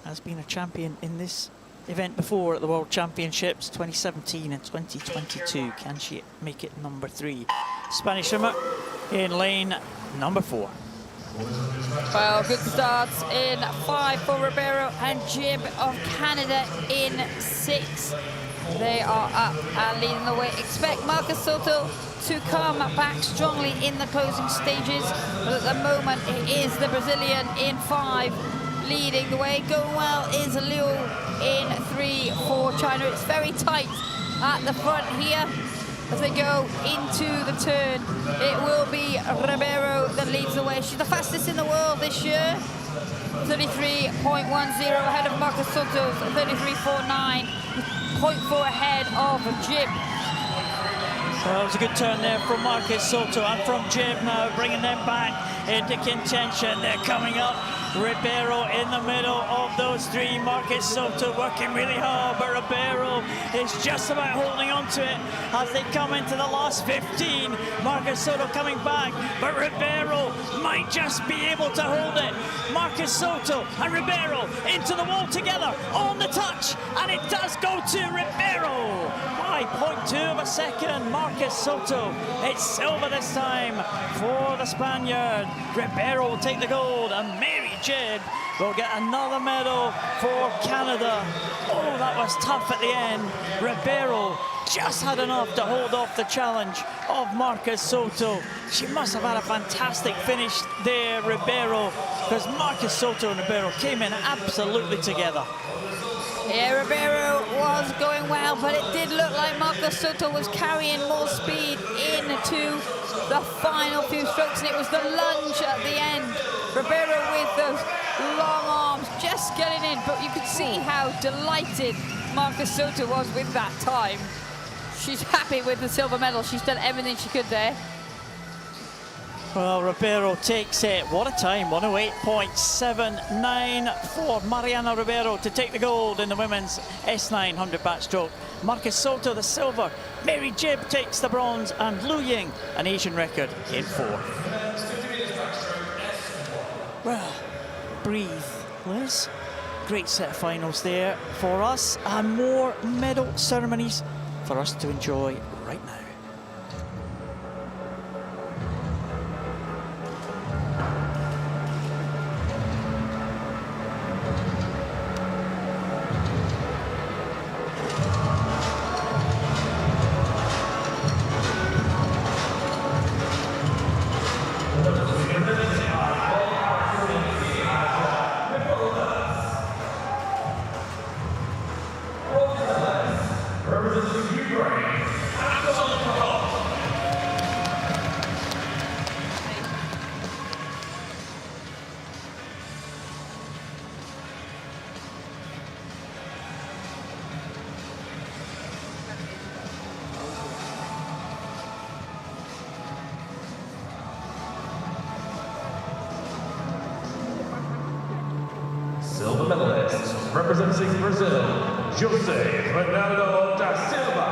has been a champion in this event before at the World Championships 2017 and 2022. Can she make it number 3? Spanish swimmer in lane number 4. Well, good starts in 5 for Ribeiro and Jibb of Canada in 6. They are up and leading the way. Expect Marquez Soto to come back strongly in the closing stages, but at the moment it is the Brazilian in 5 leading the way. Going well is Liu in 3 for China. It's very tight at the front here as they go into the turn. It will be Ribeiro that leads the way. She's the fastest in the world this year. 33.10 ahead of Marquez Soto's 33.49. 0.4 ahead of Jibb. Well, it was a good turn there from Marquez Soto and from Jibb now, bringing them back into contention. They're coming up. Ribeiro in the middle of those 3. Marquez Soto working really hard, but Ribeiro is just about holding on to it as they come into the last 15. Marquez Soto coming back, but Ribeiro might just be able to hold it. Marquez Soto and Ribeiro into the wall together on the touch, and it does go to Ribeiro. 5.2 of a second, Marquez Soto. It's silver this time for the Spaniard. Ribeiro will take the gold, and Mary Jibb will get another medal for Canada. Oh, that was tough at the end. Ribeiro just had enough to hold off the challenge of Marquez Soto. She must have had a fantastic finish there, Ribeiro, because Marquez Soto and Ribeiro came in absolutely together. Yeah, Ribeiro was going well, but it did look like Marquez Soto was carrying more speed into the final few strokes, and it was the lunge at the end. Ribeiro with those long arms just getting in, but you could see how delighted Marquez Soto was with that time. She's happy with the silver medal. She's done everything she could there. Well, Ribeiro takes it. What a time, 108.79 for Mariana Ribeiro to take the gold in the women's S900 backstroke. Marquez Soto, the silver. Mary Jibb takes the bronze, and Lu Ying, an Asian record, in 4th. Well, breathe, Liz. Great set of finals there for us, and more medal ceremonies for us to enjoy right now. Silver medalist, representing Brazil, Jose Ronaldo da Silva.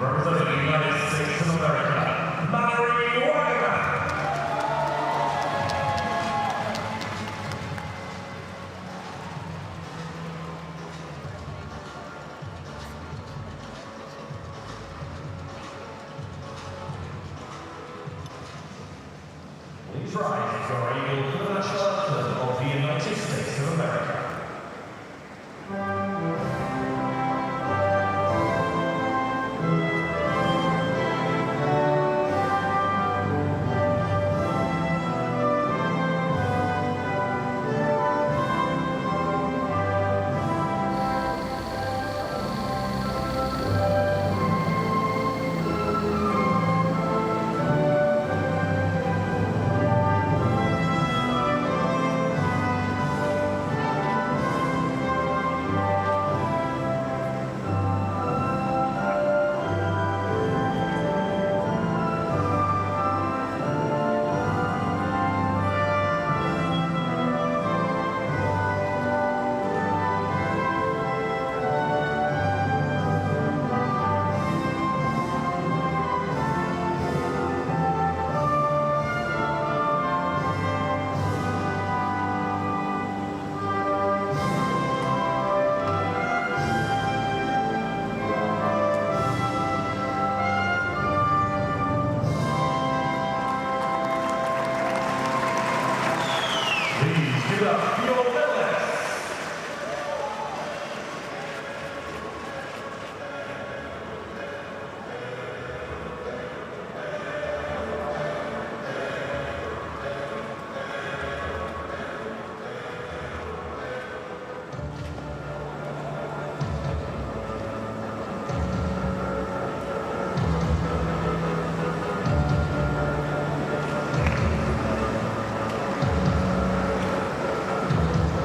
representing the United States of America, Mallory Wagner. Please rise for our eagle for the national anthem of the United States of America.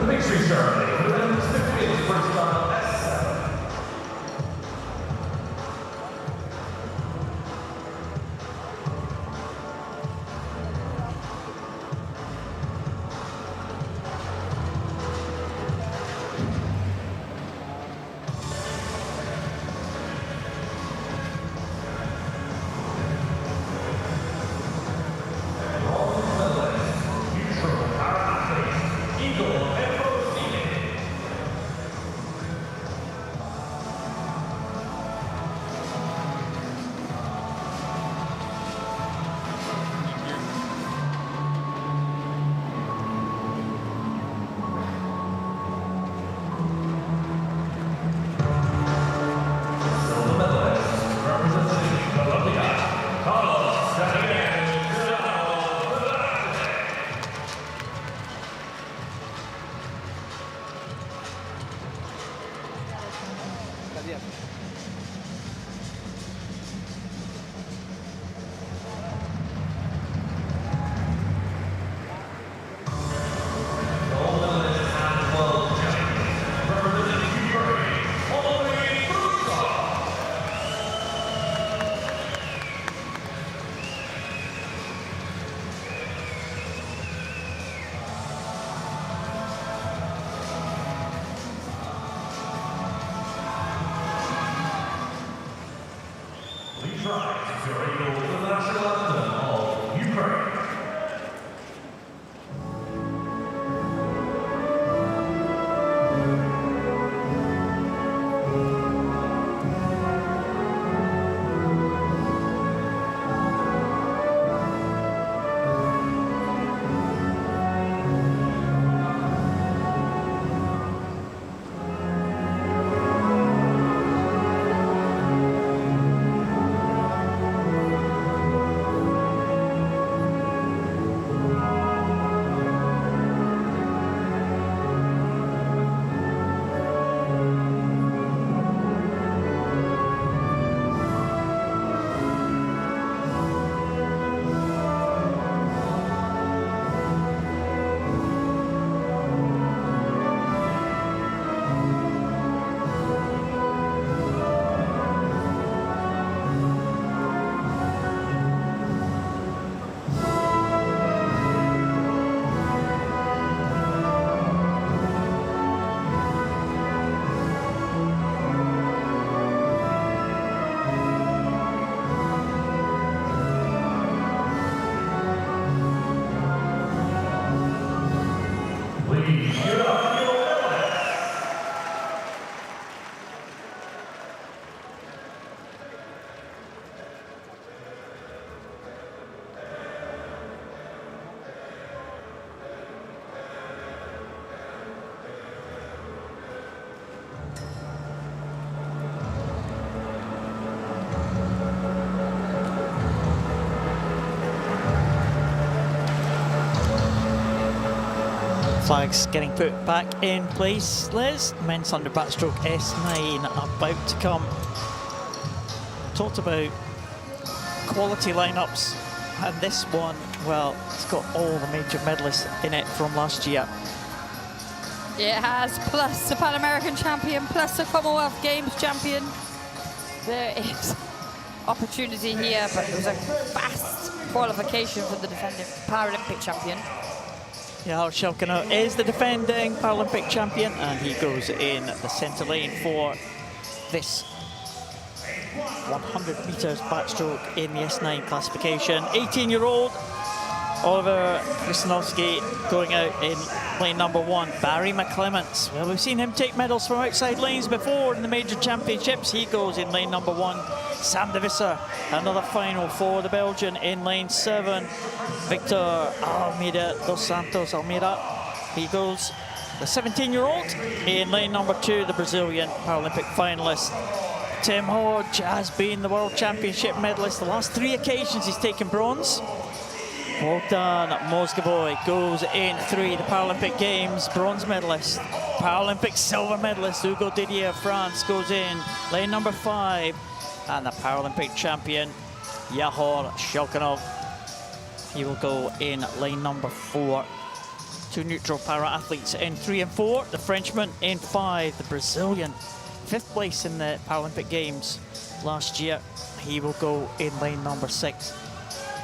Victory ceremony presents the field freestyle S7. Please rise if you're able to the national anthem of Ukraine. Flags getting put back in place. Liz, men's 100 backstroke S9 about to come. Talked about quality lineups, and this one, well, it's got all the major medalists in it from last year. It has, plus the Pan American champion, plus the Commonwealth Games champion. There is opportunity here, but it was a fast qualification for the defending Paralympic champion. Yeah, Shelkino is the defending Paralympic champion, and he goes in the centre lane for this 100 metres backstroke in the S9 classification. 18-year-old Oliver Krasnowski going out in lane number 1. Barry McClements, well, we've seen him take medals from outside lanes before in the major championships. He goes in lane number 1. Sam de Visser, another final for the Belgian in lane 7. Victor Almeida dos Santos Almeida, he goes the 17-year-old in lane number 2, the Brazilian Paralympic finalist. Tim Hodge has been the World Championship medalist the last 3 occasions he's taken bronze. Bogdan Mozgovoy goes in 3, the Paralympic Games bronze medalist. Paralympic silver medalist Hugo Didier of France goes in lane number 5. And the Paralympic champion Yahor Shelkanov, he will go in lane number 4. 2 neutral para-athletes in 3 and 4. The Frenchman in 5. The Brazilian, 5th place in the Paralympic Games last year. He will go in lane number 6.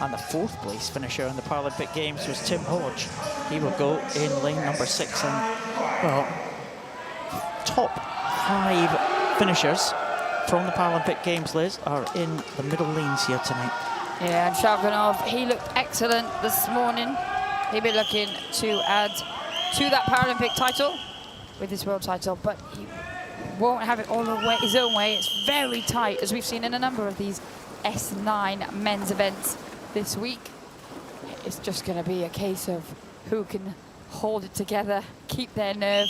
And the 4th place finisher in the Paralympic Games was Tim Hodge. He will go in lane number 6. And, well, top 5 finishers from the Paralympic Games, Liz, are in the middle lanes here tonight. Yeah, and Shelkanov, he looked excellent this morning. He'll be looking to add to that Paralympic title with his world title, but he won't have it all the way his own way. It's very tight, as we've seen in a number of these S9 men's events this week. It's just going to be a case of who can hold it together, keep their nerve.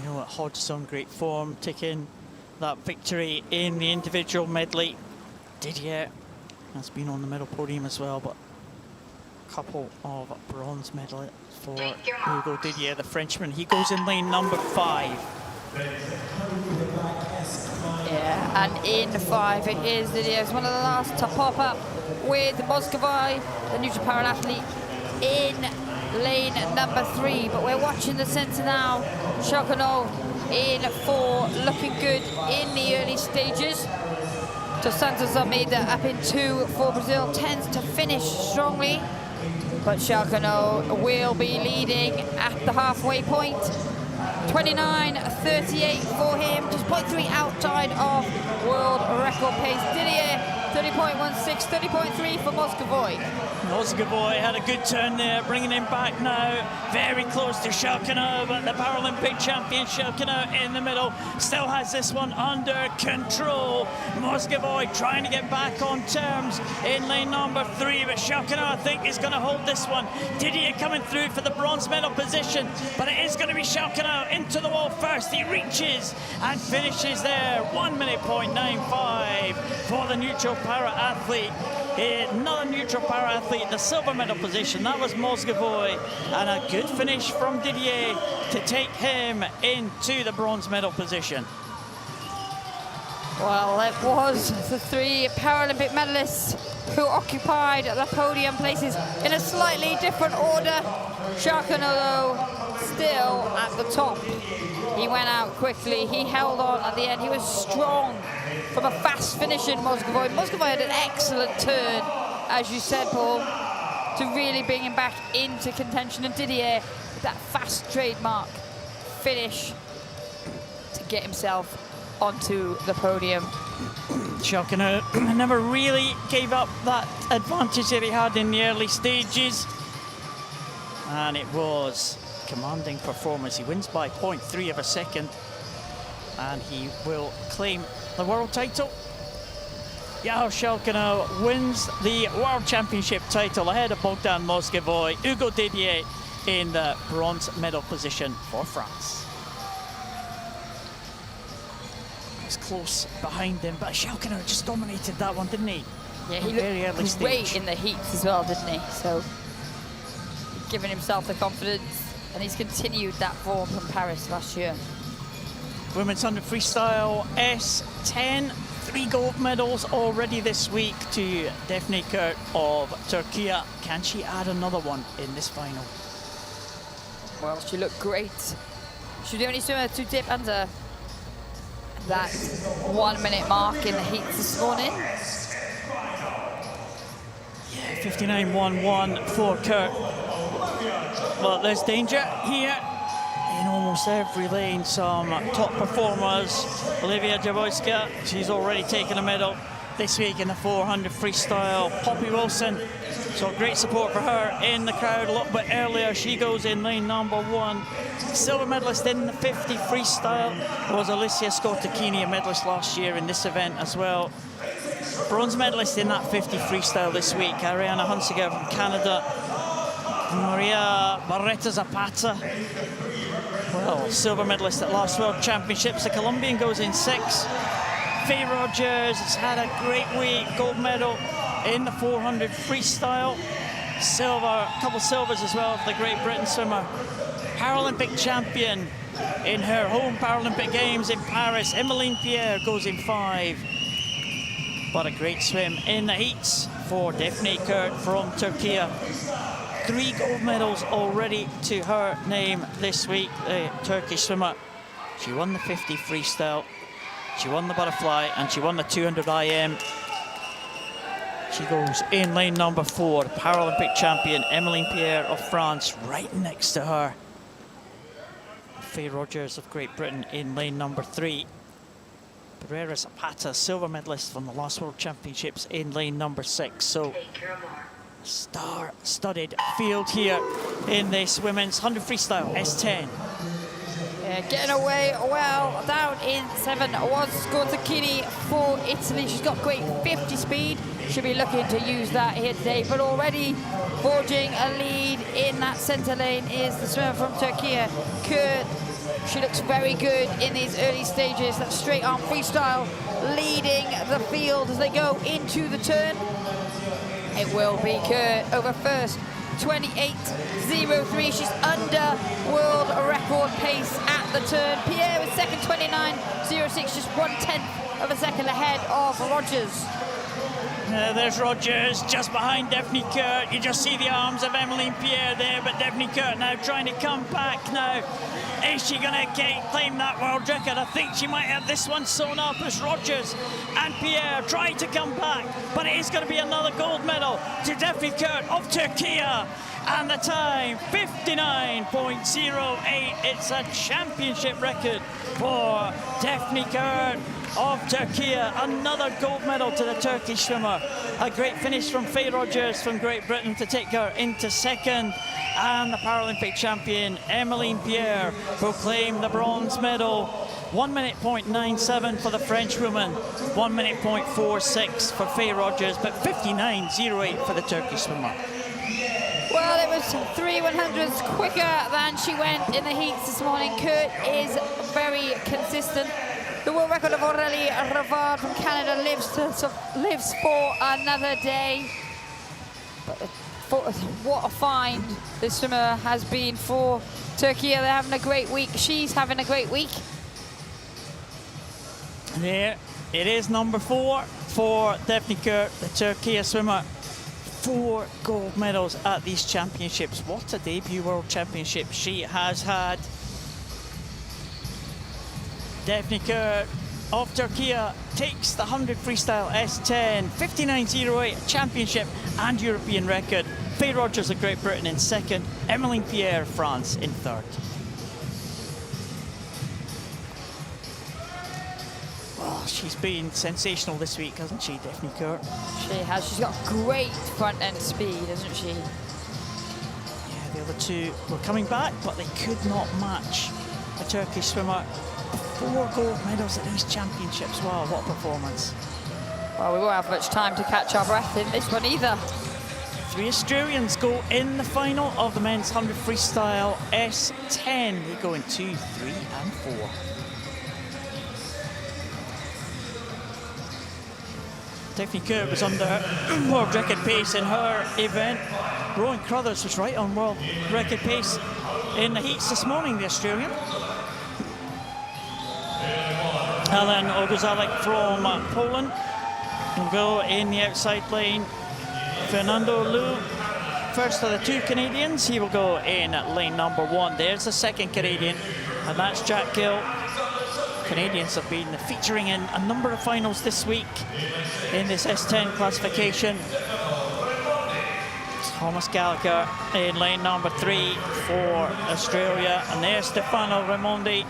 You know what, Hodge is on great form, taking that victory in the individual medley. Didier has been on the medal podium as well, but a couple of bronze medals for Hugo Didier, the Frenchman. He goes in lane number 5. Yeah, and in 5 it is Didier. It's one of the last to pop up with Mozgovoy, the neutral para-athlete, in lane number 3, but we're watching the centre now. Shelkanov in 4, looking good in the early stages. Dos Santos Almeida up in 2 for Brazil, tends to finish strongly, but Shelkanov will be leading at the halfway point. 29.38 for him, just 0.3 outside of world record pace. Didier, 30.16, 30.3 for Mozgovoy. Mozgovoy had a good turn there, bringing him back now. Very close to Shelkanov, but the Paralympic champion Shelkanov in the middle still has this one under control. Mozgovoy trying to get back on terms in lane number 3, but Shelkanov, I think, is going to hold this one. Didier coming through for the bronze medal position, but it is going to be Shelkanov into the wall first. He reaches and finishes there. 1 minute 0.95 for the neutral para-athlete. Another neutral para-athlete in the silver medal position. That was Mozgovoy, and a good finish from Didier to take him into the bronze medal position. Well, it was the 3 Paralympic medalists who occupied the podium places in a slightly different order. Shelkanov still at the top. He went out quickly, he held on at the end, he was strong from a fast finish in Mozgovoy. Mozgovoy had an excellent turn, as you said, Paul, to really bring him back into contention, and Didier with that fast trademark finish to get himself onto the podium. Shelkanov never really gave up that advantage that he had in the early stages. And it was commanding performance. He wins by 0.3 of a second. And he will claim the world title. Yao Shalkino wins the World Championship title ahead of Bogdan Mozgovoy, Hugo Didier in the bronze medal position for France. It was close behind him, but Shalkino just dominated that one, didn't he? Yeah, he Very early looked great stage. in the heats as well, didn't he? So, giving himself the confidence, and he's continued that form from Paris last year. Women's 100 freestyle S10. 3 gold medals already this week to Defne Kurt of Turkey. Can she add another one in this final? Well, she looked great. She's the only swimmer to dip under that 1 minute mark in the heats this morning. Yeah, 59.11 for Kurt. Well, there's danger here in almost every lane. Some top performers. Olivia Jaworska, she's already taken a medal this week in the 400 freestyle. Poppy Wilson, so great support for her in the crowd a little bit earlier. She goes in lane number 1. Silver medalist in the 50 freestyle was Alicia Scottakini, a medalist last year in this event as well. Bronze medalist in that 50 freestyle this week, Ariana Hunsiger from Canada. Maria Barreta Zapata, well, silver medalist at last World Championships. The Colombian goes in 6. Faye Rogers has had a great week. Gold medal in the 400 freestyle. Silver, a couple silvers as well for the Great Britain swimmer. Paralympic champion in her home Paralympic Games in Paris. Emmeline Pierre goes in 5. What a great swim in the heats for Defne Kurt from Turkey. 3 gold medals already to her name this week, the Turkish swimmer. She won the 50 freestyle, she won the butterfly, and she won the 200 IM. She goes in lane number 4, Paralympic champion Emmeline Pierre of France, right next to her. Faye Rogers of Great Britain in lane number 3. Barrera Zapata, silver medalist from the last World Championships in lane number 6. So, star-studded field here in this women's 100 freestyle S10. Yeah, getting away well down in 7 was Scottakini for Italy. She's got great 50 speed. She'll be looking to use that here today, but already forging a lead in that centre lane is the swimmer from Turkey, Kurt. She looks very good in these early stages. That straight arm freestyle leading the field as they go into the turn. It will be Kurt over first, 28.03. She's under world record pace at the turn. Pierre with second, 29.06, just 1/10 of a second ahead of Rogers. There's Rogers just behind Defne Kurt. You just see the arms of Emmeline Pierre there, but Defne Kurt now trying to come back now. Is she going to claim that world record? I think she might have this one sewn up as Rogers and Pierre try to come back, but it is going to be another gold medal to Defne Kurt of Turkey. And the time, 59.08. It's a championship record for Defne Kurt of Turkey. Another gold medal to the Turkish swimmer. A great finish from Faye Rogers from Great Britain to take her into second. And the Paralympic champion, Emmeline Pierre, will claim the bronze medal. 1 minute 0.97 for the French woman, 1 minute 0.46 for Faye Rogers, but 59.08 for the Turkish swimmer. Well, it was 3/100ths quicker than she went in the heats this morning. Kurt is very consistent. The world record of Aurélie Rivard from Canada lives for another day. But what a find this swimmer has been for Turkey. They're having a great week. She's having a great week. There, it is number 4 for Defne Kurt, the Turkey swimmer. 4 gold medals at these championships. What a debut World Championship she has had. Defne Kurt of Turkey takes the 100 freestyle S10, 59.08 championship and European record. Faye Rogers of Great Britain in second, Emmeline Pierre, France in third. Well, she's been sensational this week, hasn't she, Defne Kurt? She has. She's got great front end speed, hasn't she? Yeah, the The other two were coming back, but they could not match a Turkish swimmer. 4 gold medals at these championships. Wow, what a performance. Well, we won't have much time to catch our breath in this one either. 3 Australians go in the final of the men's 100 freestyle S10. They go in 2, 3, and 4. Tiffany Kerr was under world record pace in her event. Rowan Crothers was right on world record pace in the heats this morning, the Australian. Alan Oguzalek from Poland will go in the outside lane. Fernando Liu, first of the 2 Canadians, he will go in at lane number 1. There's the second Canadian, and that's Jack Gill. Canadians have been featuring in a number of finals this week in this S10 classification. Thomas Gallagher in lane number 3 for Australia, and there's Stefano Raimondi,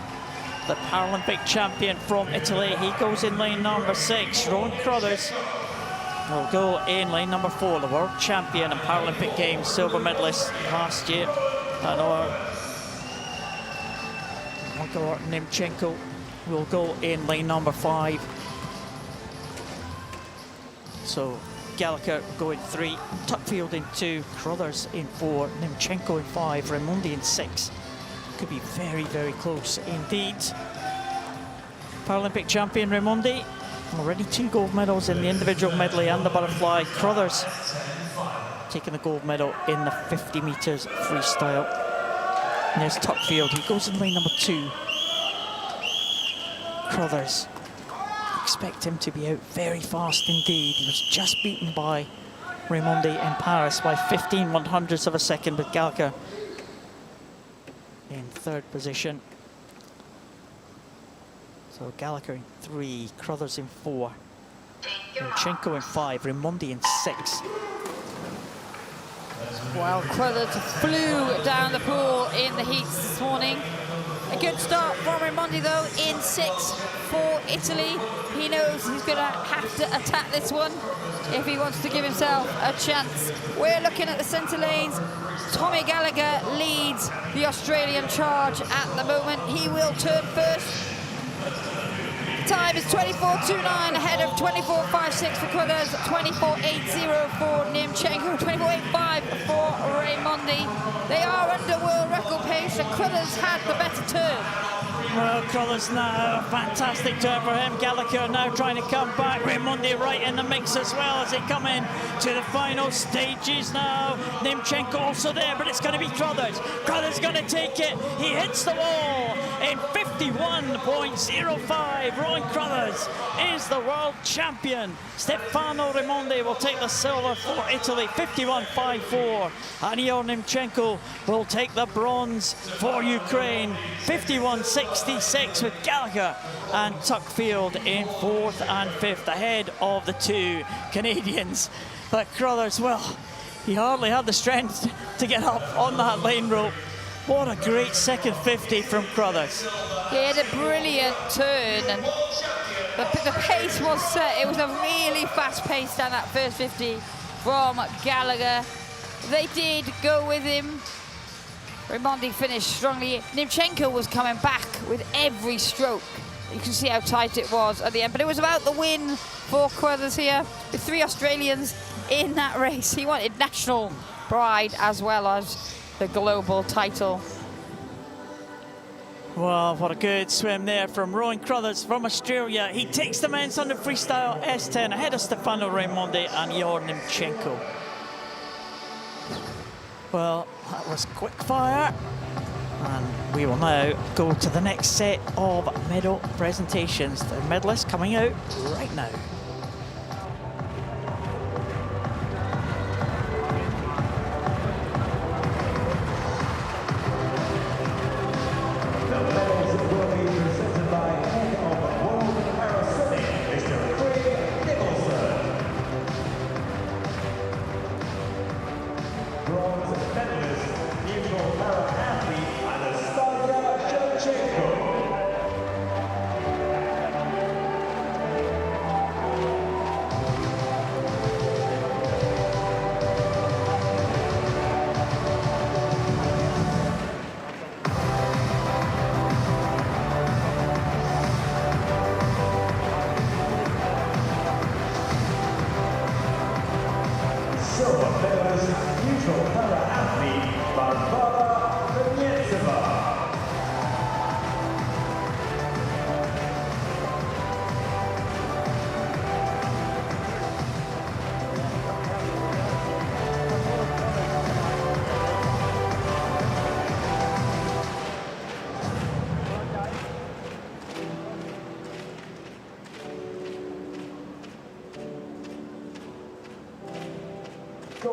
the Paralympic champion from Italy. He goes in lane number 6. Rowan Crothers will go in lane number 4, the world champion and Paralympic Games silver medalist last year. And Igor Nemchenko will go in lane number 5. So Gallagher go in 3, Tuckfield in 2, Crothers in 4, Nemchenko in 5, Raimondi in 6. Could be very, very close indeed. Paralympic champion Raimondi, already 2 gold medals in the individual medley and the butterfly. Crothers taking the gold medal in the 50 meters freestyle. And there's Tuckfield, he goes in lane number 2. Crothers, expect him to be out very fast indeed. He was just beaten by Raimondi in Paris by 15 100ths of a second, with Gallagher in 3rd position. So Gallagher in 3, Crothers in 4, Nemchenko in 5, Raimondi in 6. Well, Crothers flew down the pool in the heats this morning. A good start from Raimondi though, in 6 for Italy. He knows he's going to have to attack this one if he wants to give himself a chance. We're looking at the centre lanes. Tommy Gallagher leads the Australian charge at the moment. He will turn first. Time is 24.29 ahead of 24.56 for Crothers, 24.80 for Nemchenko, 24.85 for Raimondi. They are under world record pace, and Crothers had the better turn. Well, Crothers now, a fantastic turn for him. Gallagher now trying to come back. Raimondi right in the mix as well as they come in to the final stages now. Nemchenko also there, but it's going to be Crothers. Crothers going to take it. He hits the wall in 51.05. Rowan Crothers is the world champion. Stefano Raimondi will take the silver for Italy, 51.54. And Igor Nemchenko will take the bronze for Ukraine, 51.66, with Gallagher and Tuckfield in 4th and 5th, ahead of the 2 Canadians. But Crothers, well, he hardly had the strength to get up on that lane rope. What a great second 50 from Crothers. He had a brilliant turn, and the pace was set. It was a really fast pace down that first 50 from Gallagher. They did go with him. Raimondi finished strongly. Nemchenko was coming back with every stroke. You can see how tight it was at the end, but it was about the win for Crothers here, with 3 Australians in that race. He wanted national pride as well as the global title. Well, what a good swim there from Rowan Crothers from Australia. He takes the men's 100 freestyle S10 ahead of Stefano Raimondi and Igor Nemchenko. Well, that was quick fire. And we will now go to the next set of medal presentations. The medalists coming out right now.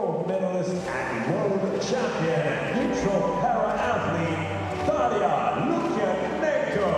gold medalist and world champion, neutral para-athlete, Daria Lukyanenko.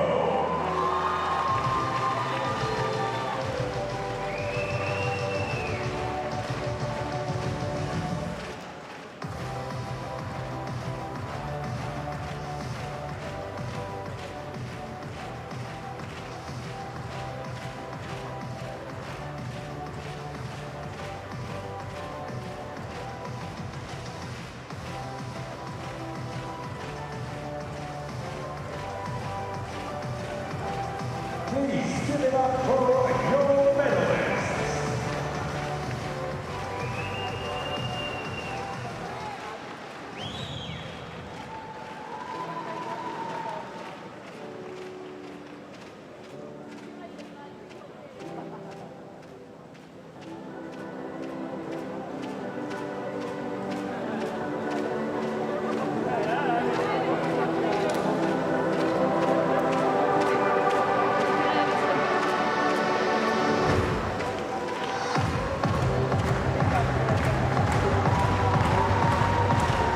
Please give it up for your medalists.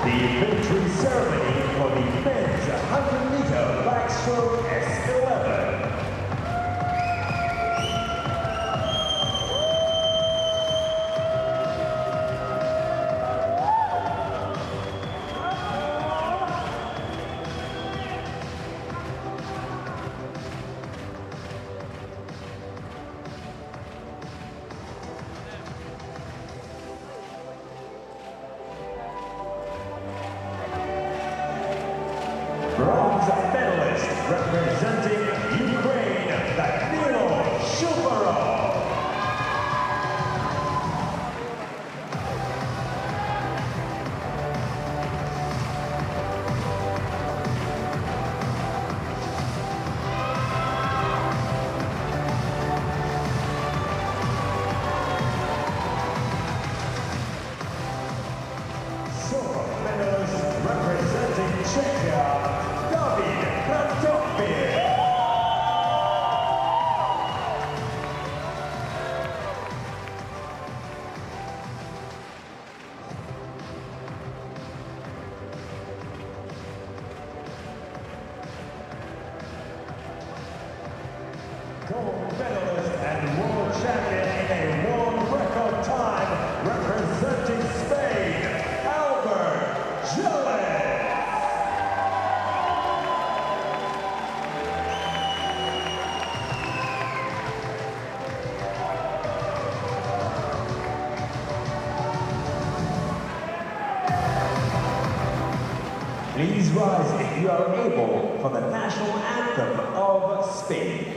The victory ceremony for the men's 100-meter backstroke S11. Bronze medalist representing Ukraine, Danilo Shufarov. Silver medalist representing Czechia, gold medalist and world champion in a world record time, representing Spain, Albert Gilles. Please rise if you are able for the national anthem of Spain.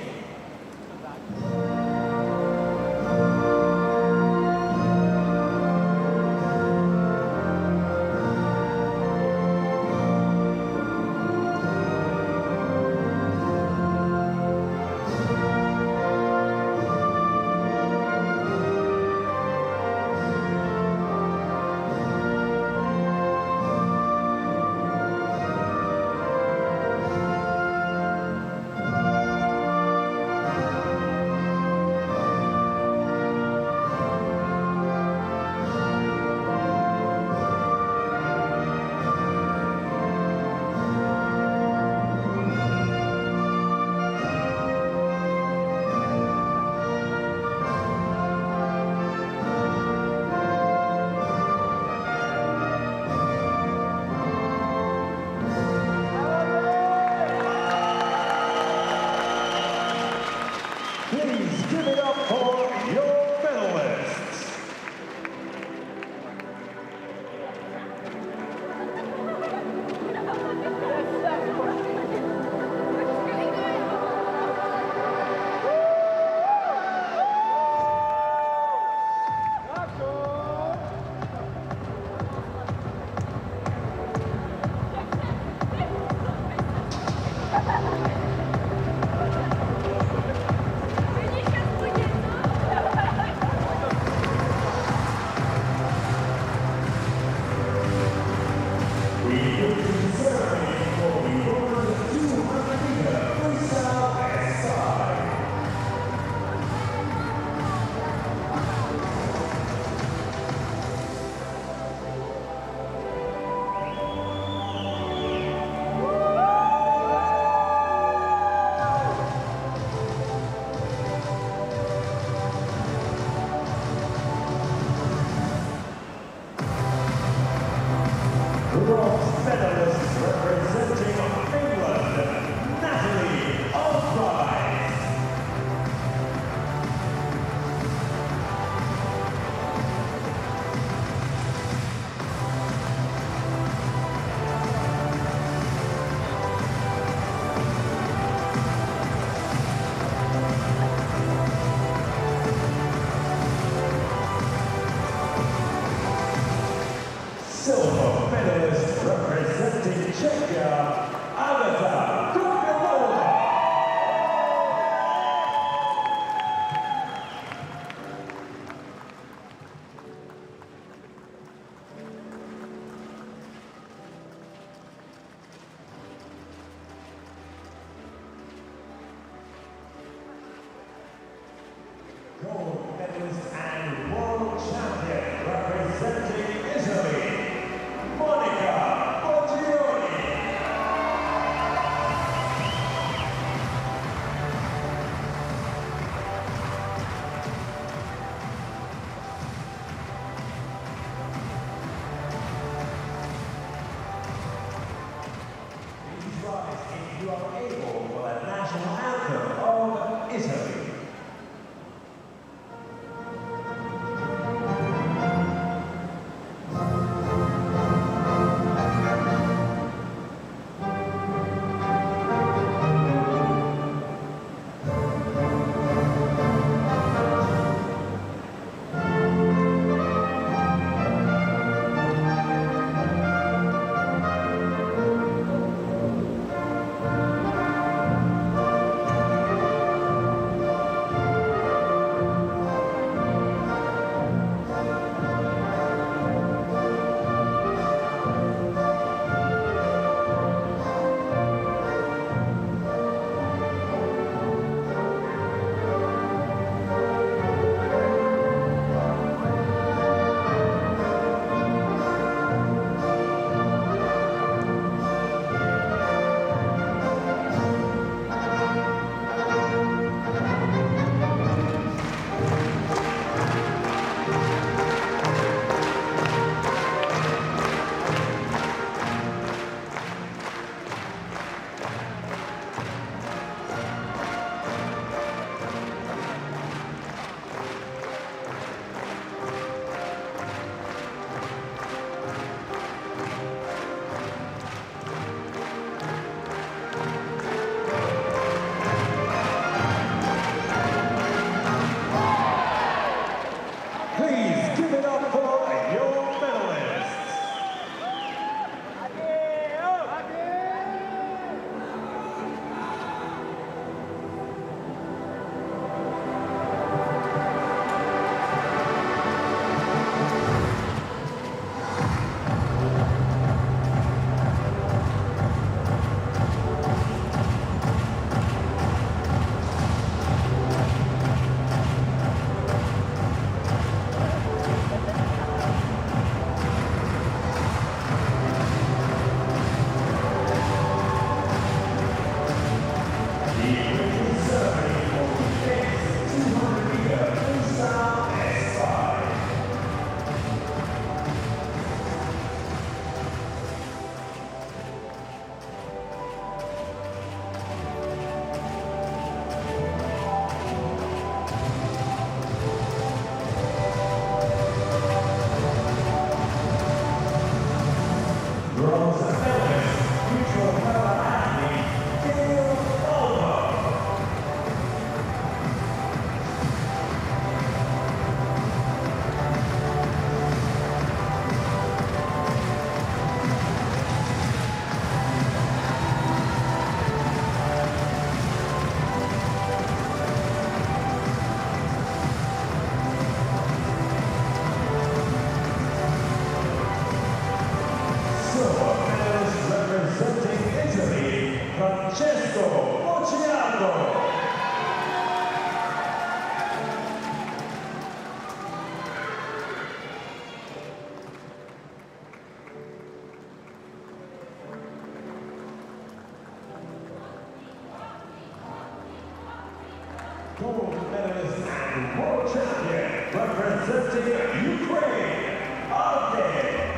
Gold medalist and world champion representing Ukraine,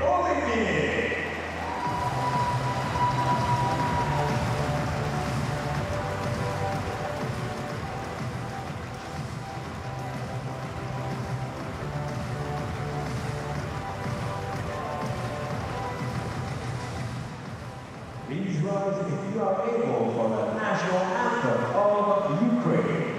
Olympic. Please rise if you are able for the national anthem of Ukraine.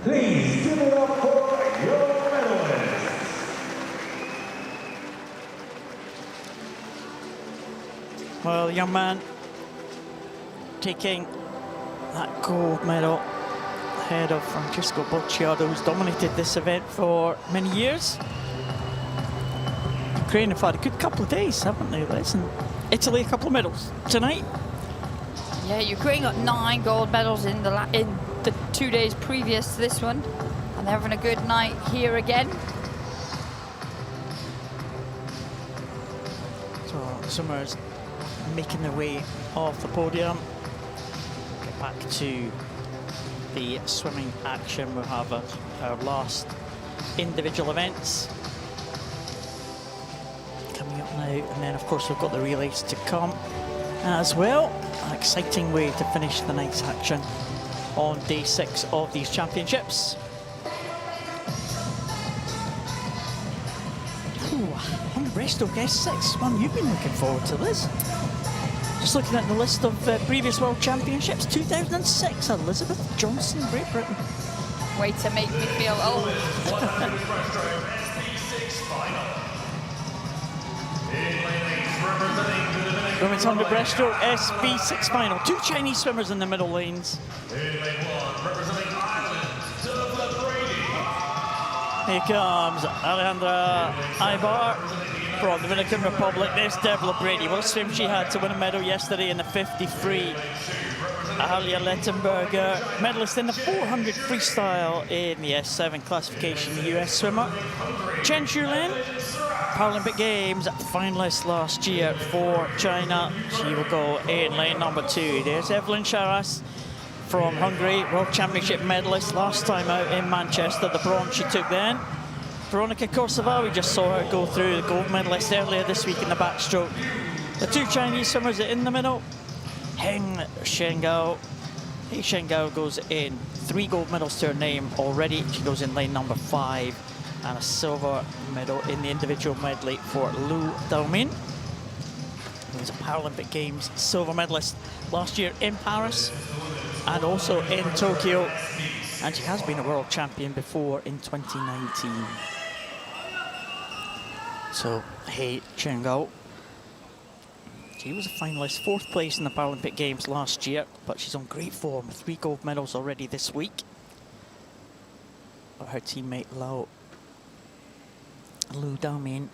Please give it up for your medalists. Well, the young man taking that gold medal ahead of Francesco Bocciado, who's dominated this event for many years. Ukraine have had a good couple of days, haven't they, Les? And Italy, a couple of medals tonight. Yeah, Ukraine got 9 gold medals in the 2 days previous to this one, and they're having a good night here again. So swimmers making their way off the podium. Get back to the swimming action. We'll have our last individual events coming up now, and then of course we've got the relays to come as well. An exciting way to finish the night's action on day 6 of these championships. Ooh, on the breaststroke S6, one you've been looking forward to, Liz. Just looking at the list of previous World Championships, 2006, Elizabeth Johnson, Great Britain. Way to make me feel old. Women's 100 breaststroke SB6 final. 2 Chinese swimmers in the middle lanes. Here comes Alejandra Ibar from the Dominican Republic. There's Devla Brady. What a swim she had to win a medal yesterday in the 50 free. Ahalia Lettenberger, medalist in the 400 freestyle in the S7 classification, the US swimmer. Chen Shulin, Paralympic Games finalist last year for China. She will go in lane number 2. There's Evelyn Charas from Hungary, World Championship medalist last time out in Manchester, the bronze she took then. Veronika Korsava, we just saw her go through, the gold medalist earlier this week in the backstroke. The 2 Chinese swimmers are in the middle. Heng Shengao. Hei Shengao goes in 3 gold medals to her name already. She goes in lane number 5. And a silver medal in the individual medley for Lu Daomin, who was a Paralympic Games silver medalist last year in Paris and also in Tokyo. And she has been a world champion before in 2019. So, Hei Shengao. She was a finalist, 4th place in the Paralympic Games last year, but she's on great form, 3 gold medals already this week. Her teammate Lu Daomin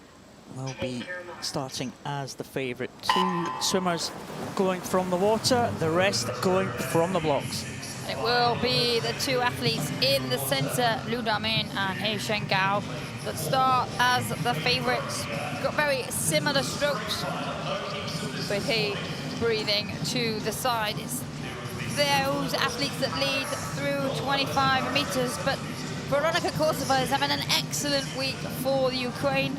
will be starting as the favourite. 2 swimmers going from the water, the rest going from the blocks. It will be the 2 athletes in the centre, Liu Damin and He Shengao, that start as the favourites. Got very similar strokes, with He breathing to the side. It's those athletes that lead through 25 metres, but Veronika Korsova is having an excellent week for Ukraine.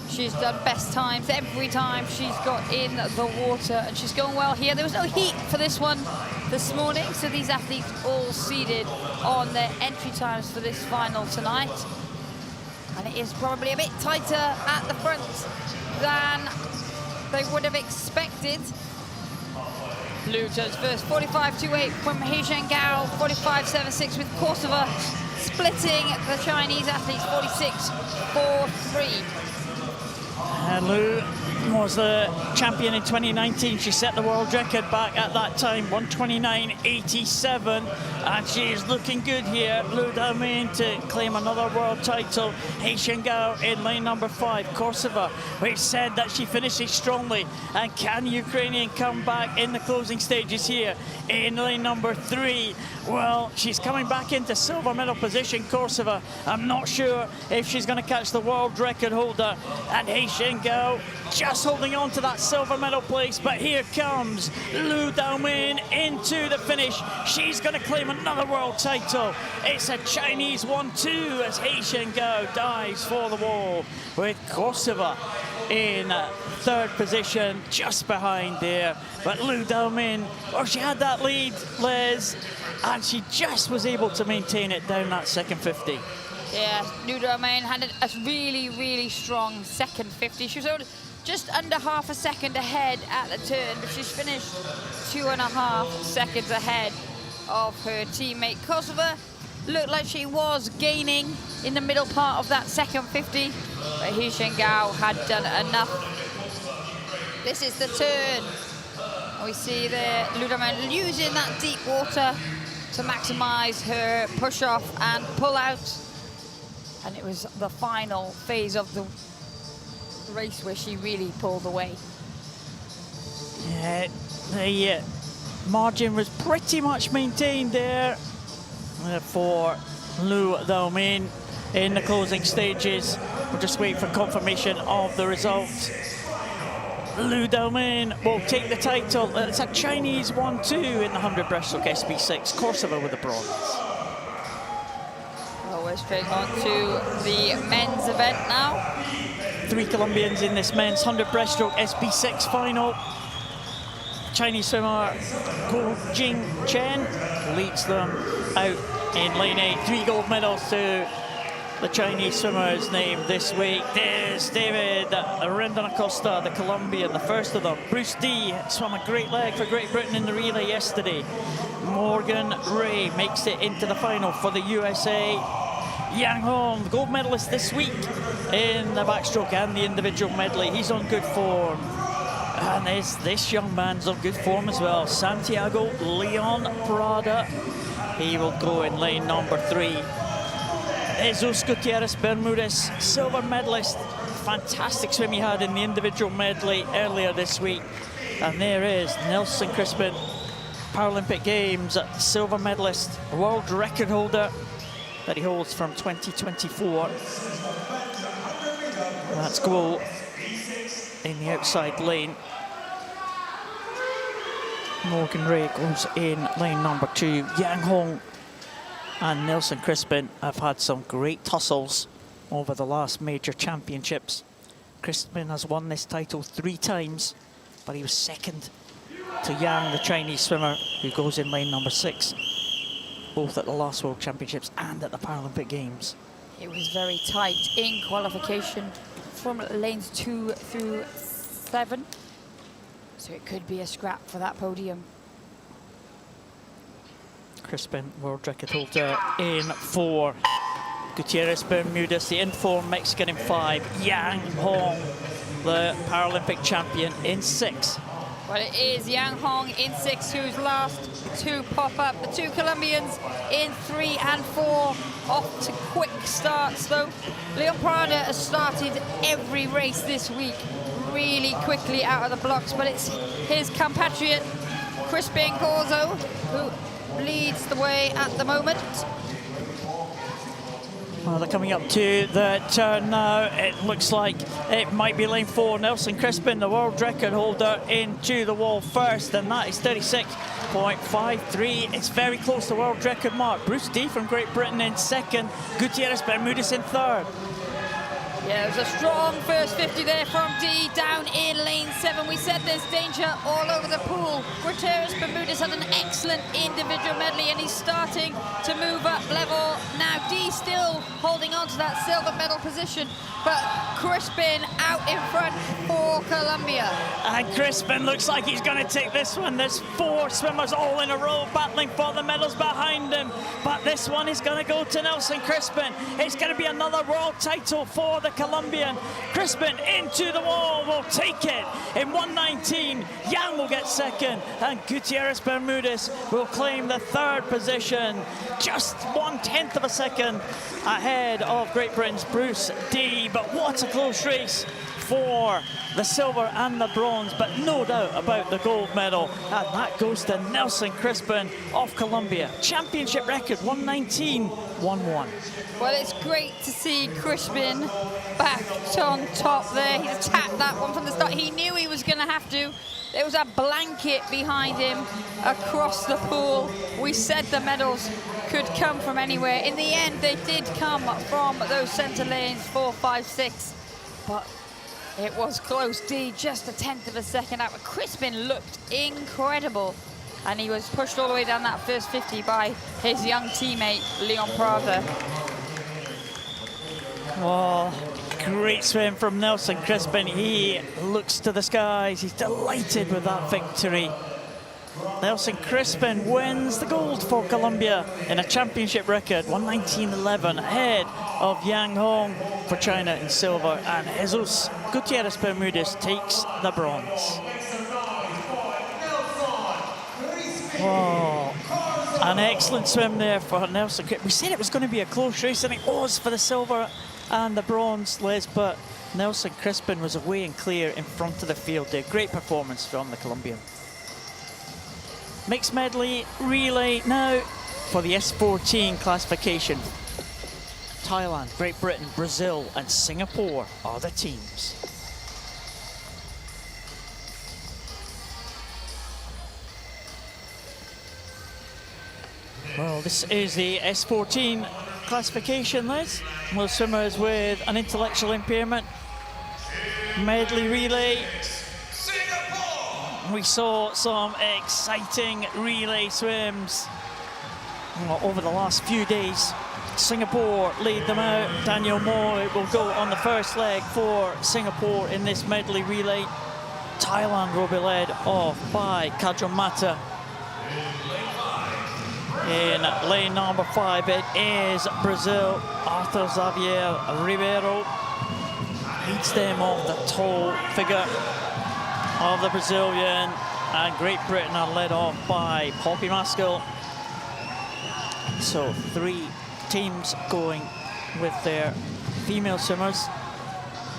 She's done best times every time she's got in the water, and she's going well here. There was no heat for this one this morning, so these athletes all seeded on their entry times for this final tonight. And it is probably a bit tighter at the front than they would have expected. Blue turns first, 45.28 from He Shengao, 45.76 with Korsova splitting the Chinese athletes, 46.43. And Liu was the champion in 2019. She set the world record back at that time, 129.87, and she is looking good here. Liu Damin to claim another world title. He Shengao in lane number 5. Korsova, which said that she finishes strongly, and can Ukrainian come back in the closing stages here in lane number 3? Well, she's coming back into silver medal position, Korsova. I'm not sure if she's going to catch the world record holder, and He Shengao just holding on to that silver medal place, but here comes Liu Damin into the finish. She's going to claim another world title. It's a Chinese 1-2 as He Shengao dives for the wall, with Korsova in 3rd position, just behind there. But Liu Damin, well, she had that lead, Les, and she just was able to maintain it down that second 50. Yeah, Liu Damin had a really, really strong second 50. She was just under half a second ahead at the turn, but she's finished 2.5 seconds ahead of her teammate. Korsova looked like she was gaining in the middle part of that second 50, but He Shengao had done enough. This is the turn. We see there Liu Damin using that deep water to maximise her push-off and pull-out. And it was the final phase of the race where she really pulled away. Yeah, the margin was pretty much maintained there for Liu Damin in the closing stages. We'll just wait for confirmation of the results. Liu Damin will take the title. It's a Chinese 1-2 in the 100 breaststroke SB6. Korsova with the bronze. Well, we're straight on to the men's event now. 3 Colombians in this men's 100 breaststroke SB6 final. Chinese swimmer Guo Jing-chen leads them out in lane 8. 3 gold medals to the Chinese swimmers named this week. There's David Rendon Acosta, the Colombian, the first of them. Bruce D swam a great leg for Great Britain in the relay yesterday. Morgan Ray makes it into the final for the USA. Yang Hong, the gold medalist this week in the backstroke and the individual medley. He's on good form. And this young man's on good form as well. Santiago Leon Prada. He will go in lane number 3. Jesus Gutierrez Bermudez, silver medalist. Fantastic swim he had in the individual medley earlier this week. And there is Nelson Crispin, Paralympic Games silver medalist, world record holder that he holds from 2024. That's Guo in the outside lane. Morgan Ray goes in lane number 2. Yang Hong and Nelson Crispin have had some great tussles over the last major championships. Crispin has won this title 3 times, but he was second to Yang, the Chinese swimmer, who goes in lane number 6, both at the last World Championships and at the Paralympic Games. It was very tight in qualification from lanes 2 through 7, so it could be a scrap for that podium. Crispin, world record holder in 4. Gutierrez Bermudez, the in-form Mexican in 5. Yang Hong, the Paralympic champion, in 6. Well, it is Yang Hong in 6 who's last to pop up. The 2 Colombians in 3 and 4 off to quick starts though. Leon Prada has started every race this week really quickly out of the blocks, but it's his compatriot, Crispin Corzo, who leads the way at the moment. Well, they're coming up to the turn now. It looks like it might be lane 4. Nelson Crispin, the world record holder, into the wall first, and that is 36.53. It's very close to the world record mark. Bruce D from Great Britain in second. Gutierrez Bermudez in third. Yeah, it was a strong first 50 there from D down in lane 7. We said there's danger all over the pool. Gutierrez Bermudez had an excellent individual medley and he's starting to move up level. Now D still holding on to that silver medal position, but Crispin out in front for Colombia. And Crispin looks like he's going to take this one. There's 4 swimmers all in a row battling for the medals behind him, but this one is going to go to Nelson Crispin. It's going to be another world title for the Colombian. Crispin into the wall, will take it in 1:19. Yang will get second, and Gutierrez Bermudez will claim the 3rd position, just 1/10 of a second ahead of Great Britain's Bruce D. But what a close race for the silver and the bronze, but no doubt about the gold medal, and that goes to Nelson Crispin of Colombia. Championship record 1:19.11. Well, it's great to see Crispin back on top there. He's attacked that one from the start. He knew he was going to have to. There was a blanket behind him across the pool. We said the medals could come from anywhere. In the end, they did come from those centre lanes, 4, 5, 6. But it was close. D just 1/10 of a second out. But Crispin looked incredible. And he was pushed all the way down that first 50 by his young teammate, Leon Prada. Oh, great swim from Nelson Crispin. He looks to the skies. He's delighted with that victory. Nelson Crispin wins the gold for Colombia in a championship record, 1:19.11, ahead of Yang Hong for China in silver, and Jesus Gutierrez Bermudez takes the bronze. Oh, an excellent swim there for Nelson Crispin. We said it was going to be a close race, and it was for the silver and the bronze, Liz, but Nelson Crispin was away and clear in front of the field there. Great performance from the Colombian. Mixed medley relay now for the S14 classification. Thailand, Great Britain, Brazil and Singapore are the teams. Well, this is the S14 classification, Liz. Well, swimmers with an intellectual impairment. Medley relay. We saw some exciting relay swims over the last few days. Singapore lead them out. Daniel Moy will go on the first leg for Singapore in this medley relay. Thailand will be led off by Kajol Mata. In lane number 5, it is Brazil. Arthur Xavier Ribeiro leads them off, the tall figure of the Brazilian, and Great Britain are led off by Poppy Maskell. So 3 teams going with their female swimmers,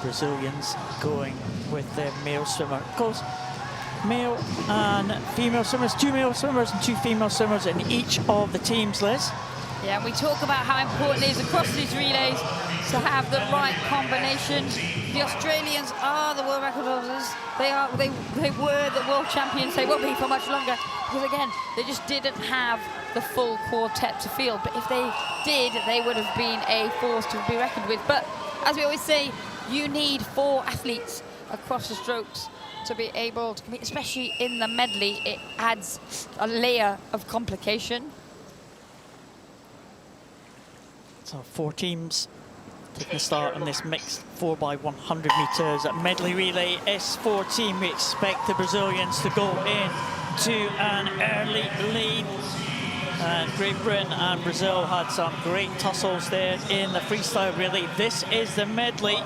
Brazilians going with their male swimmer. Of course, male and female swimmers, 2 male swimmers and 2 female swimmers in each of the teams, Liz. Yeah, and we talk about how important it is across these relays to have the right combination. The Australians are the world record holders. They were the world champions. They won't be for much longer because, again, they just didn't have the full quartet to field. But if they did, they would have been a force to be reckoned with. But as we always say, you need 4 athletes across the strokes to be able to compete, especially in the medley. It adds a layer of complication. So 4 teams taking a start in this mixed 4x100 meters at medley relay. S14, we expect the Brazilians to go in to an early lead. And Great Britain and Brazil had some great tussles there in the freestyle relay. This is the medley.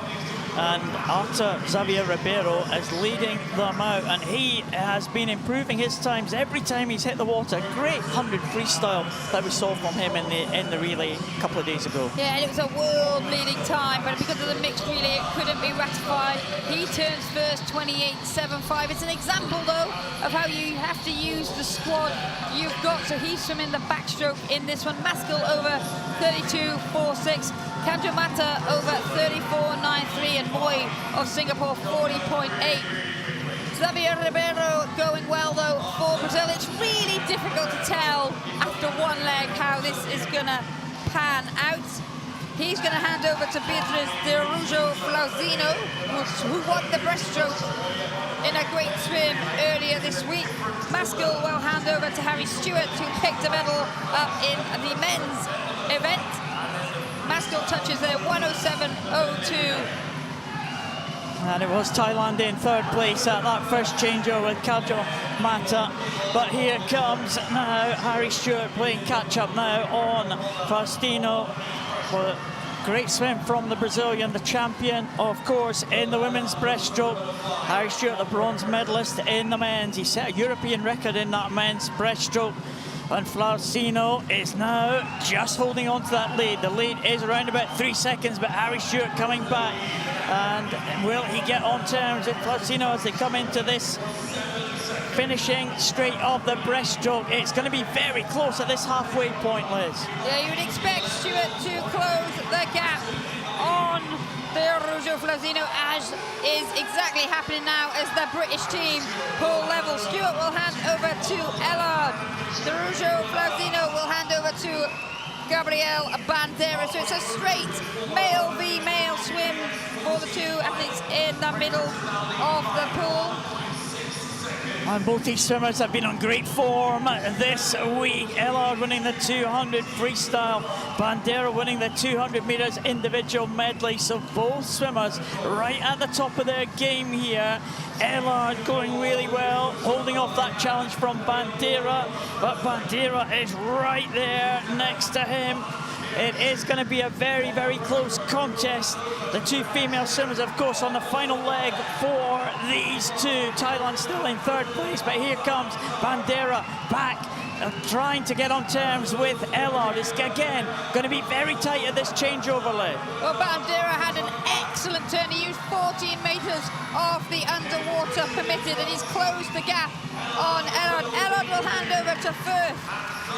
and Arta Xavier Ribeiro is leading them out, and he has been improving his times every time he's hit the water. Great 100 freestyle that we saw from him in the relay a couple of days ago. Yeah, and it was a world-leading time, but because of the mixed relay, it couldn't be ratified. He turns first, 28.75. It's an example, though, of how you have to use the squad you've got. So he's swimming the backstroke in this one. Maskell over 32.46. Kanjo Mata over 34.93, and Moy of Singapore 40.8. Xavier Ribeiro going well though for Brazil. It's really difficult to tell after one leg how this is gonna pan out. He's gonna hand over to Beatriz de Rujo Flauzino, who won the breaststroke in a great swim earlier this week. Maskell will hand over to Harry Stewart, who picked a medal up in the men's event. Maskell touches there 107.02. And it was Thailand in third place at that first changeover with Kanjo Mata. But here comes now Harry Stewart playing catch-up now on Faustino. Well, great swim from the Brazilian, the champion, of course, in the women's breaststroke. Harry Stewart, the bronze medalist in the men's. He set a European record in that men's breaststroke. And Flauzino is now just holding on to that lead. The lead is around about 3 seconds, but Harry Stewart coming back. And will he get on terms with Flauzino as they come into this finishing straight of the breaststroke? It's going to be very close at this halfway point, Liz. Yeah, you would expect Stewart to close the gap on the Rujo Flauzino, as is exactly happening now as the British team pull level. Stewart will hand over to Ellard. The Rujo Flauzino will hand over to Gabriel Bandera. So it's a straight male v male swim for the two athletes in the middle of the pool. And both these swimmers have been on great form this week. Ellard winning the 200 freestyle, Bandera winning the 200 meters individual medley. So both swimmers right at the top of their game here. Ellard going really well, holding off that challenge from Bandera, but Bandera is right there next to him. It is going to be a very, very close contest. The two female swimmers, of course, on the final leg for these two. Thailand still in third place, but here comes Bandera back, trying to get on terms with Ellard. It's, again, going to be very tight at this changeover leg. Well, Bandera had an excellent turn. He used 14 meters of the underwater permitted, and he's closed the gap on Ellard. Ellard will hand over to Firth.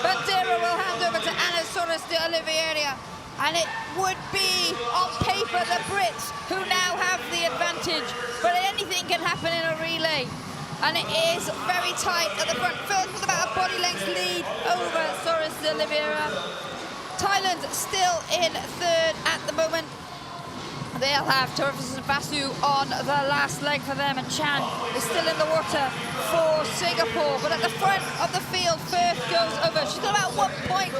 Bandera will hand over to Ana Soares de Oliveira, and it would be, on paper, the Brits who now have the advantage, but anything can happen in a relay, and it is very tight at the front. Firth with about a body length lead over Soares de Oliveira. Thailand still in third at the moment. They'll have Torfus and Vasu on the last leg for them, and Chan is still in the water for Singapore. But at the front of the field, Firth goes over. She's got about 1.7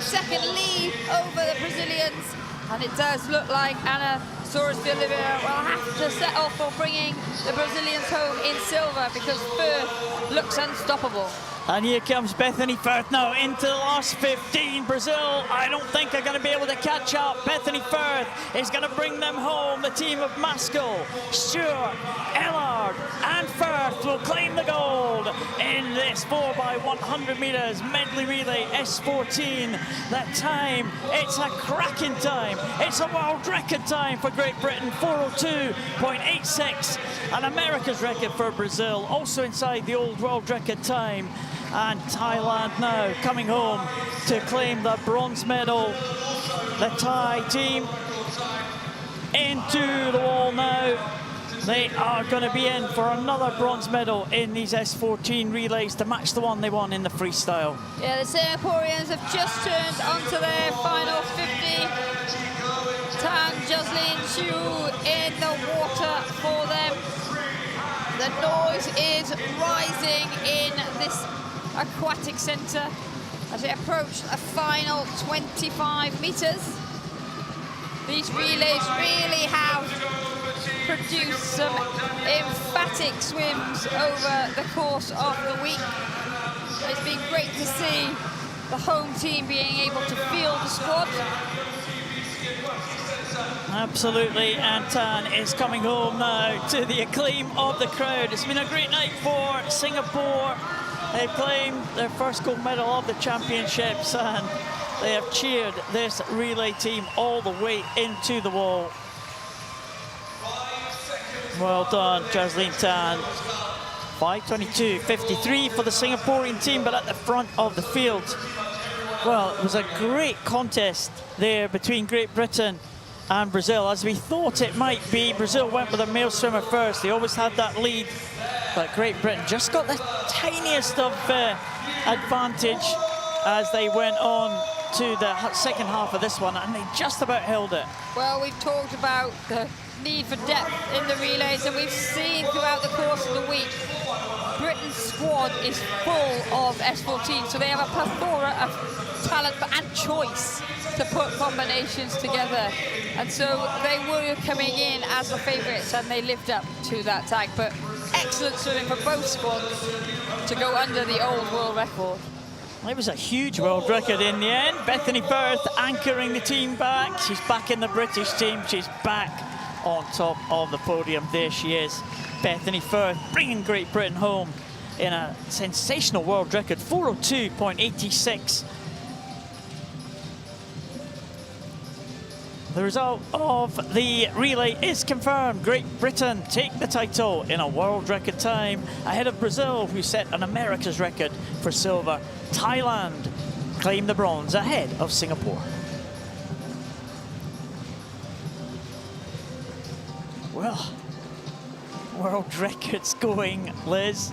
second lead over the Brazilians, and it does look like Ana Soares de Oliveira will have to settle for bringing the Brazilians home in silver, because Firth looks unstoppable. And here comes Bethany Firth now into the last 15. Brazil, I don't think are going to be able to catch up. Bethany Firth is going to bring them home. The team of Maskell, Stewart, Ellard and Firth will claim the gold in this 4x100 meters medley relay S14. That time, it's a cracking time. It's a world record time for Great Britain, 4:02.86. And America's record for Brazil, also inside the old world record time. And Thailand now coming home to claim the bronze medal. The Thai team into the wall now. They are going to be in for another bronze medal in these S14 relays to match the one they won in the freestyle. Yeah, the Singaporeans have just turned onto their final 50. Tan Jocelyn Chu in the water for them. The noise is rising in this aquatic centre as they approach a final 25 meters. These relays really have produced some emphatic swims over the course of the week. It's been great to see the home team being able to field the squad. Absolutely, and Tan is coming home now to the acclaim of the crowd. It's been a great night for Singapore. They claimed their first gold medal of the championships, and they have cheered this relay team all the way into the wall. Well done, Jaslene Tan. 5:22.53 for the Singaporean team, but at the front of the field. Well, it was a great contest there between Great Britain and Brazil, as we thought it might be. Brazil went with a male swimmer first. They always had that lead, but Great Britain just got the tiniest of advantage as they went on to the second half of this one, and they just about held it. Well, we've talked about the need for depth in the relays, and we've seen throughout the course of the week, Britain's squad is full of S14, so they have a plethora of talent and choice to put combinations together. And so they were coming in as the favourites, and they lived up to that tag. But excellent swimming for both squads to go under the old world record. It was a huge world record in the end. Bethany Firth anchoring the team back. She's back in the British team. She's back on top of the podium. There she is, Bethany Firth, bringing Great Britain home in a sensational world record, 4:02.86. The result of the relay is confirmed. Great Britain take the title in a world record time, ahead of Brazil, who set an America's record for silver. Thailand claimed the bronze ahead of Singapore. Well, world records going, Liz.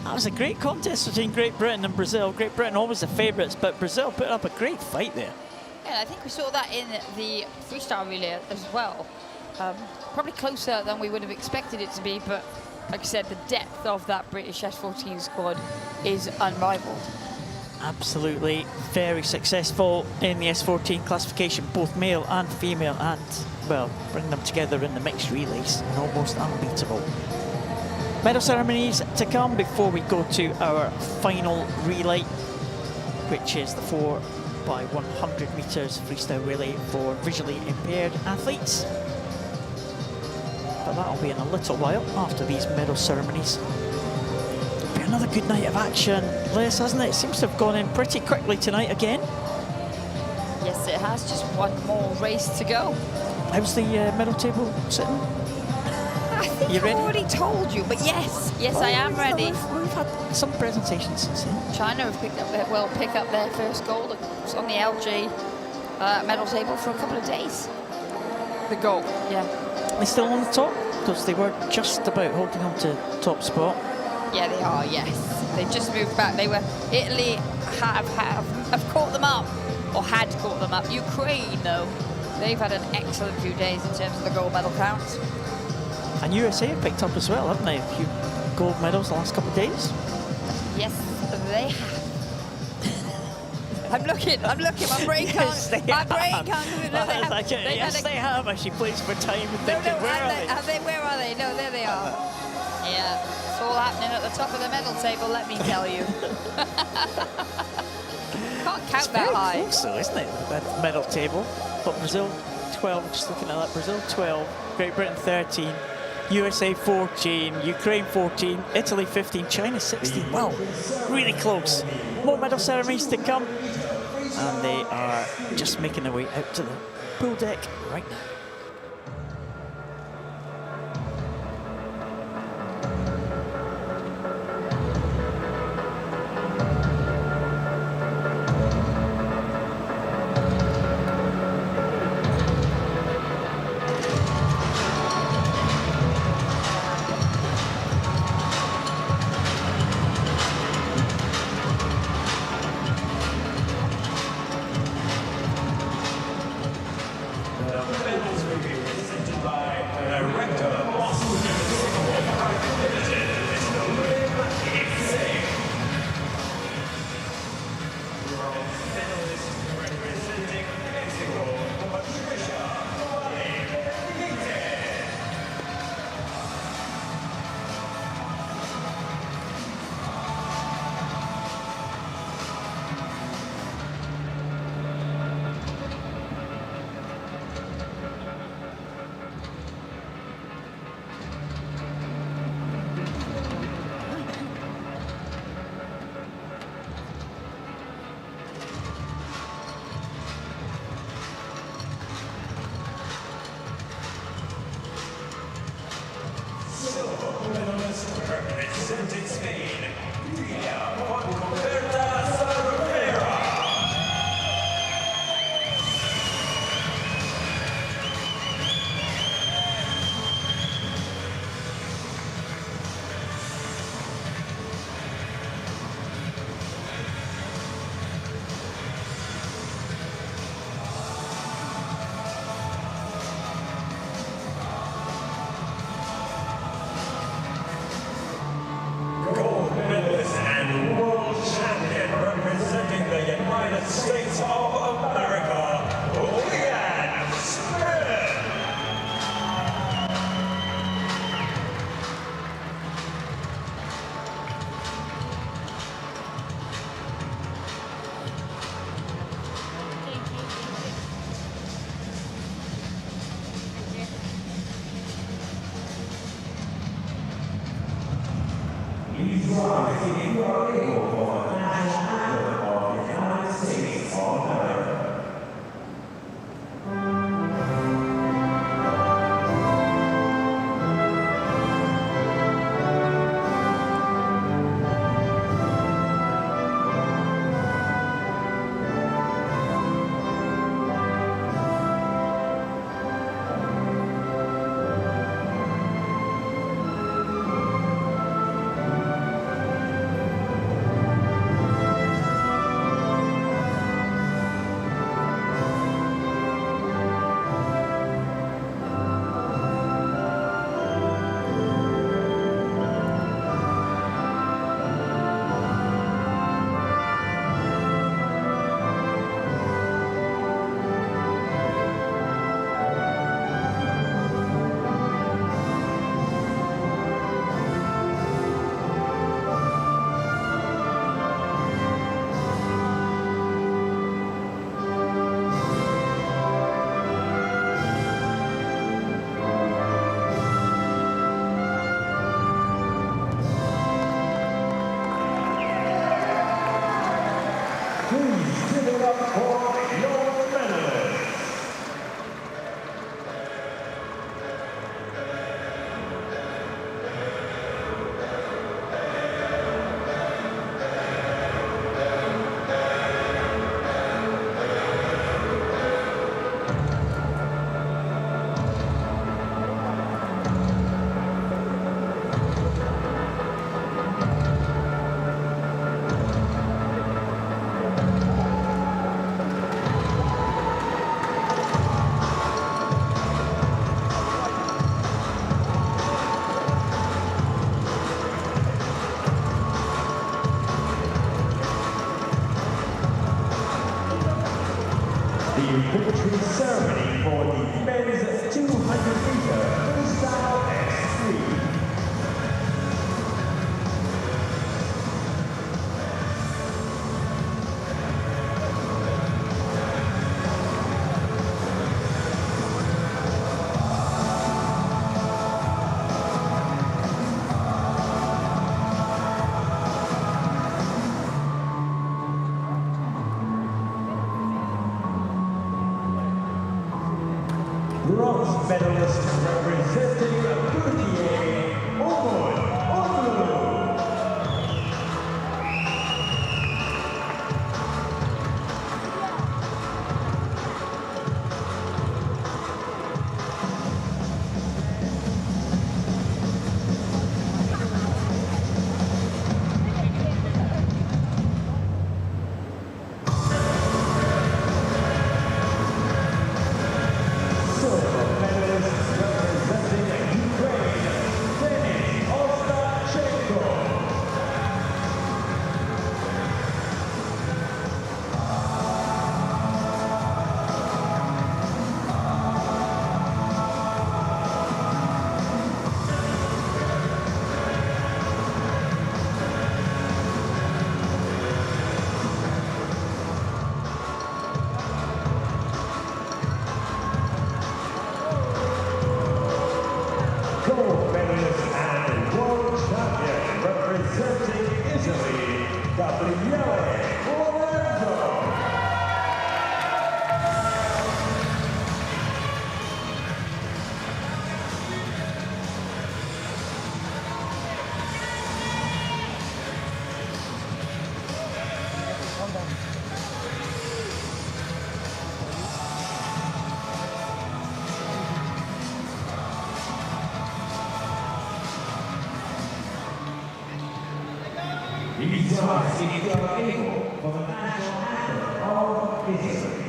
That was a great contest between Great Britain and Brazil. Great Britain always the favourites, but Brazil put up a great fight there. Yeah, I think we saw that in the freestyle relay as well. Probably closer than we would have expected it to be, but like I said, the depth of that British S14 squad is unrivaled. Absolutely, very successful in the S14 classification, both male and female, and, well, bring them together in the mixed relays, and almost unbeatable. Medal ceremonies to come before we go to our final relay, which is the 4x100 metres freestyle relay for visually impaired athletes. But that'll be in a little while after these medal ceremonies. It'll be another good night of action, Liz, hasn't it? It seems to have gone in pretty quickly tonight again. Yes, it has. Just one more race to go. How's the medal table sitting? I think You I've ready? already told you, but yes, I am ready. We've had some presentations since then. China have picked up pick up their first gold. It's on the LG medal table for a couple of days. The gold, yeah. Are they still on the top? Because they were just about holding on to top spot. Yeah, they are, yes. They just moved back. Italy have caught them up, or had caught them up. Ukraine, though, they've had an excellent few days in terms of the gold medal count. And USA have picked up as well, haven't they? A few gold medals the last couple of days. Yes, they have. I'm looking, my brain Yes, can't, they my brain have. can't, no, they have. Like, yes, they have. As she plays for time and thinking, where are they? Where are they? No, there they are. Yeah, it's all happening at the top of the medal table, let me tell you. Can't count that high. Close, though, isn't it? That medal table. But Brazil 12, just looking at that, Brazil 12, Great Britain 13, USA 14, Ukraine 14, Italy 15, China 16. Well, really close. More medal ceremonies to come. And they are just making their way out to the pool deck right now. representing Spain, Lilia Ponfertas Rivera. Gold medalist and world champion representing the United States of America, Leanne Smith. Please rise if you are able for the national anthem of the United States of America. Please give it up for your medalists. The victory ceremony for the men's 200-meter freestyle X3. Bronze medalist representing Turkey, Umut Ulu. Silver medalist representing Ukraine, Please rise if you are able for the national anthem of Italy.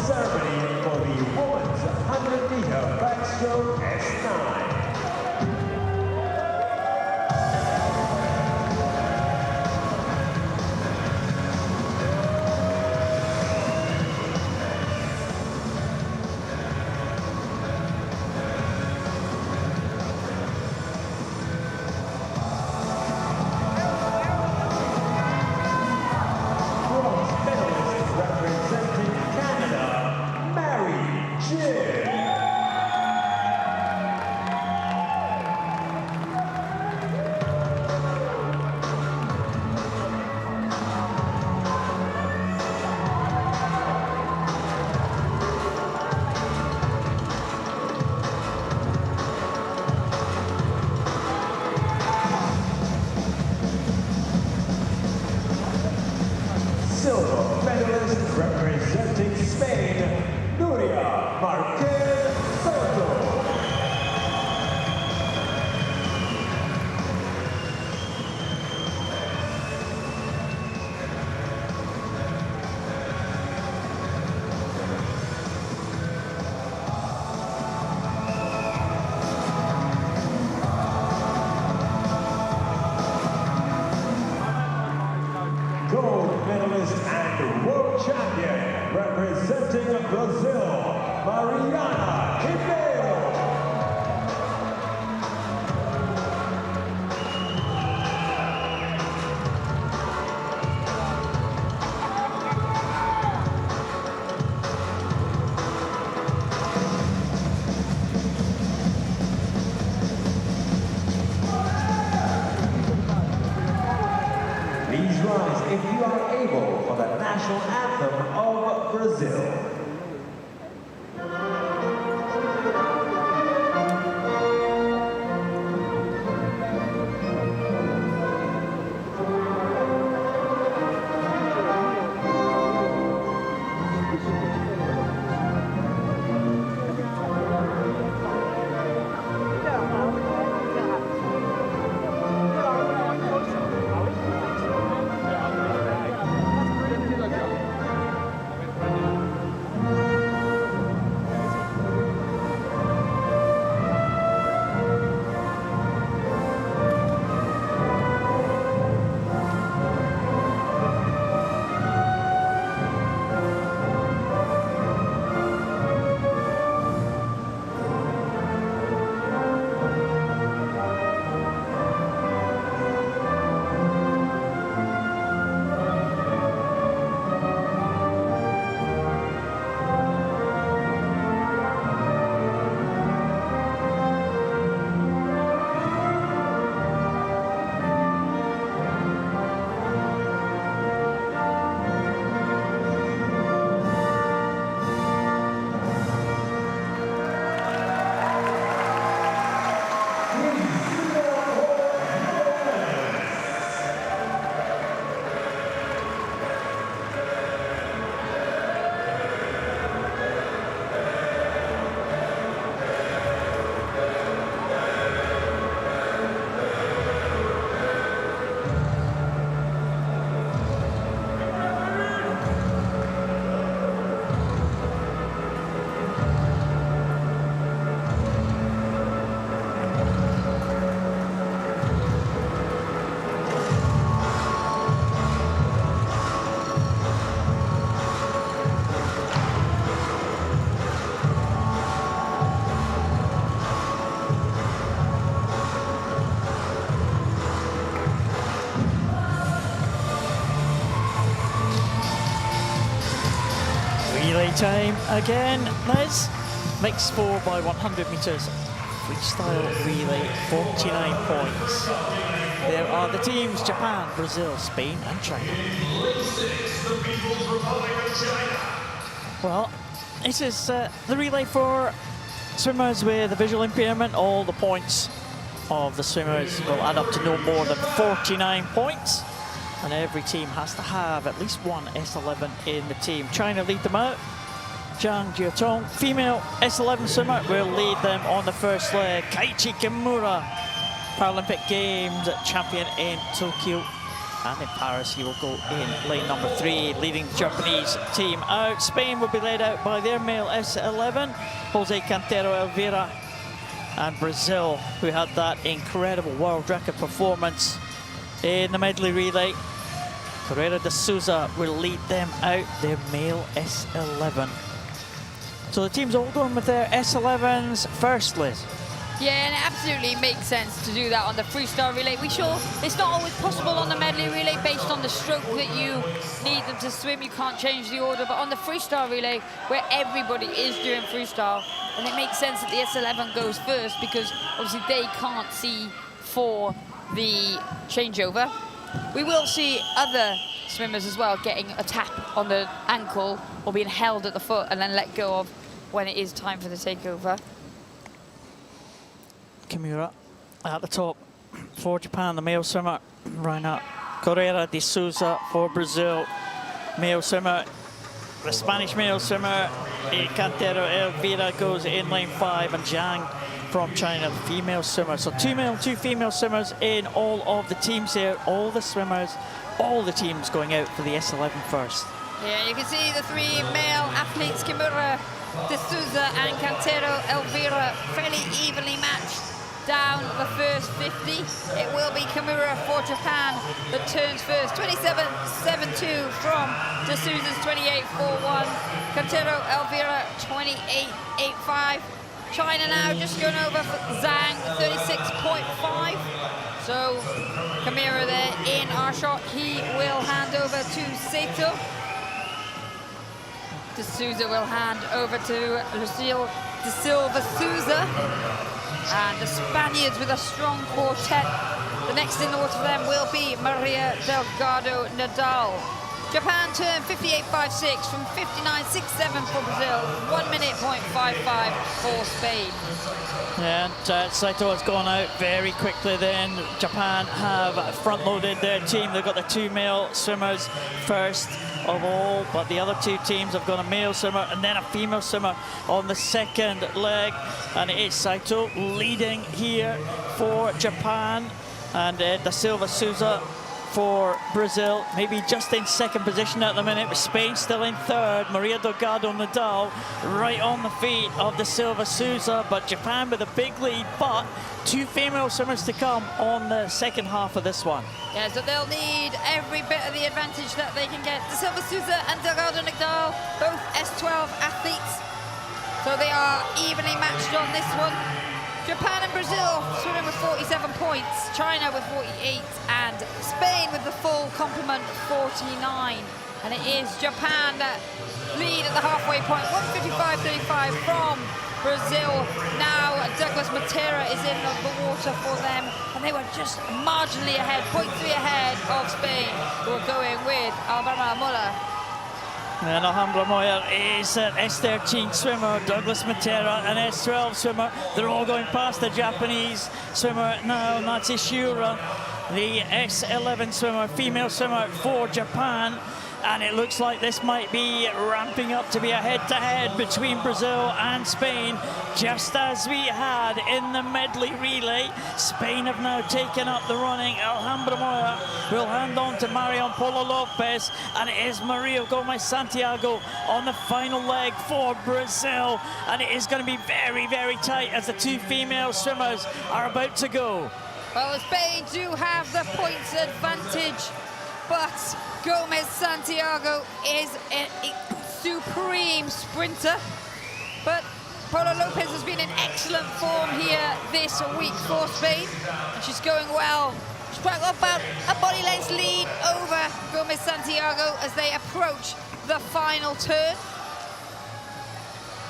Ceremony for the women's 100-meter backstroke S9. Silver medalist representing Spain, Nuria Marquez Soto. Gold medalist and world champion representing Brazil, Mariana Ribeiro. Please rise if you are able for the national anthem of Brazil. time again, Liz. Mixed 4 by 100 metres. Freestyle relay, 49 points. There are the teams: Japan, Brazil, Spain and China. Well, this is the relay for swimmers with a visual impairment. All the points of the swimmers will add up to no more than 49 points. And every team has to have at least one S11 in the team. China lead them out. Zhang Jiatong, female S11 swimmer, will lead them on the first leg. Kaiichi Kimura, Paralympic Games champion in Tokyo. And in Paris, he will go in lane number 3, leading the Japanese team out. Spain will be led out by their male S11, Jose Cantero Elvira. And Brazil, who had that incredible world record performance in the medley relay, Correia de Souza will lead them out, their male S11. So the team's all going with their S11s first, Liz. Yeah, and it absolutely makes sense to do that on the freestyle relay. We sure it's not always possible on the medley relay based on the stroke that you need them to swim. You can't change the order, but on the freestyle relay, where everybody is doing freestyle, and it makes sense that the S11 goes first because obviously they can't see for the changeover. We will see other swimmers as well getting a tap on the ankle or being held at the foot and then let go of when it is time for the takeover. Kimura at the top for Japan, the male swimmer. Right up. Correia de Souza for Brazil, male swimmer. The Spanish male swimmer, Cantero Elvira, goes in lane 5, and Zhang from China, the female swimmer. So 2 male, 2 female swimmers in all of the teams here. All the swimmers, all the teams going out for the S11 first. Yeah, you can see the 3 male athletes, Kimura, De Souza and Cantero Elvira, fairly evenly matched down the first 50. It will be Kimura for Japan that turns first. 27.72 from De Souza's 28.41. Cantero Elvira 28.85. China now just going over for Zhang, 36.5. So Kimura there in our shot. He will hand over to Seto. De Souza will hand over to Lucille de Silva Souza. And the Spaniards with a strong quartet. The next in the water for them will be Maria Delgado Nadal. Japan turned 58.56 from 59.67 for Brazil, 1 minute .55 for Spain. And Saito has gone out very quickly then. Japan have front-loaded their team. They've got the 2 male swimmers first of all, but the other 2 teams have got a male swimmer and then a female swimmer on the second leg. And it is Saito leading here for Japan, and Da Silva Souza for Brazil, maybe just in second position at the minute, but Spain still in third. Maria Delgado Nadal right on the feet of Da Silva Souza, but Japan with a big lead, but 2 female swimmers to come on the second half of this one. Yeah, so they'll need every bit of the advantage that they can get. Da Silva Souza and Delgado Nadal, both S12 athletes, so they are evenly matched on this one. Japan and Brazil swimming with 47 points, China with 48, and Spain with the full complement, 49. And it is Japan that lead at the halfway point, 155.35 from Brazil. Now Douglas Matera is in the water for them, and they were just marginally ahead, 0.3 ahead of Spain, who are going with Alvaro Mola. And Alhambra Moya is an S13 swimmer, Douglas Matera, an S12 swimmer. They're all going past the Japanese swimmer now, Natsu Shura, the S11 swimmer, female swimmer for Japan. And it looks like this might be ramping up to be a head-to-head between Brazil and Spain, just as we had in the medley relay. Spain have now taken up the running. Alhambra Moya will hand on to Marion Polo Lopez, and it is Maria Gomez Santiago on the final leg for Brazil. And it is going to be very, very tight as the 2 female swimmers are about to go. Well, Spain do have the points advantage, but Gomez Santiago is a supreme sprinter. But Polo Lopez has been in excellent form here this week for Spain, and she's going well. She's got about a body length lead over Gomez Santiago as they approach the final turn.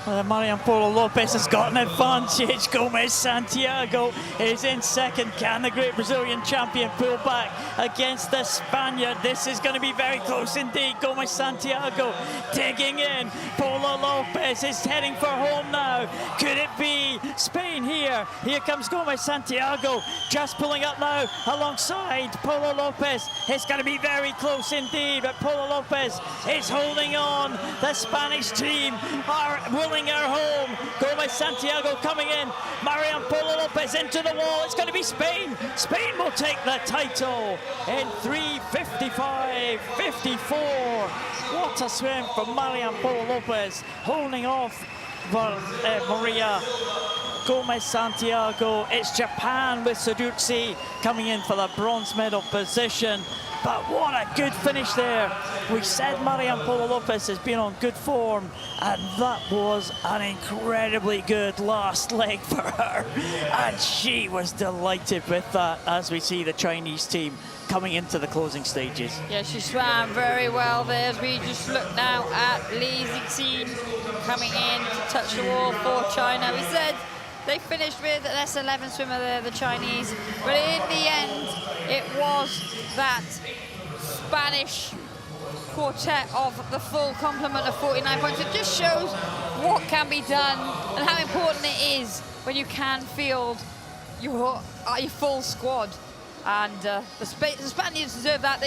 Marian Polo Lopez has got an advantage. Gomez Santiago is in second. Can the great Brazilian champion pull back against the Spaniard? This is going to be very close indeed. Gomez Santiago digging in. Polo Lopez is heading for home now. Could it be Spain here? Here comes Gomez Santiago, just pulling up now alongside Polo Lopez. It's going to be very close indeed, but Polo Lopez is holding on. The Spanish team are willing her home. Gomez Santiago coming in. Marian Polo Lopez into the wall. It's going to be Spain. Spain will take the title in 3:55.54. What a swim from Marian Polo Lopez, holding off Maria Gomez Santiago. It's Japan with Sudutsi coming in for the bronze medal position. But what a good finish there. We said Marian Polo Lopez has been on good form, and that was an incredibly good last leg for her. And she was delighted with that as we see the Chinese team coming into the closing stages. Yeah, she swam very well there as we just look now at Li Zixin coming in to touch the wall for China. We said they finished with an S11 swimmer there, the Chinese, but in the end, it was that Spanish quartet of the full complement of 49 points. It just shows what can be done and how important it is when you can field your full squad. And the Spaniards deserve that.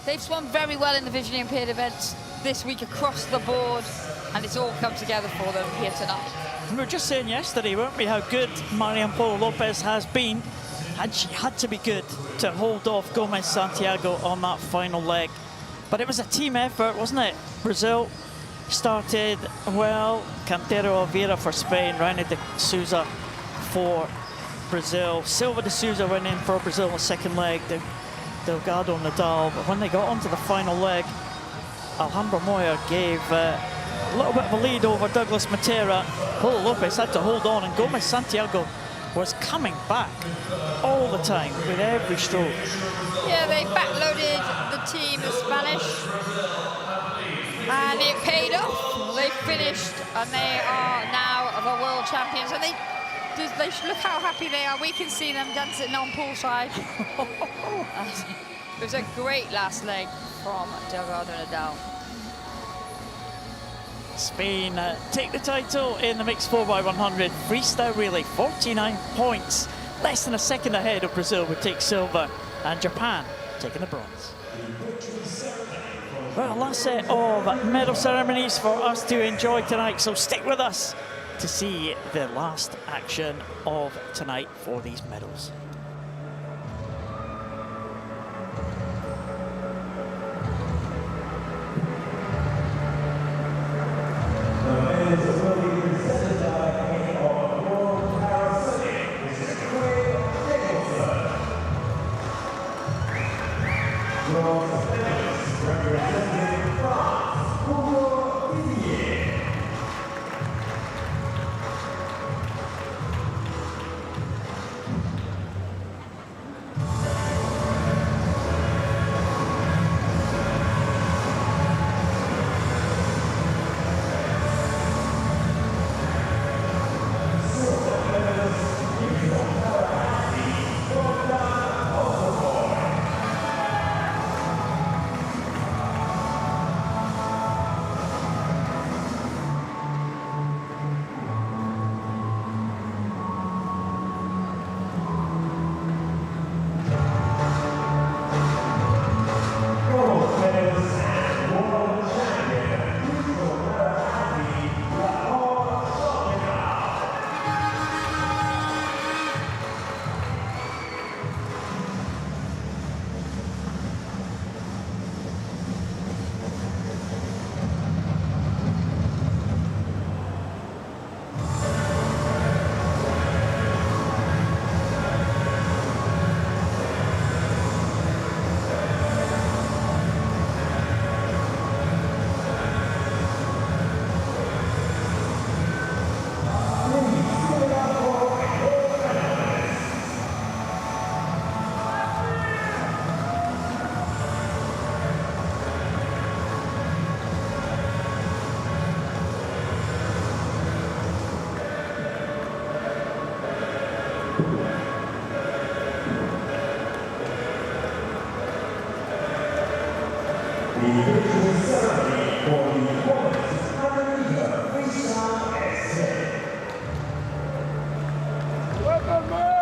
They've swum very well in the visually impaired events this week across the board, and it's all come together for them here tonight. We were just saying yesterday, weren't we, how good Marian Polo Lopez has been, and she had to be good to hold off Gomez Santiago on that final leg. But it was a team effort, wasn't it? Brazil started well. Cantero Oliveira for Spain, Rainer de Souza for Brazil. Silva de Souza went in for Brazil on the second leg, Delgado Nadal. But when they got onto the final leg, Alhambra Moya gave a little bit of a lead over Douglas Matera. Polo Lopez had to hold on, and Gomez Santiago was coming back all the time with every stroke. Yeah, they backloaded the team, the Spanish, and it paid off. They finished, and they are now the world champions. And they look how happy they are. We can see them dancing on poolside. It was a great last leg from Delgado Nadal. Spain take the title in the mixed 4x100 freestyle relay, 49 points, less than a second ahead of Brazil, would take silver, and Japan taking the bronze. Well, last set of medal ceremonies for us to enjoy tonight, so stick with us to see the last action of tonight for these medals. individual ceremony for the women's Paralympic freestyle essay. Welcome, man!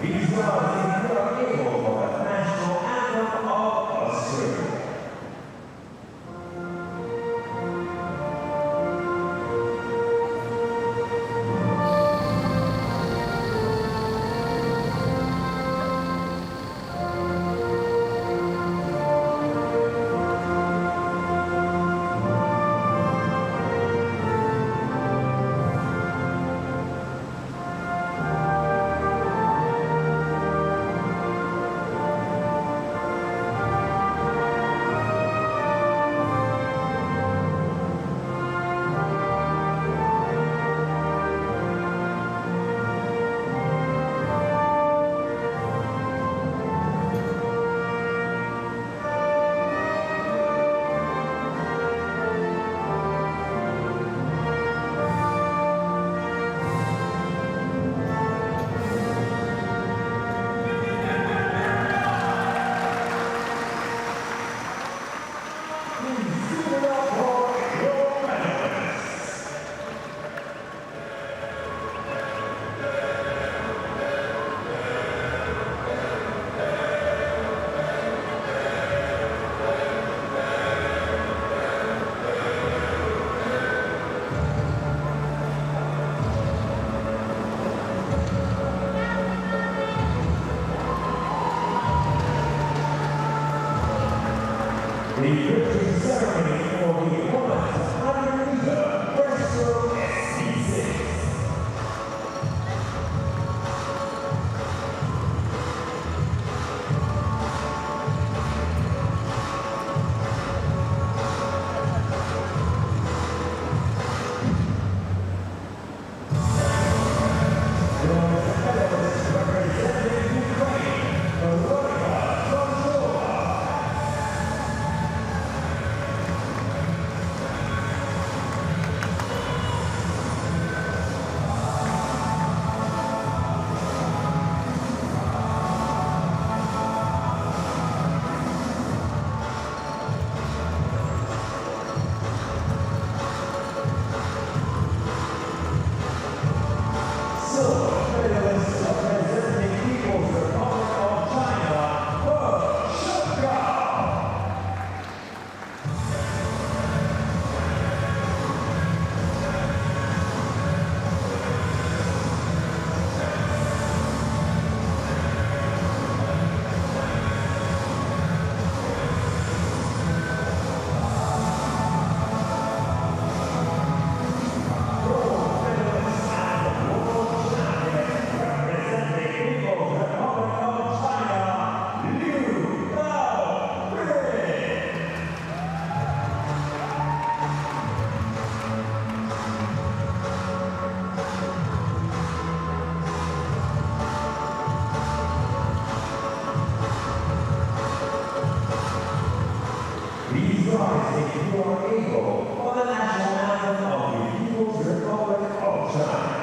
Please rise if you are able for the national anthem of Australia. The victory ceremony for the women's 100-meter breaststroke SC6. Please rise if you are able for the national anthem of the People's Republic of China.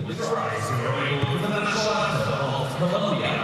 Please rise if you're able for the national anthem of Colombia.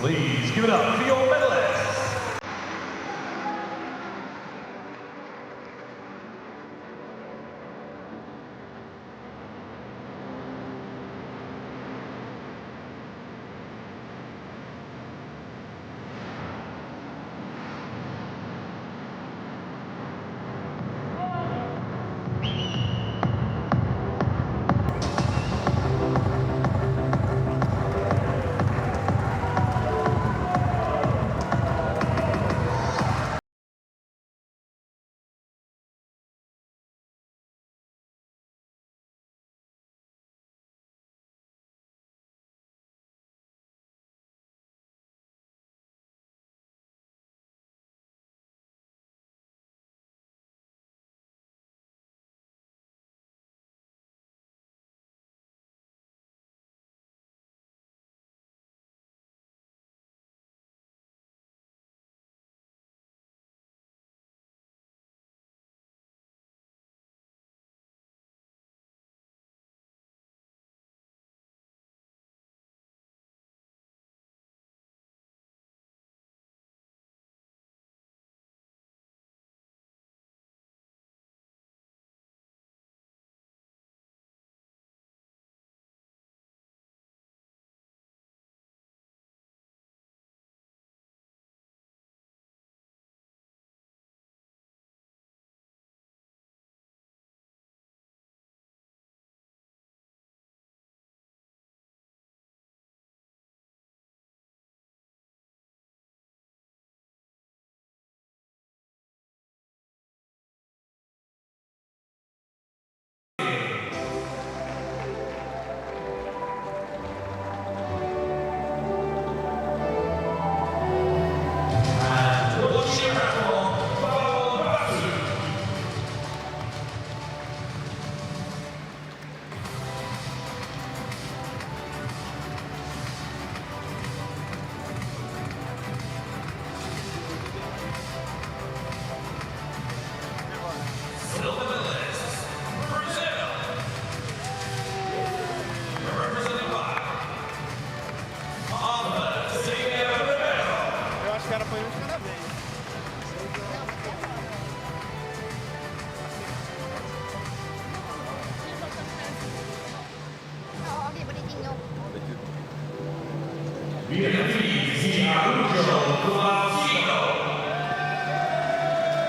Please give it up for your medalists.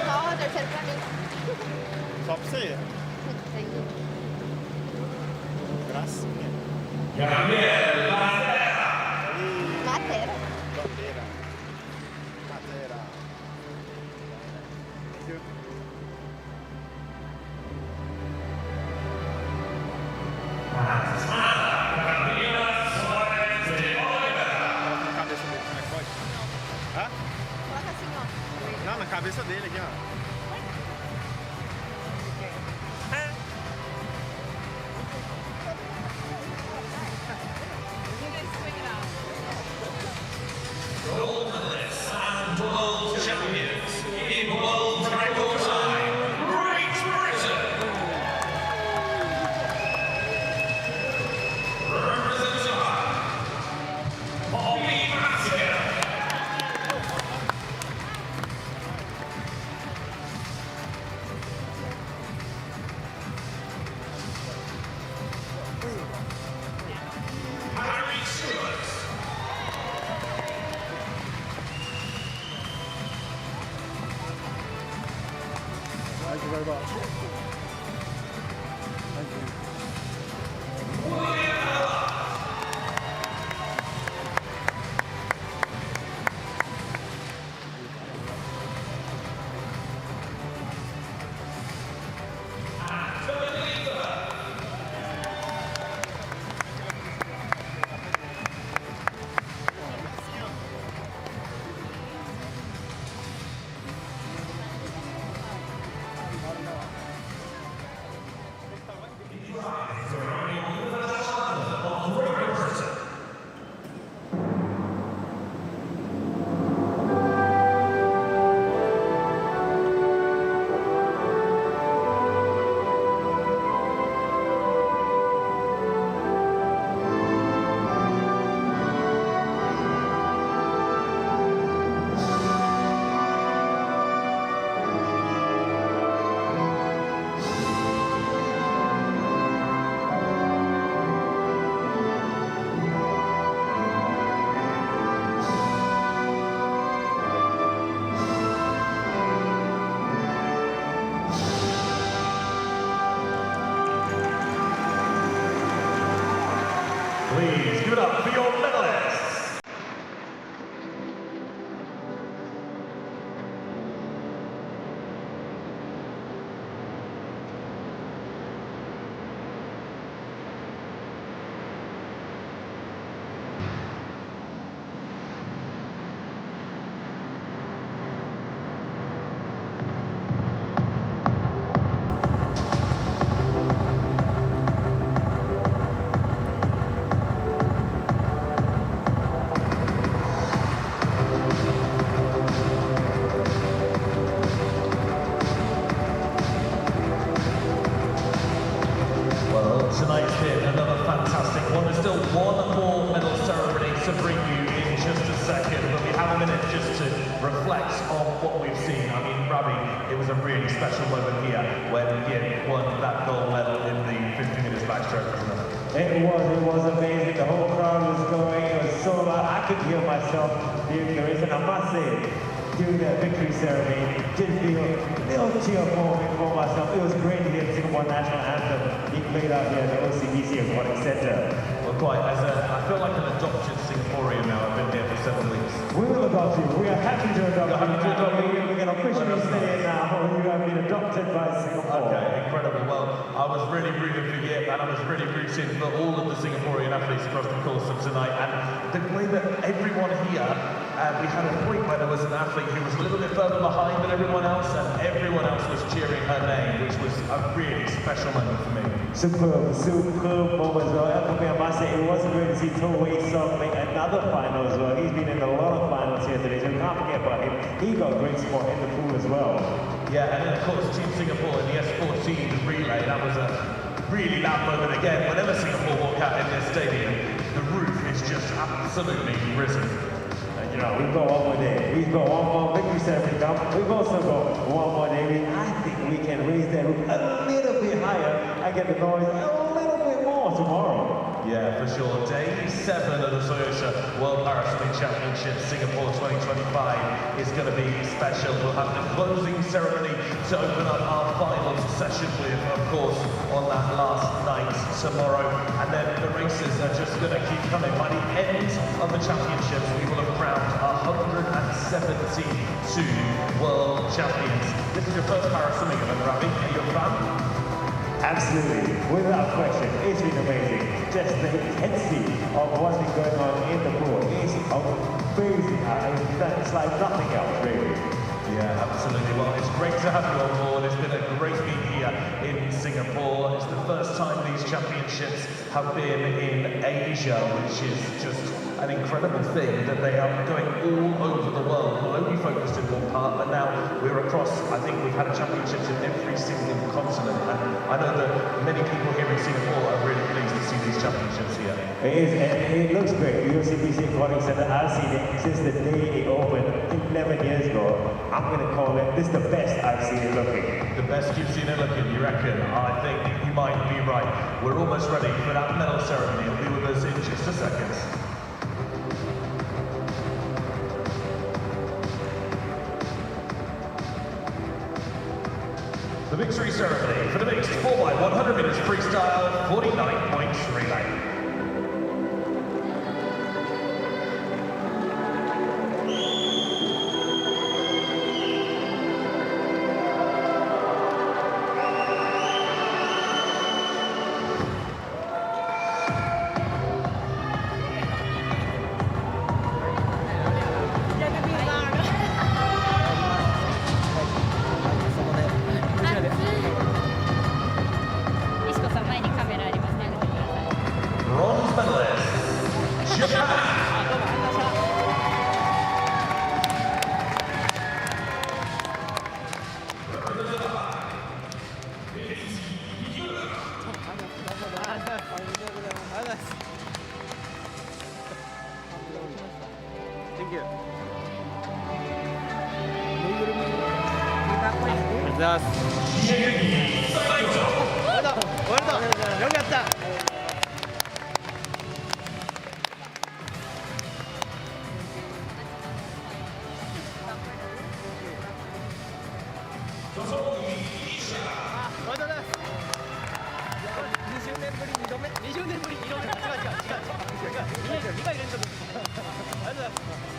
No, tercer planeta. Só pra você. Gracinha. Gabriel Matera. Bandeira. Bandeira. Na cabeça dele, como é que pode? Hã? Coloca assim, ó. Não, na cabeça dele aqui, ó. Gold medalists and world champions in world record time, Great Britain. Representing Bobby Masker. Thank you very much. Thank you. Please give it up for your medalists. Tonight's been another fantastic one. There's still one more medal ceremony to bring you in just a second, but we have a minute just to reflect on what we've seen. I mean, Ravi, it was a really special moment here when Yin won that gold medal in the 50 meters backstroke, wasn't it? It was amazing. The whole crowd was going. It was so loud. I could hear myself during the race, and I must say, during the victory ceremony, did feel a little cheer for myself. It was great to hear the Singapore national anthem being played out here at the OCBC Aquatic Centre. Well, quite. I feel like an adopted Singaporean now. I've been here for 7 weeks. We will adopt you. We are happy to adopt you. Happy to adopt you. We can officially say it now. You have been adopted by Singapore. Okay, incredible. Well, I was really rooting for Yip, and I was really rooting for all of the Singaporean athletes across the course of tonight. And the way that everyone here, we had a point where there was an athlete who was a little bit further behind than everyone else, and everyone else was cheering her name, which was a really special moment for me. Superb moment as well. And for me, I must say, it was great to see To Wei Song make another final as well. He's been in a lot of finals here today, so we can't forget about him. He got a great spot in the pool as well. Yeah, and then of course Team Singapore in the S14 relay, that was a really loud moment again. Whenever Singapore walk out in this stadium, the roof is just absolutely risen. You know, we've got one more day. We've got one more victory ceremony done. We've also got one more day. I think we can raise that roof a little bit higher and get the noise a little bit more tomorrow. Yeah, for sure. Day 7 of the Toyota World Paralympic Championship Singapore 2025 is going to be special. We'll have the closing ceremony to open up our final session with, of course, on that last night tomorrow. And then the races are just going to keep coming. By the end of the championships, we will have crowned 172 world champions. This is your first Paralympic event, Ravi. Are you a fan? Absolutely, without question, it's been amazing. Just the intensity of what's been going on in the pool is amazing. It's like nothing else, really. Yeah, absolutely. Well, it's great to have you on board. It's been a great week here in Singapore. It's the first time these championships have been in Asia, which is just an incredible thing that they are going all over the world. We'll only focused in one part, but now we're across, I think we've had championships in every single continent. And I know that many people here in Singapore are really pleased to see these championships here. It is, and it looks great. The OCBC Aquatic Centre, I've seen it since the day it opened 11 years ago. I'm going to call it, this is the best I've seen it looking. The best you've seen it looking, you reckon? I think you might be right. We're almost ready for that medal ceremony. It'll be with us in just a second. victory ceremony for the mixed 4x100 meters freestyle 49.39. Bronze medalist, Japan. Thank you. ありがとうございます。おめでとう。よかった。20年ぶり2度目20年ぶり2度目違う2回連続ありがとうございます。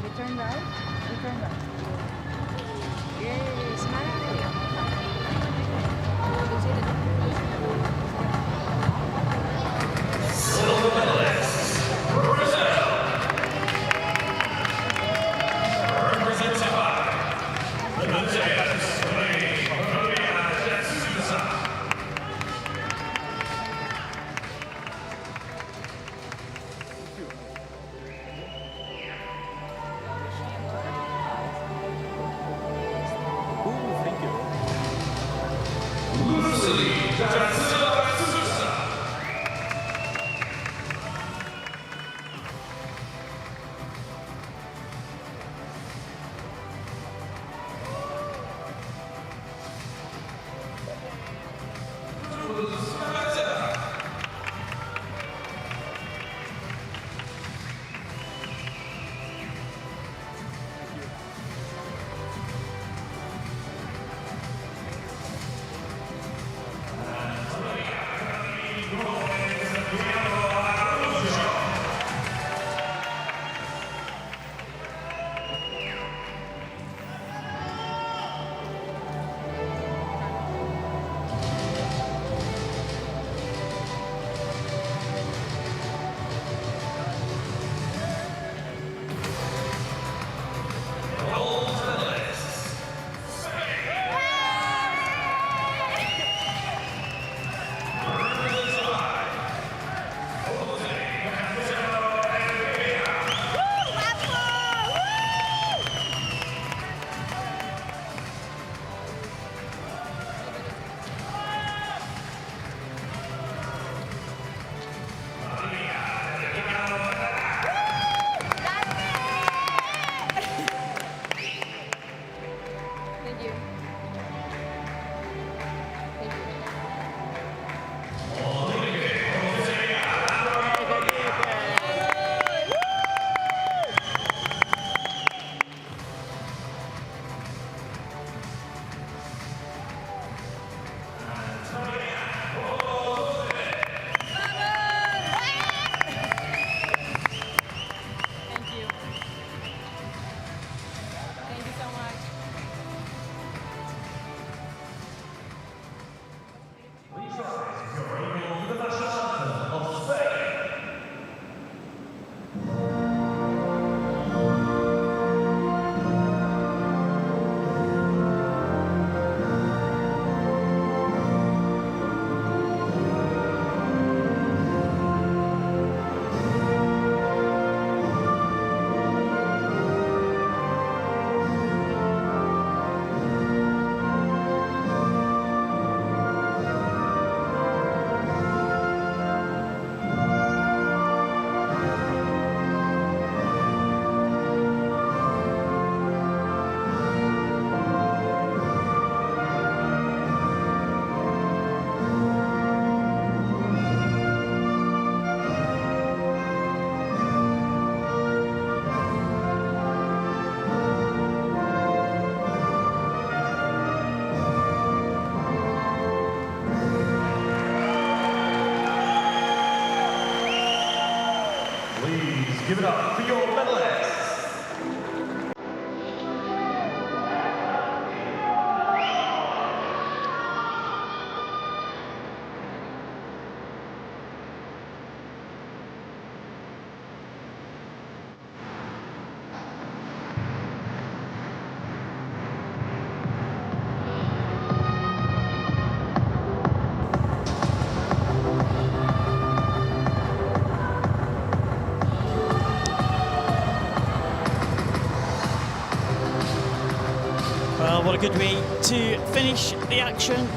Return right. Return right. Yay, smile. Silver medalist, Brazil. Represented by the Japanese your medalists. Well, what a good way to finish the action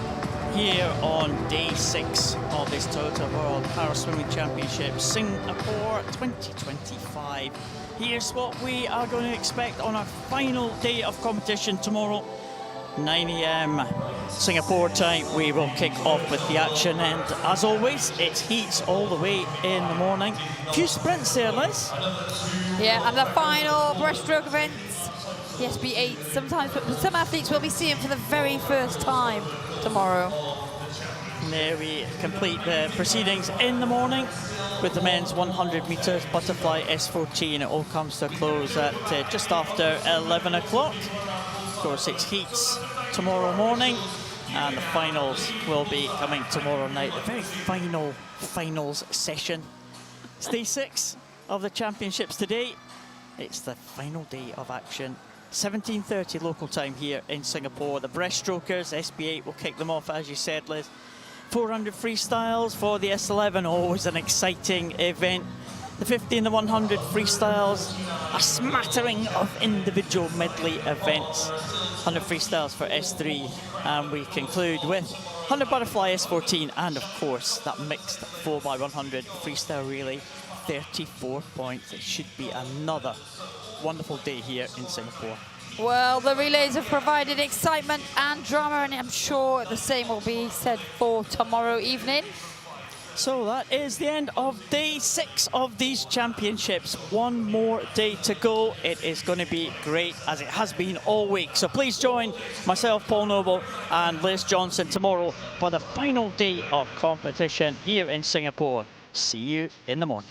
here on day 6 of this Toyota World Para Swimming Championship Singapore 2025. Here's what we are going to expect on our final day of competition tomorrow, 9 AM Singapore time. We will kick off with the action, and as always, it's heats all the way in the morning. A few sprints there, Liz. Yeah, and the final breaststroke events. The SB8, sometimes some athletes will be seeing for the very first time tomorrow. And there we complete the proceedings in the morning with the men's 100 metres butterfly S14. It all comes to a close at just after 11 o'clock. Of course, it's heats tomorrow morning, and the finals will be coming tomorrow night. The very final finals session. It's day 6 of the championships today. It's the final day of action. 17:30 local time here in Singapore. The breaststrokers, SB8 will kick them off, as you said, Liz. 400 freestyles for the S11, always an exciting event. The 50 and the 100 freestyles, a smattering of individual medley events. 100 freestyles for S3, and we conclude with 100 butterfly S14, and of course that mixed 4x100 freestyle relay, 34 points. It should be another wonderful day here in Singapore. Well, the relays have provided excitement and drama, and I'm sure the same will be said for tomorrow evening. So that is the end of day 6 of these championships. One more day to go. It is going to be great, as it has been all week. So please join myself, Paul Noble, and Liz Johnson tomorrow for the final day of competition here in Singapore. See you in the morning.